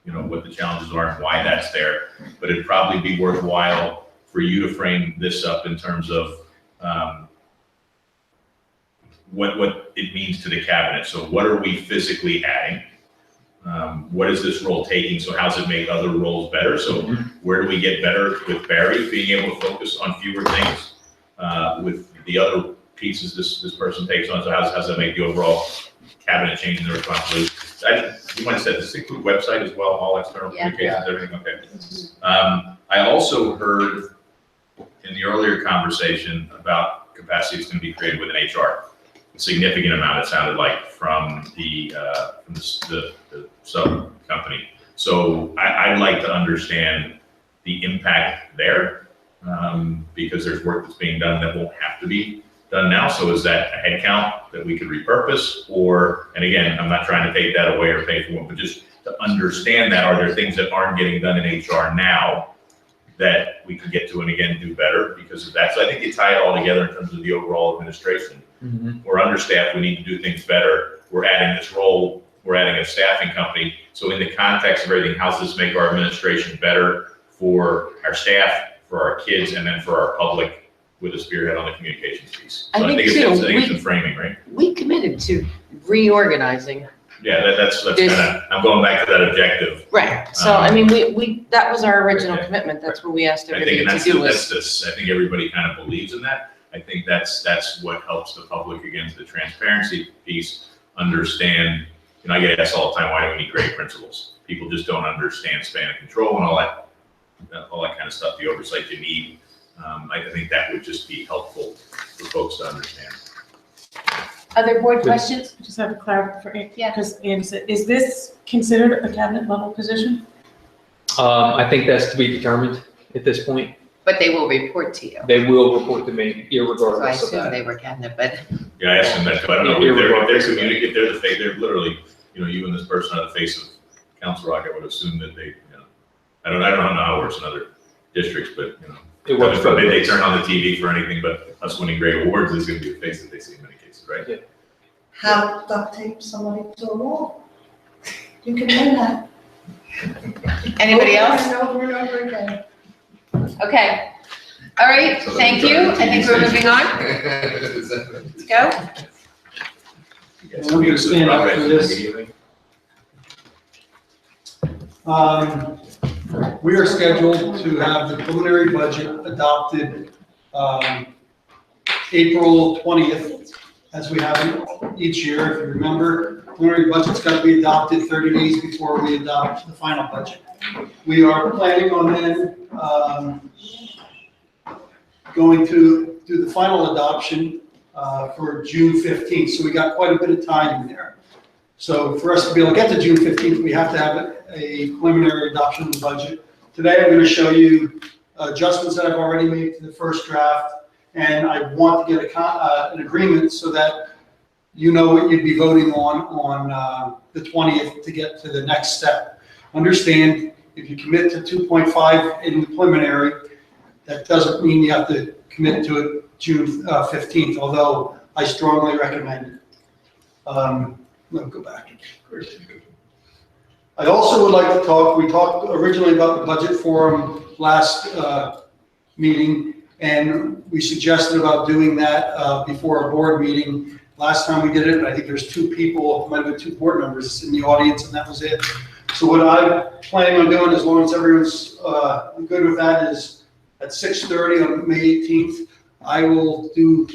[SPEAKER 13] what the challenges are and why that's there, but it'd probably be worthwhile for you to frame this up in terms of, what it means to the cabinet. So what are we physically adding? What is this role taking? So how's it make other roles better? So where do we get better with Barry being able to focus on fewer things? With the other pieces this person takes on, so how's that make the overall cabinet change in the responsibility? You might have said this include website as well, all external communications, everything, okay. I also heard in the earlier conversation about capacity that's gonna be created within HR. A significant amount, it sounded like, from the sub company. So I'd like to understand the impact there, because there's work that's being done that won't have to be done now. So is that a headcount that we could repurpose? Or, and again, I'm not trying to take that away or pay for one, but just to understand that, are there things that aren't getting done in HR now that we can get to and again do better because of that? So I think you tie it all together in terms of the overall administration. We're understaffed, we need to do things better. We're adding this role, we're adding a staffing company. So in the context of everything, how's this make our administration better for our staff, for our kids, and then for our public with a spearhead on the communications piece? So I think it's the framing, right?
[SPEAKER 11] We committed to reorganizing.
[SPEAKER 13] Yeah, that's kind of, I'm going back to that objective.
[SPEAKER 11] Right, so I mean, we that was our original commitment, that's what we asked
[SPEAKER 13] I think,
[SPEAKER 11] everybody
[SPEAKER 13] and
[SPEAKER 11] to do
[SPEAKER 13] I think everybody kind of believes in that. I think that's what helps the public, against the transparency piece, understand. I get asked all the time, why do we need grade principles? People just don't understand span of control and all that kind of stuff, the oversight you need. I think that would just be helpful for folks to understand.
[SPEAKER 1] Other board questions?
[SPEAKER 8] Just have a clarification, because Andy said, is this considered a cabinet level position?
[SPEAKER 7] I think that's to be determined at this point.
[SPEAKER 1] But they will report to you.
[SPEAKER 7] They will report to me
[SPEAKER 1] So I
[SPEAKER 7] irregardless of
[SPEAKER 1] assume
[SPEAKER 7] that.
[SPEAKER 1] they were cabinet, but.
[SPEAKER 13] Yeah, I asked them that, but I don't know if they're communicating, they're the face, they're literally, you and this person are the face of Council Rock. I would assume that they, I don't know how it works in other districts, but,
[SPEAKER 7] It works for
[SPEAKER 13] they turn on the TV for anything but us winning great awards is gonna be the face that they see in many cases, right?
[SPEAKER 7] Yeah.
[SPEAKER 14] How to duct tape somebody to a wall. You can win that.
[SPEAKER 1] Anybody else?
[SPEAKER 14] Over and over again.
[SPEAKER 1] Okay. All right, thank you. I think we're moving on. Let's go.
[SPEAKER 2] I'm going to stand up for this. We are scheduled to have the preliminary budget adopted April 20th, as we have it each year. If you remember, preliminary budget's got to be adopted 30 days before we adopt the final budget. We are planning on then going to do the final adoption for June 15th. So we got quite a bit of time in there. So for us to be able to get to June 15th, we have to have a preliminary adoption of the budget. Today, I'm going to show you adjustments that I've already made to the first draft, and I want to get an agreement so that you know what you'd be voting on the 20th to get to the next step. Understand, if you commit to 2.5 in the preliminary, that doesn't mean you have to commit to it June 15th, although I strongly recommend it. Let me go back. I also would like to talk, we talked originally about the budget forum last meeting, and we suggested about doing that before a board meeting. Last time we did it, I think there's 2 people, might have been 2 board members in the audience, and that was it. So what I'm planning on doing, as long as everyone's good with that, is at 6:30 on May 18th, I will do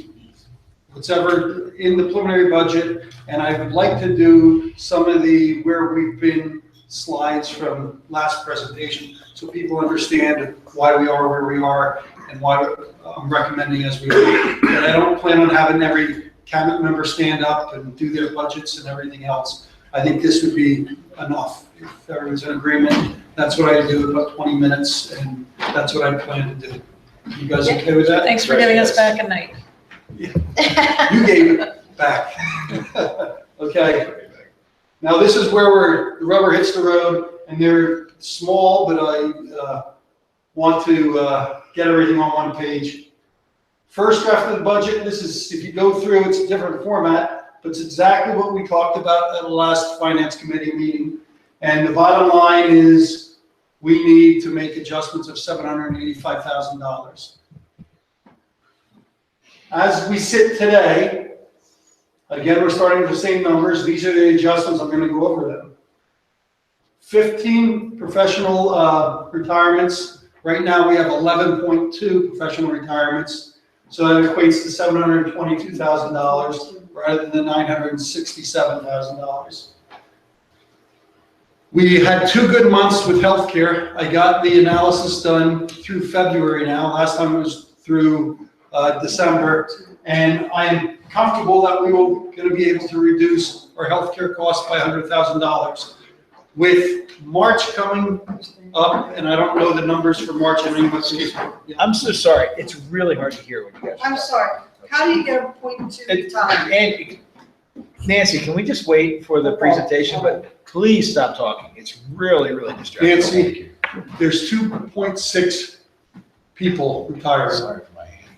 [SPEAKER 2] whatever in the preliminary budget, and I would like to do some of the where we've been slides from last presentation, so people understand why we are where we are and why I'm recommending as we do. But I don't plan on having every cabinet member stand up and do their budgets and everything else. I think this would be enough. If everyone's in agreement, that's what I do, about 20 minutes, and that's what I plan to do. You guys okay with that?
[SPEAKER 8] Thanks for giving us back a night.
[SPEAKER 2] You gave it back. Okay. Now this is where the rubber hits the road, and they're small, but I want to get everything on one page. First draft of the budget, this is, if you go through, it's a different format, but it's exactly what we talked about at the last finance committee meeting. And the bottom line is, we need to make adjustments of $785,000. As we sit today, again, we're starting with the same numbers. These are the adjustments. I'm going to go over them. 15 professional retirements. Right now, we have 11.2 professional retirements. So that equates to $722,000 rather than $967,000. We had 2 good months with healthcare. I got the analysis done through February now. Last time it was through December. And I am comfortable that we will going to be able to reduce our healthcare costs by $100,000. With March coming up, and I don't know the numbers for March, I mean,
[SPEAKER 10] I'm so sorry. It's really hard to hear what you guys are
[SPEAKER 14] I'm sorry, how do you get a .2 time?
[SPEAKER 10] And Nancy, can we just wait for the presentation? But please stop talking. It's really, really distracting.
[SPEAKER 2] Nancy, there's 2.6 people retiring.
[SPEAKER 10] Sorry for my hand.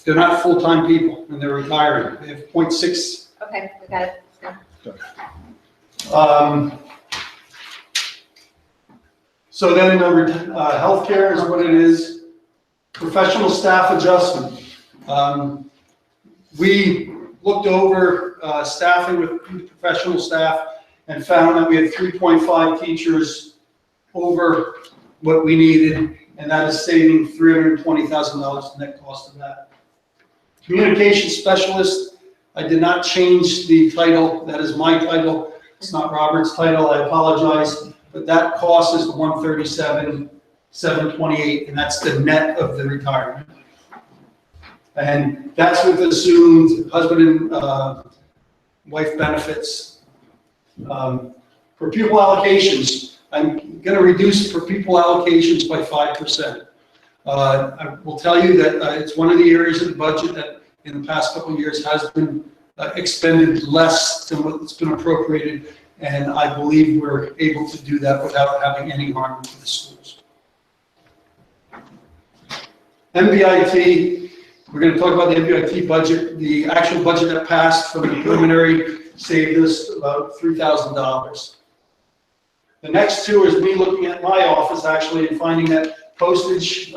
[SPEAKER 2] They're not full-time people, and they're retiring. They have 0.6.
[SPEAKER 1] Okay, we got it.
[SPEAKER 2] So then healthcare is what it is. Professional staff adjustment. We looked over staffing with professional staff and found that we had 3.5 teachers over what we needed, and that is saving $320,000 net cost of that. Communication specialist, I did not change the title. That is my title. It's not Robert's title. I apologize. But that cost is $137,728, and that's the net of the retirement. And that's with assumed husband and wife benefits. For pupil allocations, I'm going to reduce for pupil allocations by 5%. I will tell you that it's one of the areas of the budget that in the past couple of years has been expended less than what's been appropriated, and I believe we're able to do that without having any harm to the schools. MBIT, we're going to talk about the MBIT budget. The actual budget that passed from the preliminary saved us about $3,000. The next two is me looking at my office actually and finding that postage,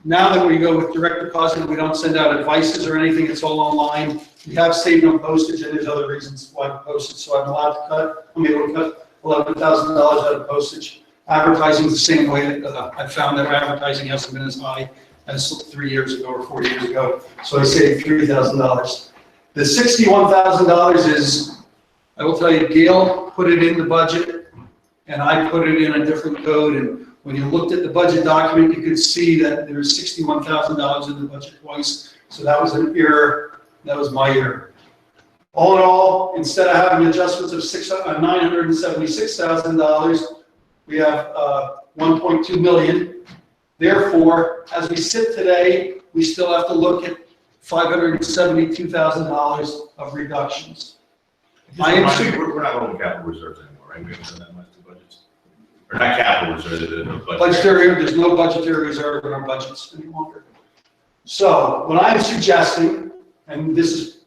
[SPEAKER 2] now that we go with direct deposit, we don't send out advices or anything, it's all online. We have saved on postage, and there's other reasons why postage, so I'm allowed to cut, I'm able to cut $11,000 out of postage. Advertising is the same way. I found that advertising hasn't been as high as 3 years ago or 4 years ago, so I saved $3,000. The $61,000 is, I will tell you, Gail put it in the budget, and I put it in a different code, and when you looked at the budget document, you could see that there was $61,000 in the budget twice, so that was an error. That was my error. All in all, instead of having adjustments of $976,000, we have $1.2 million. Therefore, as we sit today, we still have to look at $572,000 of reductions.
[SPEAKER 13] We're not holding capital reserves anymore, right? We haven't done that much to budgets. Or not capital reserves,
[SPEAKER 2] There's no budgetary reserve in our budgets any longer. So what I'm suggesting, and this is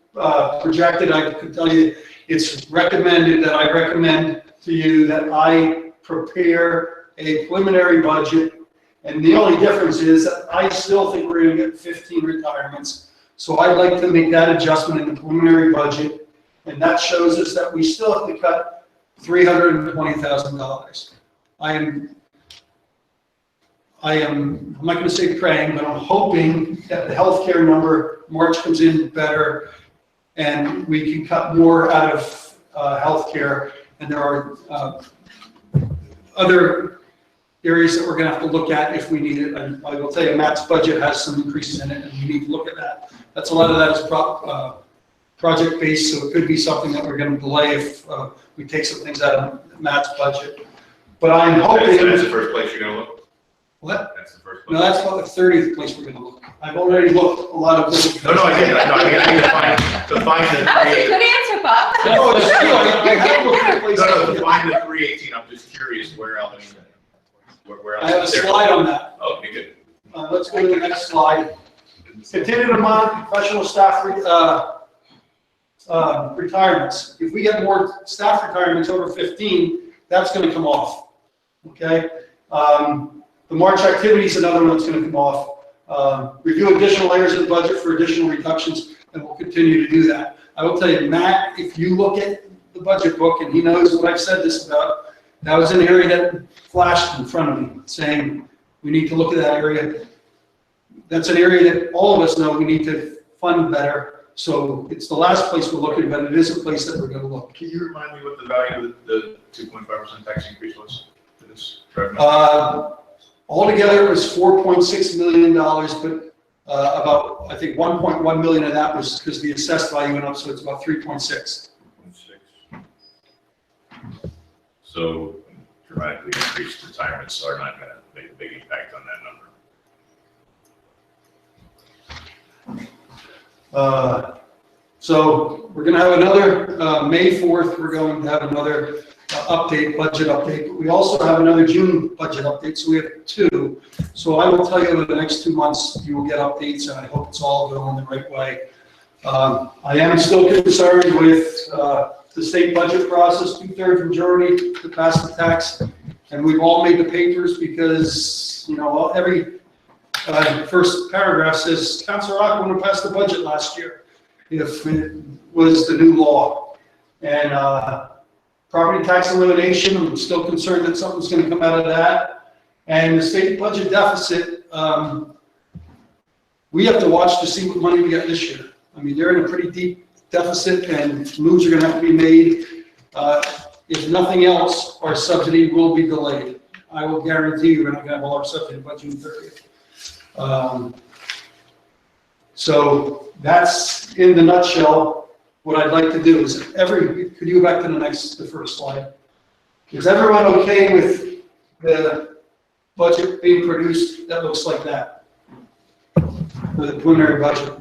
[SPEAKER 2] projected, I could tell you, it's recommended that I recommend to you that I prepare a preliminary budget. And the only difference is that I still think we're going to get 15 retirements. So I'd like to make that adjustment in the preliminary budget. And that shows us that we still have to cut $320,000. I'm not going to say praying, but I'm hoping that the healthcare number, March comes in better, and we can cut more out of healthcare. And there are other areas that we're going to have to look at if we need it. And I will tell you, Matt's budget has some increases in it, and we need to look at that. That's a lot of that is project-based, so it could be something that we're going to delay if we take some things out of Matt's budget. But I'm hoping.
[SPEAKER 13] That's the first place you're going to look?
[SPEAKER 2] What?
[SPEAKER 13] That's the first place.
[SPEAKER 2] No, that's about the 30th place we're going to look. I've already looked a lot of different.
[SPEAKER 13] No, I get it. I need to find the.
[SPEAKER 1] That was a good answer, Bob.
[SPEAKER 2] No, it's true. I have looked at places.
[SPEAKER 13] No, to find the 318, I'm just curious where else. Where else?
[SPEAKER 2] I have a slide on that.
[SPEAKER 13] Okay, good.
[SPEAKER 2] let's go to the next slide. Continue to monitor professional staff retirements. If we get more staff retirements over 15, that's going to come off. Okay? The March activity is another one that's going to come off. Review additional layers of the budget for additional reductions, and we'll continue to do that. I will tell you, Matt, if you look at the budget book, and he knows what I've said this about, that was an area that flashed in front of me, saying we need to look at that area. That's an area that all of us know we need to fund better. So it's the last place we're looking, but it is a place that we're going to look.
[SPEAKER 13] Can you remind me what the value of the 2.5% tax increase was for this revenue?
[SPEAKER 2] Altogether, it was $4.6 million, but about, I think, 1.1 million of that was because the assessed value went up, so it's about 3.6.
[SPEAKER 13] So dramatically increased retirements are not going to make a big impact on that number.
[SPEAKER 2] So we're going to have another, May 4th, we're going to have another budget update. But we also have another June budget update, so we have two. So I will tell you over the next 2 months, you will get updates, and I hope it's all going the right way. I am still concerned with the state budget process, 2/3 majority to pass the tax. And we've all made the papers because, you know, every first paragraph says, Councilor Rock wouldn't have passed the budget last year if it was the new law. And property tax elimination, I'm still concerned that something's going to come out of that. And the state budget deficit, we have to watch to see what money we get this year. I mean, they're in a pretty deep deficit and moves are going to have to be made. If nothing else, our subsidy will be delayed. I will guarantee you we're not going to have all our subsidy by June 30th. So that's in the nutshell what I'd like to do. Is could you go back to the first slide? Is everyone okay with the budget being produced that looks like that? For the preliminary budget.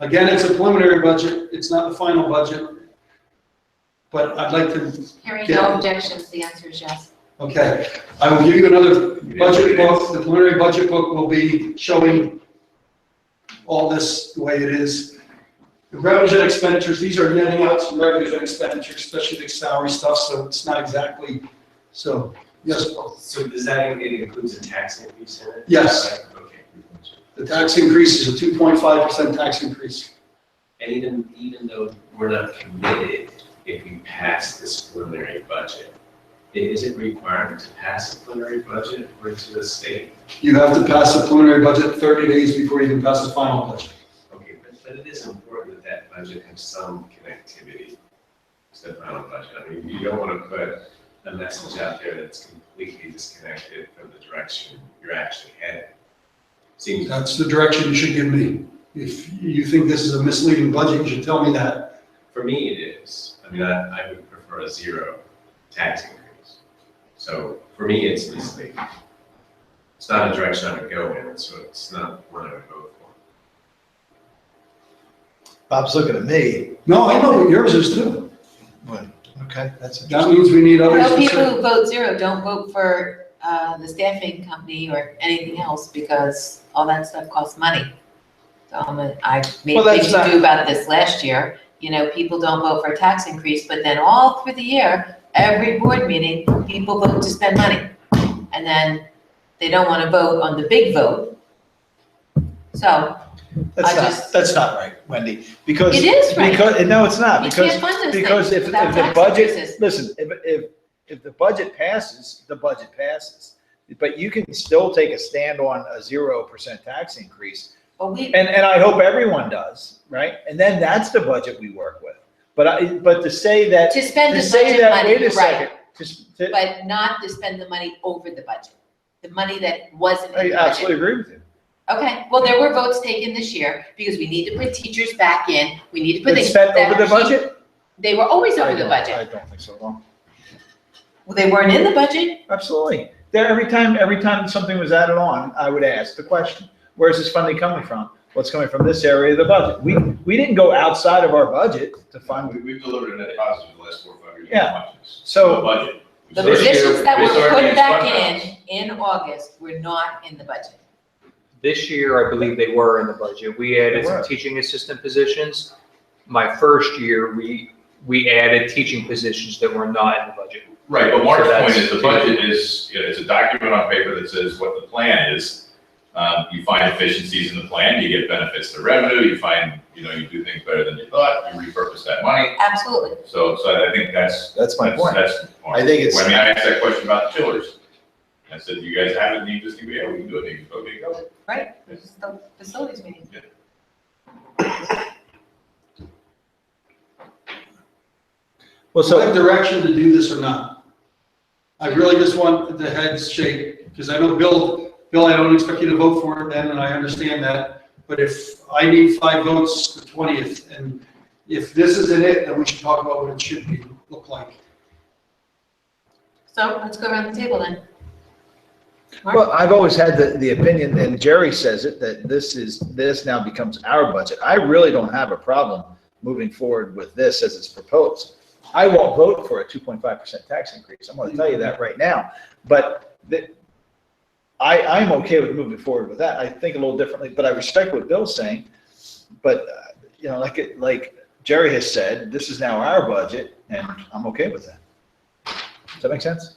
[SPEAKER 2] Again, it's a preliminary budget, it's not the final budget. But I'd like to.
[SPEAKER 1] Hearing no objections, the answer is yes.
[SPEAKER 2] Okay, I will give you another budget book. The preliminary budget book will be showing all this the way it is. The revenues and expenditures, these are netting out some revenues and expenditures, especially the salary stuff, so it's not exactly, so, yes, Paul.
[SPEAKER 12] So does that, it includes a tax increase in it?
[SPEAKER 2] Yes.
[SPEAKER 12] Okay.
[SPEAKER 2] The tax increase is a 2.5% tax increase.
[SPEAKER 12] And even though we're not committed, if we pass this preliminary budget, is it required to pass a preliminary budget according to the state?
[SPEAKER 2] You have to pass a preliminary budget 30 days before you can pass a final budget.
[SPEAKER 12] Okay, but it is important that that budget has some connectivity to the final budget. I mean, you don't want to put a message out there that's completely disconnected from the direction you're actually headed. Seems
[SPEAKER 2] That's the direction you should give me. If you think this is a misleading budget, you should tell me that.
[SPEAKER 12] For me, it is. I mean, I would prefer a zero tax increase. So for me, it's misleading. It's not a direction I would go in, so it's not one I would vote for.
[SPEAKER 10] Bob's looking at me.
[SPEAKER 2] No, I know what yours is too.
[SPEAKER 10] What? Okay, that's
[SPEAKER 2] That
[SPEAKER 10] interesting.
[SPEAKER 2] means we need
[SPEAKER 1] I
[SPEAKER 2] others
[SPEAKER 1] know
[SPEAKER 2] to
[SPEAKER 1] people
[SPEAKER 2] say.
[SPEAKER 1] who vote zero don't vote for the staffing company or anything else because all that stuff costs money. So I made
[SPEAKER 10] Well,
[SPEAKER 1] a big
[SPEAKER 10] that's not-
[SPEAKER 1] to-do about this last year. You know, people don't vote for a tax increase, but then all through the year, every board meeting, people vote to spend money. And then they don't want to vote on the big vote. So
[SPEAKER 10] That's not right, Wendy, because.
[SPEAKER 1] It is right.
[SPEAKER 10] Because, no, it's not,
[SPEAKER 1] you
[SPEAKER 10] because,
[SPEAKER 1] can't fund those
[SPEAKER 10] because
[SPEAKER 1] things
[SPEAKER 10] if
[SPEAKER 1] without
[SPEAKER 10] the
[SPEAKER 1] tax
[SPEAKER 10] budget,
[SPEAKER 1] increases.
[SPEAKER 10] listen, if the budget passes, the budget passes. But you can still take a stand on a 0% tax increase.
[SPEAKER 1] But we,
[SPEAKER 10] And I hope everyone does, right? And then that's the budget we work with. But to say that.
[SPEAKER 1] to spend the
[SPEAKER 10] to say
[SPEAKER 1] budget
[SPEAKER 10] that,
[SPEAKER 1] money,
[SPEAKER 10] wait a
[SPEAKER 1] you're right,
[SPEAKER 10] second,
[SPEAKER 1] but not to spend the money over the budget. The money that wasn't in
[SPEAKER 10] I
[SPEAKER 1] the budget.
[SPEAKER 10] absolutely agree with you.
[SPEAKER 1] Okay, well, there were votes taken this year because we need to put teachers back in. We need to put.
[SPEAKER 10] It's spent over the budget?
[SPEAKER 1] They were always over the
[SPEAKER 10] I
[SPEAKER 1] budget.
[SPEAKER 10] don't think so, no.
[SPEAKER 1] Well, they weren't in the budget.
[SPEAKER 10] Absolutely. Every time something was added on, I would ask the question, where's this funding coming from? What's coming from this area of the budget? We didn't go outside of our budget to fund.
[SPEAKER 13] We've delivered a net positive the last 4 or 5 years.
[SPEAKER 10] Yeah. So-
[SPEAKER 13] Budget.
[SPEAKER 1] The
[SPEAKER 13] This year,
[SPEAKER 1] positions that
[SPEAKER 13] we
[SPEAKER 1] were
[SPEAKER 13] started
[SPEAKER 1] put
[SPEAKER 13] getting
[SPEAKER 1] back
[SPEAKER 13] fund
[SPEAKER 1] in,
[SPEAKER 13] balance.
[SPEAKER 1] in August were not in the budget.
[SPEAKER 7] This year, I believe they were in the budget. We added
[SPEAKER 10] They
[SPEAKER 7] some
[SPEAKER 10] were.
[SPEAKER 7] teaching assistant positions. My first year, we added teaching positions that were not in the budget.
[SPEAKER 13] Right, but Mark's
[SPEAKER 7] So
[SPEAKER 13] point
[SPEAKER 7] that's-
[SPEAKER 13] is the budget is, you know, it's a document on paper that says what the plan is. You find efficiencies in the plan, you get benefits to revenue, you find, you know, you do things better than you thought, you repurpose that money.
[SPEAKER 1] Absolutely.
[SPEAKER 13] So I think that's.
[SPEAKER 10] That's my point.
[SPEAKER 13] That's.
[SPEAKER 10] I think it's-
[SPEAKER 13] When I asked that question about the chillers, I said, you guys have it in the existing, yeah, we can do it, okay, go.
[SPEAKER 1] Right, it's the facilities meeting.
[SPEAKER 10] Well,
[SPEAKER 2] So
[SPEAKER 10] so,
[SPEAKER 2] what direction to do this or not? I really just want the heads shake, because I know Bill, I don't expect you to vote for it then, and I understand that. But if I need 5 votes the 20th, and if this isn't it, then we should talk about what it should be, look like.
[SPEAKER 1] So let's go around the table then. Mark?
[SPEAKER 10] well, I've always had the opinion, and Jerry says it, that this now becomes our budget. I really don't have a problem moving forward with this as it's proposed. I won't vote for a 2.5% tax increase. I'm gonna tell you that right now. But I'm okay with moving forward with that. I think a little differently, but I respect what Bill's saying. But, you know, like Jerry has said, this is now our budget, and I'm okay with that. Does that make sense?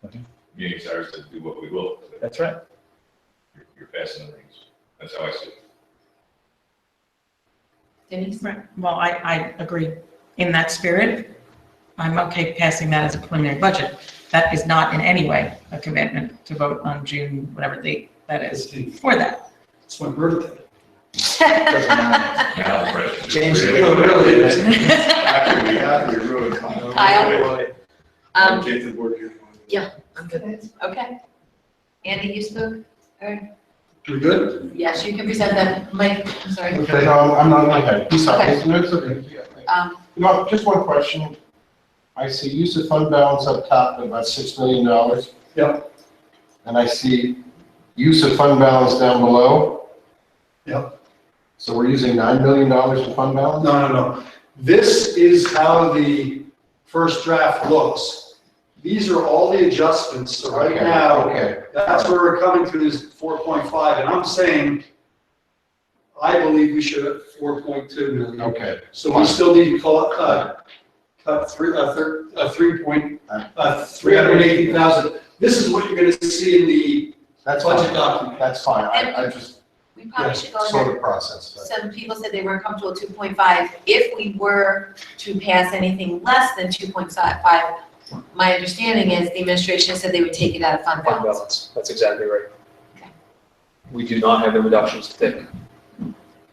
[SPEAKER 10] Okay.
[SPEAKER 13] Meaning ours to do what we will.
[SPEAKER 10] That's right.
[SPEAKER 13] You're passing the reins. That's how I see it.
[SPEAKER 1] Denise?
[SPEAKER 8] Right, well, I agree in that spirit. I'm okay passing that as a preliminary budget. That is not in any way a commitment to vote on June, whatever date that is for that.
[SPEAKER 2] It's my birthday.
[SPEAKER 10] Doesn't matter.
[SPEAKER 13] Now the president.
[SPEAKER 10] Change the
[SPEAKER 2] No, it really is.
[SPEAKER 1] Kyle?
[SPEAKER 11] Yeah, I'm good.
[SPEAKER 1] Okay. Andy, you spoke?
[SPEAKER 2] We good?
[SPEAKER 1] Yes, you can present them. Mike, I'm sorry.
[SPEAKER 17] Okay, no, I'm not, okay, I'm sorry.
[SPEAKER 1] Okay.
[SPEAKER 17] No, it's okay. No, just one question. I see use of fund balance up top at about $6 million.
[SPEAKER 2] Yep.
[SPEAKER 17] And I see use of fund balance down below.
[SPEAKER 2] Yep.
[SPEAKER 17] So we're using $9 million for fund balance?
[SPEAKER 2] No. This is how the first draft looks. These are all the adjustments, so right
[SPEAKER 17] Okay,
[SPEAKER 2] now,
[SPEAKER 17] okay.
[SPEAKER 2] that's where we're coming to is 4.5, and I'm saying, I believe we should have 4.2 million.
[SPEAKER 17] Okay.
[SPEAKER 2] So we still need to cut 380,000. This is what you're gonna see in the
[SPEAKER 17] That's
[SPEAKER 2] budget
[SPEAKER 17] fine.
[SPEAKER 2] document.
[SPEAKER 17] That's fine. I just
[SPEAKER 1] We probably should go
[SPEAKER 17] sort
[SPEAKER 1] ahead.
[SPEAKER 17] of process that.
[SPEAKER 1] Some people said they weren't comfortable with 2.5. If we were to pass anything less than 2.5, my understanding is the administration said they would take it out of fund
[SPEAKER 7] Fund
[SPEAKER 1] balance.
[SPEAKER 7] balance, that's exactly right.
[SPEAKER 1] Okay.
[SPEAKER 7] We do not have the reductions to take.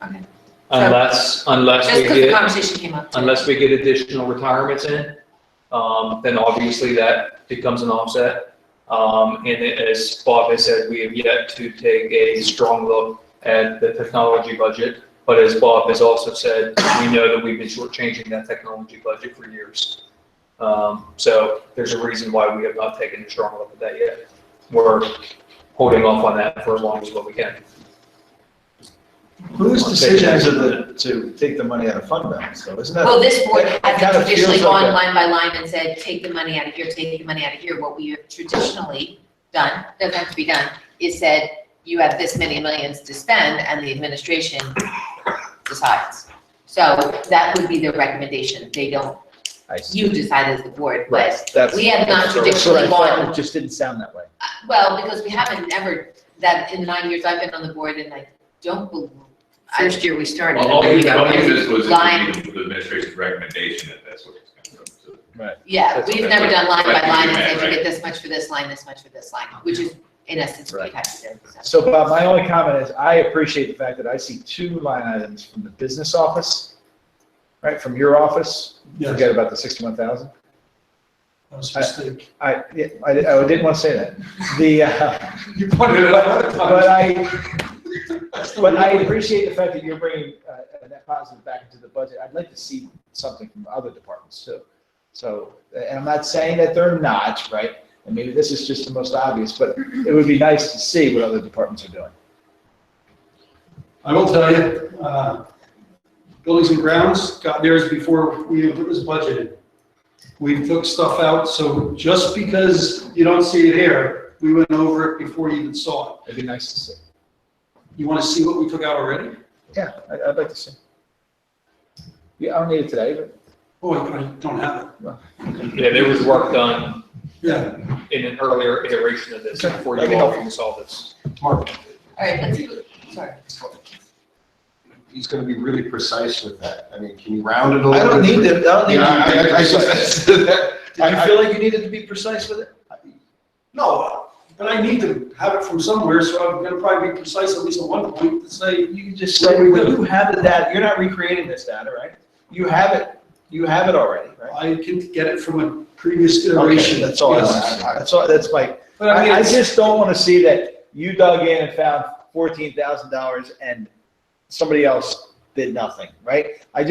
[SPEAKER 1] Okay.
[SPEAKER 7] Unless
[SPEAKER 1] Just
[SPEAKER 7] we
[SPEAKER 1] because the
[SPEAKER 7] get,
[SPEAKER 1] conversation came up.
[SPEAKER 7] unless we get additional retirements in, then obviously that becomes an offset. And as Bob has said, we have yet to take a strong look at the technology budget. But as Bob has also said, we know that we've been shortchanging that technology budget for years. So there's a reason why we have not taken a strong look at that yet. We're holding off on that for as long as what we can.
[SPEAKER 10] Whose decision is it to take the money out of fund balance, though? Isn't that?
[SPEAKER 1] Well, this board
[SPEAKER 10] that
[SPEAKER 1] hasn't
[SPEAKER 10] kind of
[SPEAKER 1] traditionally
[SPEAKER 10] feels like
[SPEAKER 1] gone
[SPEAKER 10] a-
[SPEAKER 1] line by line and said, take the money out of here, take the money out of here. What we have traditionally done, doesn't have to be done, is said, you have this many millions to spend, and the administration decides. So that would be their recommendation. They don't,
[SPEAKER 10] I see.
[SPEAKER 1] you decide as the board,
[SPEAKER 10] Right,
[SPEAKER 1] but
[SPEAKER 10] that's.
[SPEAKER 1] we have not
[SPEAKER 10] that's what
[SPEAKER 1] traditionally
[SPEAKER 10] I thought.
[SPEAKER 1] gone-
[SPEAKER 10] It just didn't sound that way.
[SPEAKER 1] well, because we haven't ever, that in the 9 years I've been on the board, and I don't believe.
[SPEAKER 11] First year we started.
[SPEAKER 13] All
[SPEAKER 11] we
[SPEAKER 13] of
[SPEAKER 11] got
[SPEAKER 13] this was
[SPEAKER 1] line.
[SPEAKER 13] the administration's recommendation that that's what it's going to go to.
[SPEAKER 10] Right.
[SPEAKER 1] Yeah,
[SPEAKER 13] That's-
[SPEAKER 1] we've
[SPEAKER 13] that's
[SPEAKER 1] never
[SPEAKER 13] what-
[SPEAKER 1] done line by
[SPEAKER 13] that's what
[SPEAKER 1] line
[SPEAKER 13] you
[SPEAKER 1] and
[SPEAKER 13] meant,
[SPEAKER 1] said you
[SPEAKER 13] right?
[SPEAKER 1] get this much for this line, this much for this line, which is in essence what we've had to do.
[SPEAKER 10] So Bob, my only comment is I appreciate the fact that I see 2 line items from the business office, right, from your office.
[SPEAKER 2] Yes.
[SPEAKER 10] Forget about the 61,000.
[SPEAKER 2] That was a mistake.
[SPEAKER 10] I didn't want to say that.
[SPEAKER 2] You pointed it out.
[SPEAKER 10] But I appreciate the fact that you're bringing a net positive back into the budget. I'd like to see something from other departments too. So, and I'm not saying that they're not, right? And maybe this is just the most obvious, but it would be nice to see what other departments are doing.
[SPEAKER 2] I will tell you, buildings and grounds got theirs before it was budgeted. We took stuff out, so just because you don't see it here, we went over it before you even saw it.
[SPEAKER 10] It'd be nice to see.
[SPEAKER 2] You want to see what we took out already?
[SPEAKER 10] Yeah, I'd like to see. Yeah, I don't need it today, but.
[SPEAKER 2] Oh, I don't have
[SPEAKER 7] Yeah, there was work done
[SPEAKER 2] it. Yeah.
[SPEAKER 7] in an earlier iteration of this before
[SPEAKER 10] That'd
[SPEAKER 7] you
[SPEAKER 10] be
[SPEAKER 7] all
[SPEAKER 10] helpful.
[SPEAKER 7] saw this.
[SPEAKER 5] Mark,
[SPEAKER 1] All right, let's see, sorry.
[SPEAKER 5] he's gonna be really precise with that. I mean, can you round it a little
[SPEAKER 10] I
[SPEAKER 5] bit?
[SPEAKER 10] don't need to, I don't need
[SPEAKER 5] Yeah,
[SPEAKER 10] to be
[SPEAKER 5] I
[SPEAKER 10] precise. Did you feel like you needed to be precise with it?
[SPEAKER 2] No, but I need to have it from somewhere, so I'm gonna probably be precise at least at one point to say,
[SPEAKER 10] You can just say, well, you have the data, you're not recreating this data, right? You have it already, right?
[SPEAKER 2] I can get it from a previous
[SPEAKER 10] Okay,
[SPEAKER 2] iteration.
[SPEAKER 10] that's all,
[SPEAKER 2] Yes.
[SPEAKER 10] that's my,
[SPEAKER 2] But I mean,
[SPEAKER 10] I
[SPEAKER 2] it's-
[SPEAKER 10] just don't wanna see that you dug in and found $14,000 and somebody else did nothing, right? I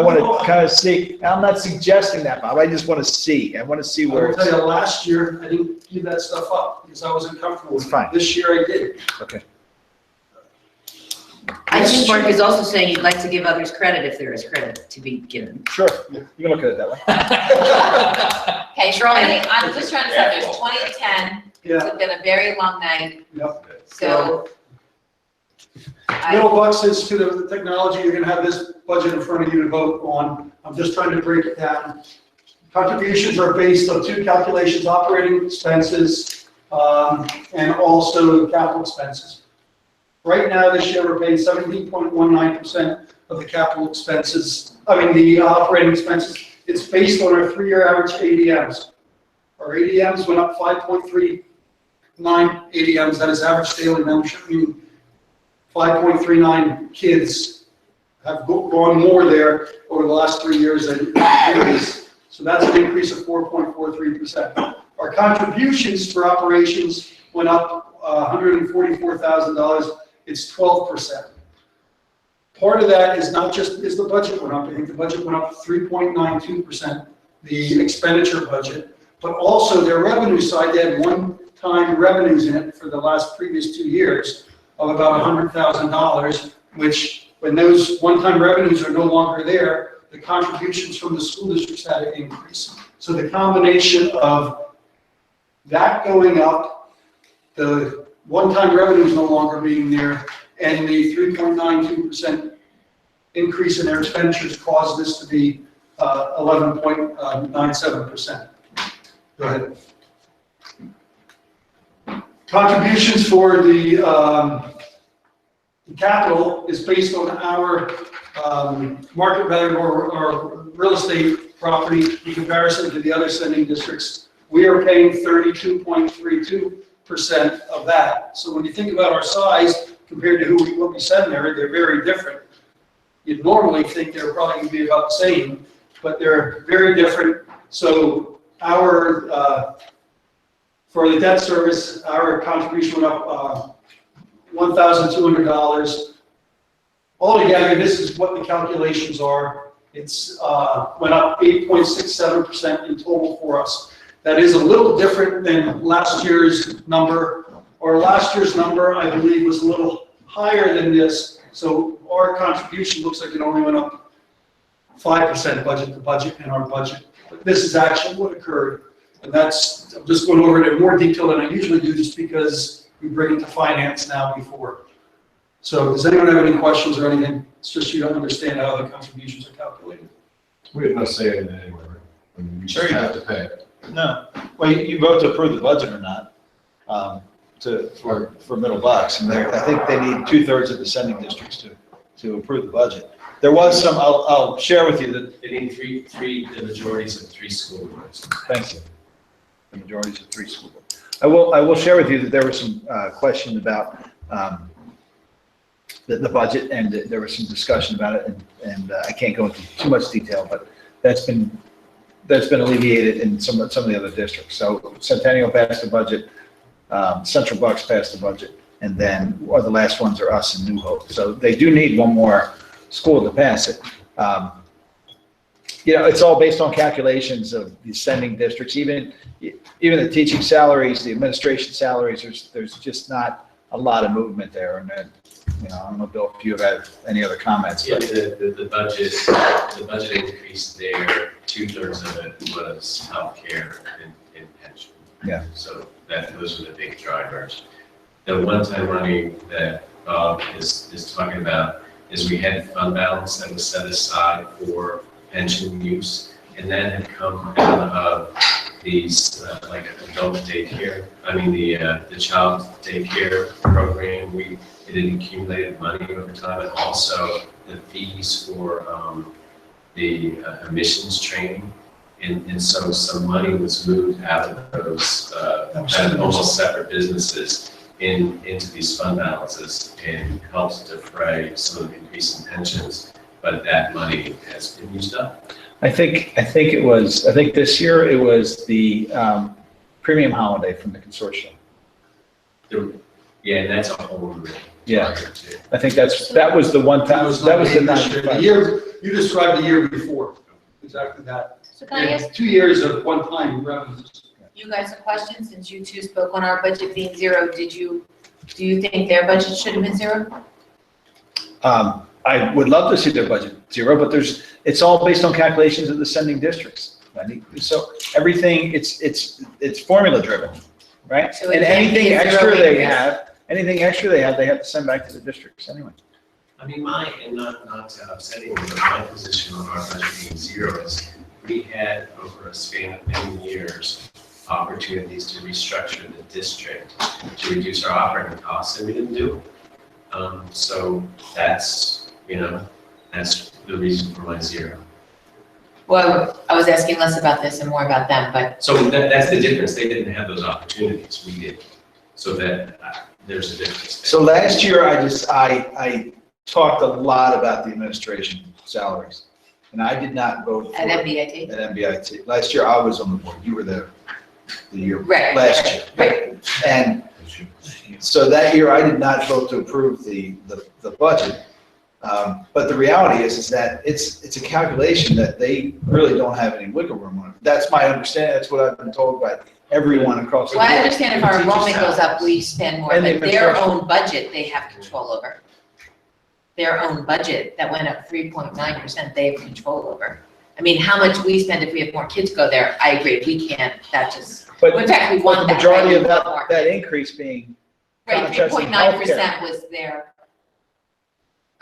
[SPEAKER 10] wanna kind of see, I'm not suggesting that, Bob, I just wanna see, I wanna see
[SPEAKER 2] I
[SPEAKER 10] where
[SPEAKER 2] will tell
[SPEAKER 10] it's.
[SPEAKER 2] you, last year, I didn't give that stuff up because I wasn't comfortable with
[SPEAKER 10] It's
[SPEAKER 2] it.
[SPEAKER 10] fine.
[SPEAKER 2] This year I did.
[SPEAKER 10] Okay.
[SPEAKER 11] I think Mark is also saying you'd like to give others credit if there is credit to be given.
[SPEAKER 10] Sure, you can look at it that way.
[SPEAKER 1] Okay, so I'm just trying to say, there's 20 to 10,
[SPEAKER 2] Yeah.
[SPEAKER 1] it's been a very long night,
[SPEAKER 2] Yep.
[SPEAKER 1] so.
[SPEAKER 2] Middlebucks Institute of Technology, you're gonna have this budget in front of you to vote on. I'm just trying to break it down. Contributions are based on two calculations, operating expenses, and also capital expenses. Right now, this year, we're paying 17.19% of the capital expenses, the operating expenses. It's based on our 3-year average ADMs. Our ADMs went up 5.39 ADMs, that is average daily membership, meaning 5.39 kids have gone more there over the last 3 years than previous. So that's an increase of 4.43%. Our contributions for operations went up $144,000. It's 12%. Part of that is not just, is the budget went up. I think the budget went up 3.92%, the expenditure budget, but also their revenue side, they had one-time revenues in it for the previous 2 years of about $100,000, which when those one-time revenues are no longer there, the contributions from the school districts had to increase. So the combination of that going up, the one-time revenues no longer being there, and the 3.92% increase in their expenditures caused this to be 11.97%. Go ahead. Contributions for the capital is based on our market value of our real estate property in comparison to the other sending districts. We are paying 32.32% of that. So when you think about our size compared to what we send there, they're very different. You'd normally think they're probably going to be about the same, but they're very different. So our for the debt service, our contribution went up $1,200. Altogether, this is what the calculations are. It's went up 8.67% in total for us. That is a little different than last year's number. Or last year's number, I believe, was a little higher than this. So our contribution looks like it only went up 5% budget to budget in our budget. But this is actually what occurred. And that's, I'm just going over it in more detail than I usually do just because we bring it to finance now before. So does anyone have any questions or anything? It's just you don't understand how the contributions are calculated.
[SPEAKER 4] We have no say in it anyway, right? I mean, we
[SPEAKER 10] Sure
[SPEAKER 4] just
[SPEAKER 10] you
[SPEAKER 4] have
[SPEAKER 10] do.
[SPEAKER 4] to pay.
[SPEAKER 10] No, well, you vote to approve the budget or not, for Middle Bucks, and I think they need 2/3 of the sending districts to approve the budget. There was some, I'll share with you that.
[SPEAKER 12] They need the majorities of 3 school boards.
[SPEAKER 10] Thank you. The majorities of 3 school boards. I will share with you that there was some question about the budget, and there was some discussion about it, and I can't go into too much detail, but that's been alleviated in some of the other districts. So Centennial passed the budget, Central Bucks passed the budget, and then the last ones are us and New Hope. So they do need one more school to pass it. It's all based on calculations of the sending districts, even the teaching salaries, the administration salaries, there's just not a lot of movement there, and then, you know, I don't know, Bill, if you have any other comments.
[SPEAKER 12] Yeah,
[SPEAKER 10] but-
[SPEAKER 12] the budget increase there, 2/3 of it was healthcare and pension.
[SPEAKER 10] Yeah.
[SPEAKER 12] So those are the big drivers. The one-time money that Bob is talking about is we had fund balance that was set aside for pension use, and that had come out of these, like adult daycare, the child daycare program. It had accumulated money over time, and also the fees for the emissions training. And so some money was moved out of those kind of almost separate businesses into these fund balances and helped defray some of the increase in pensions, but that money has been used up.
[SPEAKER 10] I think this year it was the premium holiday from the consortium.
[SPEAKER 12] Yeah, and that's a whole new
[SPEAKER 10] Yeah,
[SPEAKER 12] project too.
[SPEAKER 10] I think that was the one time, that was the
[SPEAKER 2] this year. The year, you described the year before, exactly that.
[SPEAKER 1] So can I ask
[SPEAKER 2] 2 years of one-time revenues.
[SPEAKER 1] you guys a question, since you two spoke on our budget being zero, do you think their budget should have been zero?
[SPEAKER 10] I would love to see their budget zero, but it's all based on calculations of the sending districts. So everything, it's formula driven, right?
[SPEAKER 1] So it
[SPEAKER 10] And
[SPEAKER 1] can't be
[SPEAKER 10] anything
[SPEAKER 1] a zero
[SPEAKER 10] extra they
[SPEAKER 1] increase?
[SPEAKER 10] have, they have to send back to the districts anyway.
[SPEAKER 12] I mean, not to upset anyone, but my position on our budget being zero is we had over a span of many years, opportunities to restructure the district to reduce our operating costs, and we didn't do it. So that's the reason for my zero.
[SPEAKER 1] Well, I was asking less about this and more about them, but
[SPEAKER 12] So that's the difference. They didn't have those opportunities. We did. So that there's a difference.
[SPEAKER 10] So last year, I talked a lot about the administration salaries, and I did not vote for
[SPEAKER 1] at
[SPEAKER 10] it
[SPEAKER 1] MBIT?
[SPEAKER 10] at MBIT. Last year, I was on the board. You were there the year
[SPEAKER 1] Right,
[SPEAKER 10] last
[SPEAKER 1] right,
[SPEAKER 10] year.
[SPEAKER 1] right.
[SPEAKER 10] And so that year, I did not vote to approve the budget. But the reality is that it's a calculation that they really don't have any wiggle room on. That's my understanding. That's what I've been told by everyone across the
[SPEAKER 1] Well,
[SPEAKER 10] board.
[SPEAKER 1] I understand if our enrollment goes up, we spend more,
[SPEAKER 10] And the
[SPEAKER 1] but their
[SPEAKER 10] administration.
[SPEAKER 1] own budget, they have control over. Their own budget that went up 3.9%, they have control over. I mean, how much we spend if we have more kids go there, I agree, we can't, that just,
[SPEAKER 10] But
[SPEAKER 1] in fact, we
[SPEAKER 10] but
[SPEAKER 1] want
[SPEAKER 10] the
[SPEAKER 1] that.
[SPEAKER 10] majority
[SPEAKER 1] right?
[SPEAKER 10] of
[SPEAKER 1] We want more.
[SPEAKER 10] that increase being
[SPEAKER 1] Right,
[SPEAKER 10] contracts and
[SPEAKER 1] 3.9% was their,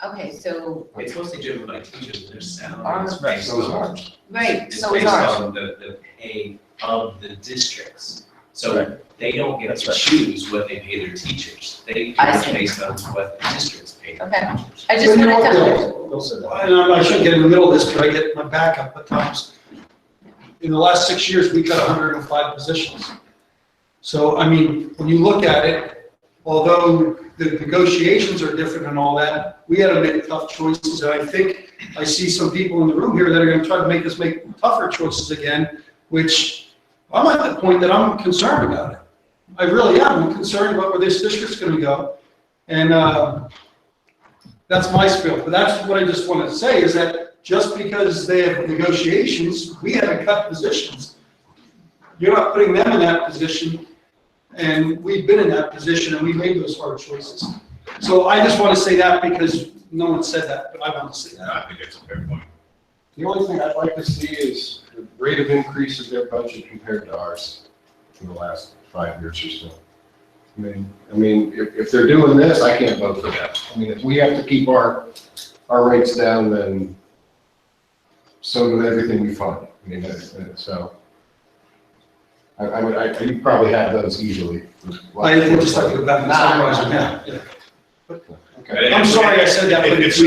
[SPEAKER 1] okay, so,
[SPEAKER 12] It's mostly driven by teachers and their salaries.
[SPEAKER 1] Ours-
[SPEAKER 12] based
[SPEAKER 10] so is
[SPEAKER 12] on-
[SPEAKER 10] ours.
[SPEAKER 1] right,
[SPEAKER 12] It's
[SPEAKER 1] so is
[SPEAKER 12] based
[SPEAKER 1] ours.
[SPEAKER 12] on the pay of the districts. So
[SPEAKER 10] Right.
[SPEAKER 12] they don't get
[SPEAKER 10] That's
[SPEAKER 12] to
[SPEAKER 10] right.
[SPEAKER 12] choose what they pay their teachers. They
[SPEAKER 1] I
[SPEAKER 12] choose
[SPEAKER 1] see.
[SPEAKER 12] based on what the districts pay. their
[SPEAKER 1] Okay.
[SPEAKER 12] teachers.
[SPEAKER 1] I just
[SPEAKER 2] But you know
[SPEAKER 1] wanted
[SPEAKER 2] what,
[SPEAKER 1] to,
[SPEAKER 2] Bill?
[SPEAKER 10] Bill said that.
[SPEAKER 2] And I shouldn't get in the middle of this, but I get my back up at times. In the last 6 years, we cut 105 positions. So, I mean, when you look at it, although the negotiations are different and all that, we had to make tough choices. And I think I see some people in the room here that are gonna try to make us make tougher choices again, which I'm at the point that I'm concerned about it. I really am. I'm concerned about where this district's gonna go. And, that's my spiel, but that's what I just want to say, is that just because they have negotiations, we haven't cut positions. You're not putting them in that position, and we've been in that position, and we made those hard choices. So I just want to say that because no one said that, but I want to say that.
[SPEAKER 13] I think that's a fair point.
[SPEAKER 17] The only thing I'd like to see is the rate of increase of their budget compared to ours in the last 5 years or so. I mean, if they're doing this, I can't vote for that. I mean, if we have to keep our rates down, then so do everything we fund. I mean, so. You probably have those easily.
[SPEAKER 2] I just have to go back and summarize it now. Yeah.
[SPEAKER 17] Okay.
[SPEAKER 2] I'm sorry I said that, but
[SPEAKER 13] If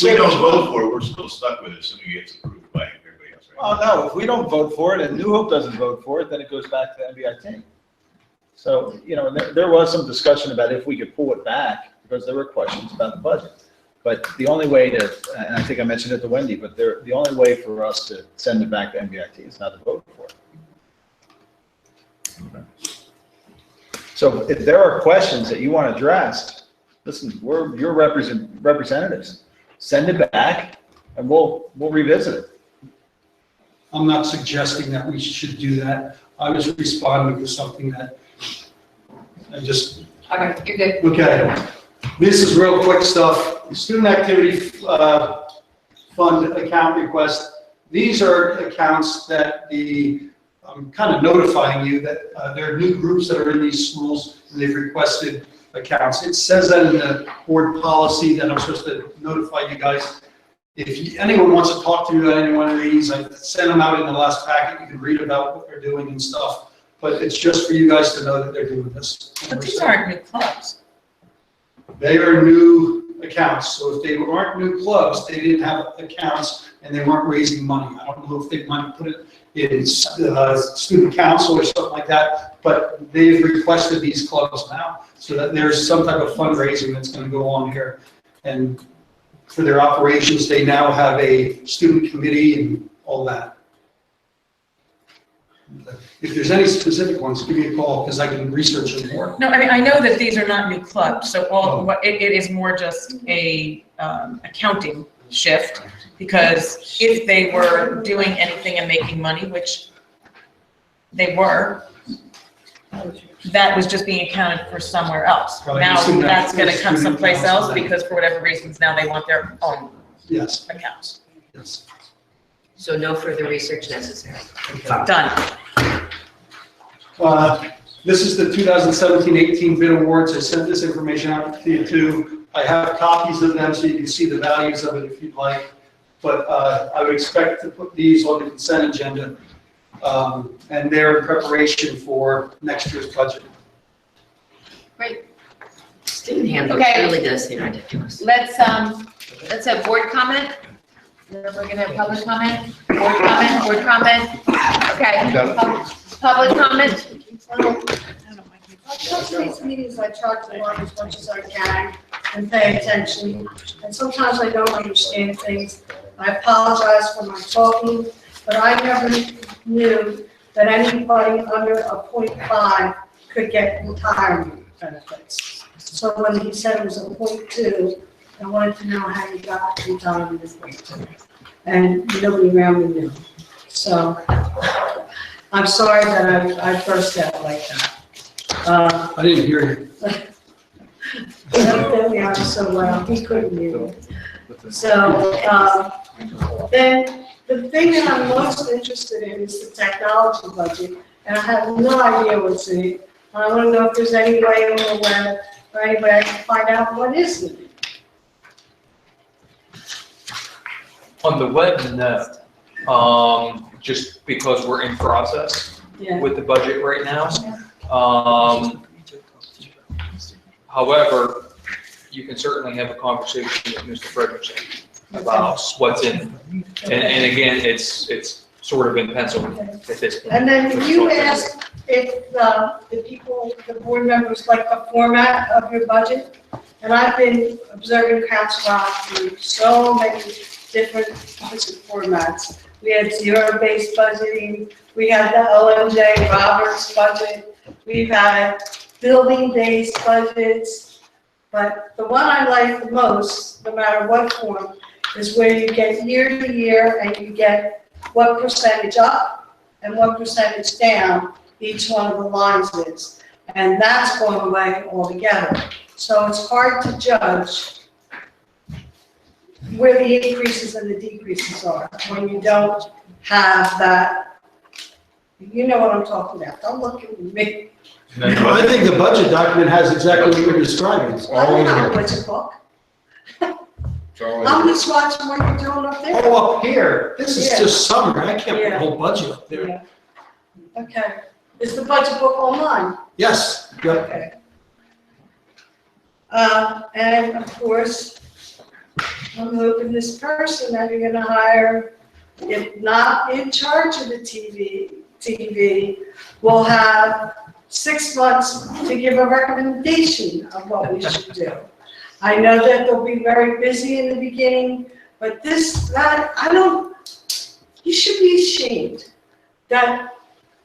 [SPEAKER 13] we don't vote for it, we're still stuck with it, assuming it gets approved by everybody else, right?
[SPEAKER 10] Oh, no, if we don't vote for it and New Hope doesn't vote for it, then it goes back to MBIT. So, you know, there was some discussion about if we could pull it back, because there were questions about the budget. But the only way to, and I think I mentioned it to Wendy, but the only way for us to send it back to MBIT is not to vote for it. So if there are questions that you want addressed, listen, we're your representatives. Send it back and we'll revisit it.
[SPEAKER 2] I'm not suggesting that we should do that. I was responding to something that I just
[SPEAKER 1] Okay, you're good.
[SPEAKER 2] Okay, this is real quick stuff. Student activity fund account request. These are accounts that I'm kind of notifying you that there are new groups that are in these schools and they've requested accounts. It says that in the board policy that I'm supposed to notify you guys. If anyone wants to talk to me about any one of these, I sent them out in the last packet. You can read about what they're doing and stuff. But it's just for you guys to know that they're doing this.
[SPEAKER 8] But these aren't new clubs.
[SPEAKER 2] They are new accounts, so if they aren't new clubs, they didn't have accounts and they weren't raising money. I don't know if they might put it in student council or something like that, but they've requested these clubs now, so that there's some type of fundraising that's gonna go on here. And for their operations, they now have a student committee and all that. If there's any specific ones, give me a call, because I can research them more.
[SPEAKER 8] No, I mean, I know that these are not new clubs, so it is more just a accounting shift, because if they were doing anything and making money, which they were, that was just being accounted for somewhere else.
[SPEAKER 2] Right,
[SPEAKER 8] Now,
[SPEAKER 2] you see
[SPEAKER 8] that's gonna come
[SPEAKER 2] student
[SPEAKER 8] someplace
[SPEAKER 2] council
[SPEAKER 8] else,
[SPEAKER 2] then.
[SPEAKER 8] because for whatever reasons, now they want their own
[SPEAKER 2] Yes,
[SPEAKER 8] accounts.
[SPEAKER 2] yes.
[SPEAKER 11] So no further research necessary.
[SPEAKER 8] Done.
[SPEAKER 2] This is the 2017-18 bid awards. I sent this information out to you too. I have copies of them so you can see the values of it if you'd like. But I would expect to put these on the consent agenda. And they're in preparation for next year's budget.
[SPEAKER 1] Great.
[SPEAKER 11] Student handbook
[SPEAKER 1] Okay.
[SPEAKER 11] really does seem ridiculous.
[SPEAKER 1] Let's have board comment. Then we're gonna have public comment, board comment. Okay. Public comment.
[SPEAKER 14] I come to these meetings, I try to learn as much as I can and pay attention. And sometimes I don't understand things. I apologize for my talking, but I never knew that anybody under a .5 could get retirement benefits. So when he said it was a .2, I wanted to know how you got retirement at .2. And nobody around me knew. So I'm sorry that I burst out like that.
[SPEAKER 2] I didn't hear you.
[SPEAKER 14] Evidently I was so loud, he couldn't hear me. So, then the thing that I'm most interested in is the technology budget, and I have no idea what's in it. I want to know if there's any way on the web or anybody I can find out what is in it.
[SPEAKER 7] On the web, no. Just because we're in process
[SPEAKER 14] Yeah.
[SPEAKER 7] with the budget right now. However, you can certainly have a conversation with Mr. Frederickson about what's in it. And again, it's sort of in pencil at this point.
[SPEAKER 14] And then you asked if the people, the board members like the format of your budget. And I've been observing Council Rock through so many different budget formats. We had zero-based budgeting, we had the OMJ Roberts budget, we've had building-based budgets. But the one I like the most, no matter what form, is where you get year to year and you get what percentage up and what percentage down each one of the lines is. And that's going away altogether. So it's hard to judge where the increases and the decreases are when you don't have that. You know what I'm talking about. Don't look at me.
[SPEAKER 2] I think the budget document has exactly what you're describing. It's
[SPEAKER 14] I
[SPEAKER 2] all
[SPEAKER 14] don't
[SPEAKER 2] in
[SPEAKER 14] have a
[SPEAKER 2] here.
[SPEAKER 14] budget book.
[SPEAKER 2] It's all in
[SPEAKER 14] I'm
[SPEAKER 2] here.
[SPEAKER 14] just watching what you're doing up there.
[SPEAKER 2] Oh, up here, this is
[SPEAKER 14] Yeah.
[SPEAKER 2] just summary. I can't put the
[SPEAKER 14] Yeah.
[SPEAKER 2] whole budget up there.
[SPEAKER 14] Yeah. Okay. Is the budget book online?
[SPEAKER 2] Yes, yep.
[SPEAKER 14] Okay. And of course, I'm hoping this person that you're gonna hire, if not in charge of the TV, will have 6 months to give a recommendation of what we should do. I know that they'll be very busy in the beginning, but you should be ashamed that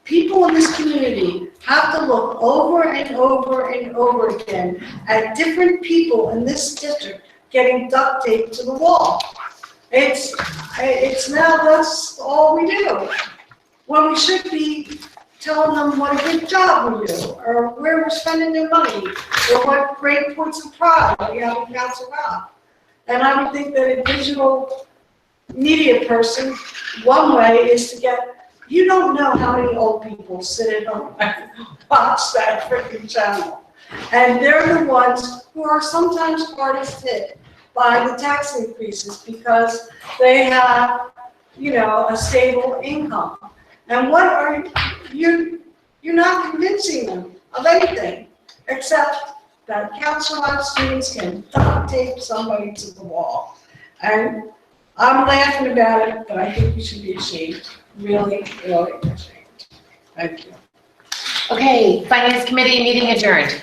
[SPEAKER 14] people in this community have to look over and over and over again at different people in this district getting duct taped to the wall. It's now, that's all we do. When we should be telling them what a good job we do, or where we're spending their money, or what great points of pride we have in Council Rock. And I would think that a digital media person, one way is to get, you don't know how many old people sit at home and watch that freaking channel. And they're the ones who are sometimes hardest hit by the tax increases because they have, you know, a stable income. And what are you're not convincing them of anything except that Council Rock students can duct tape somebody to the wall. And I'm laughing about it, but I think we should be ashamed, really, really ashamed. Thank you.
[SPEAKER 1] Okay, Finance Committee meeting adjourned.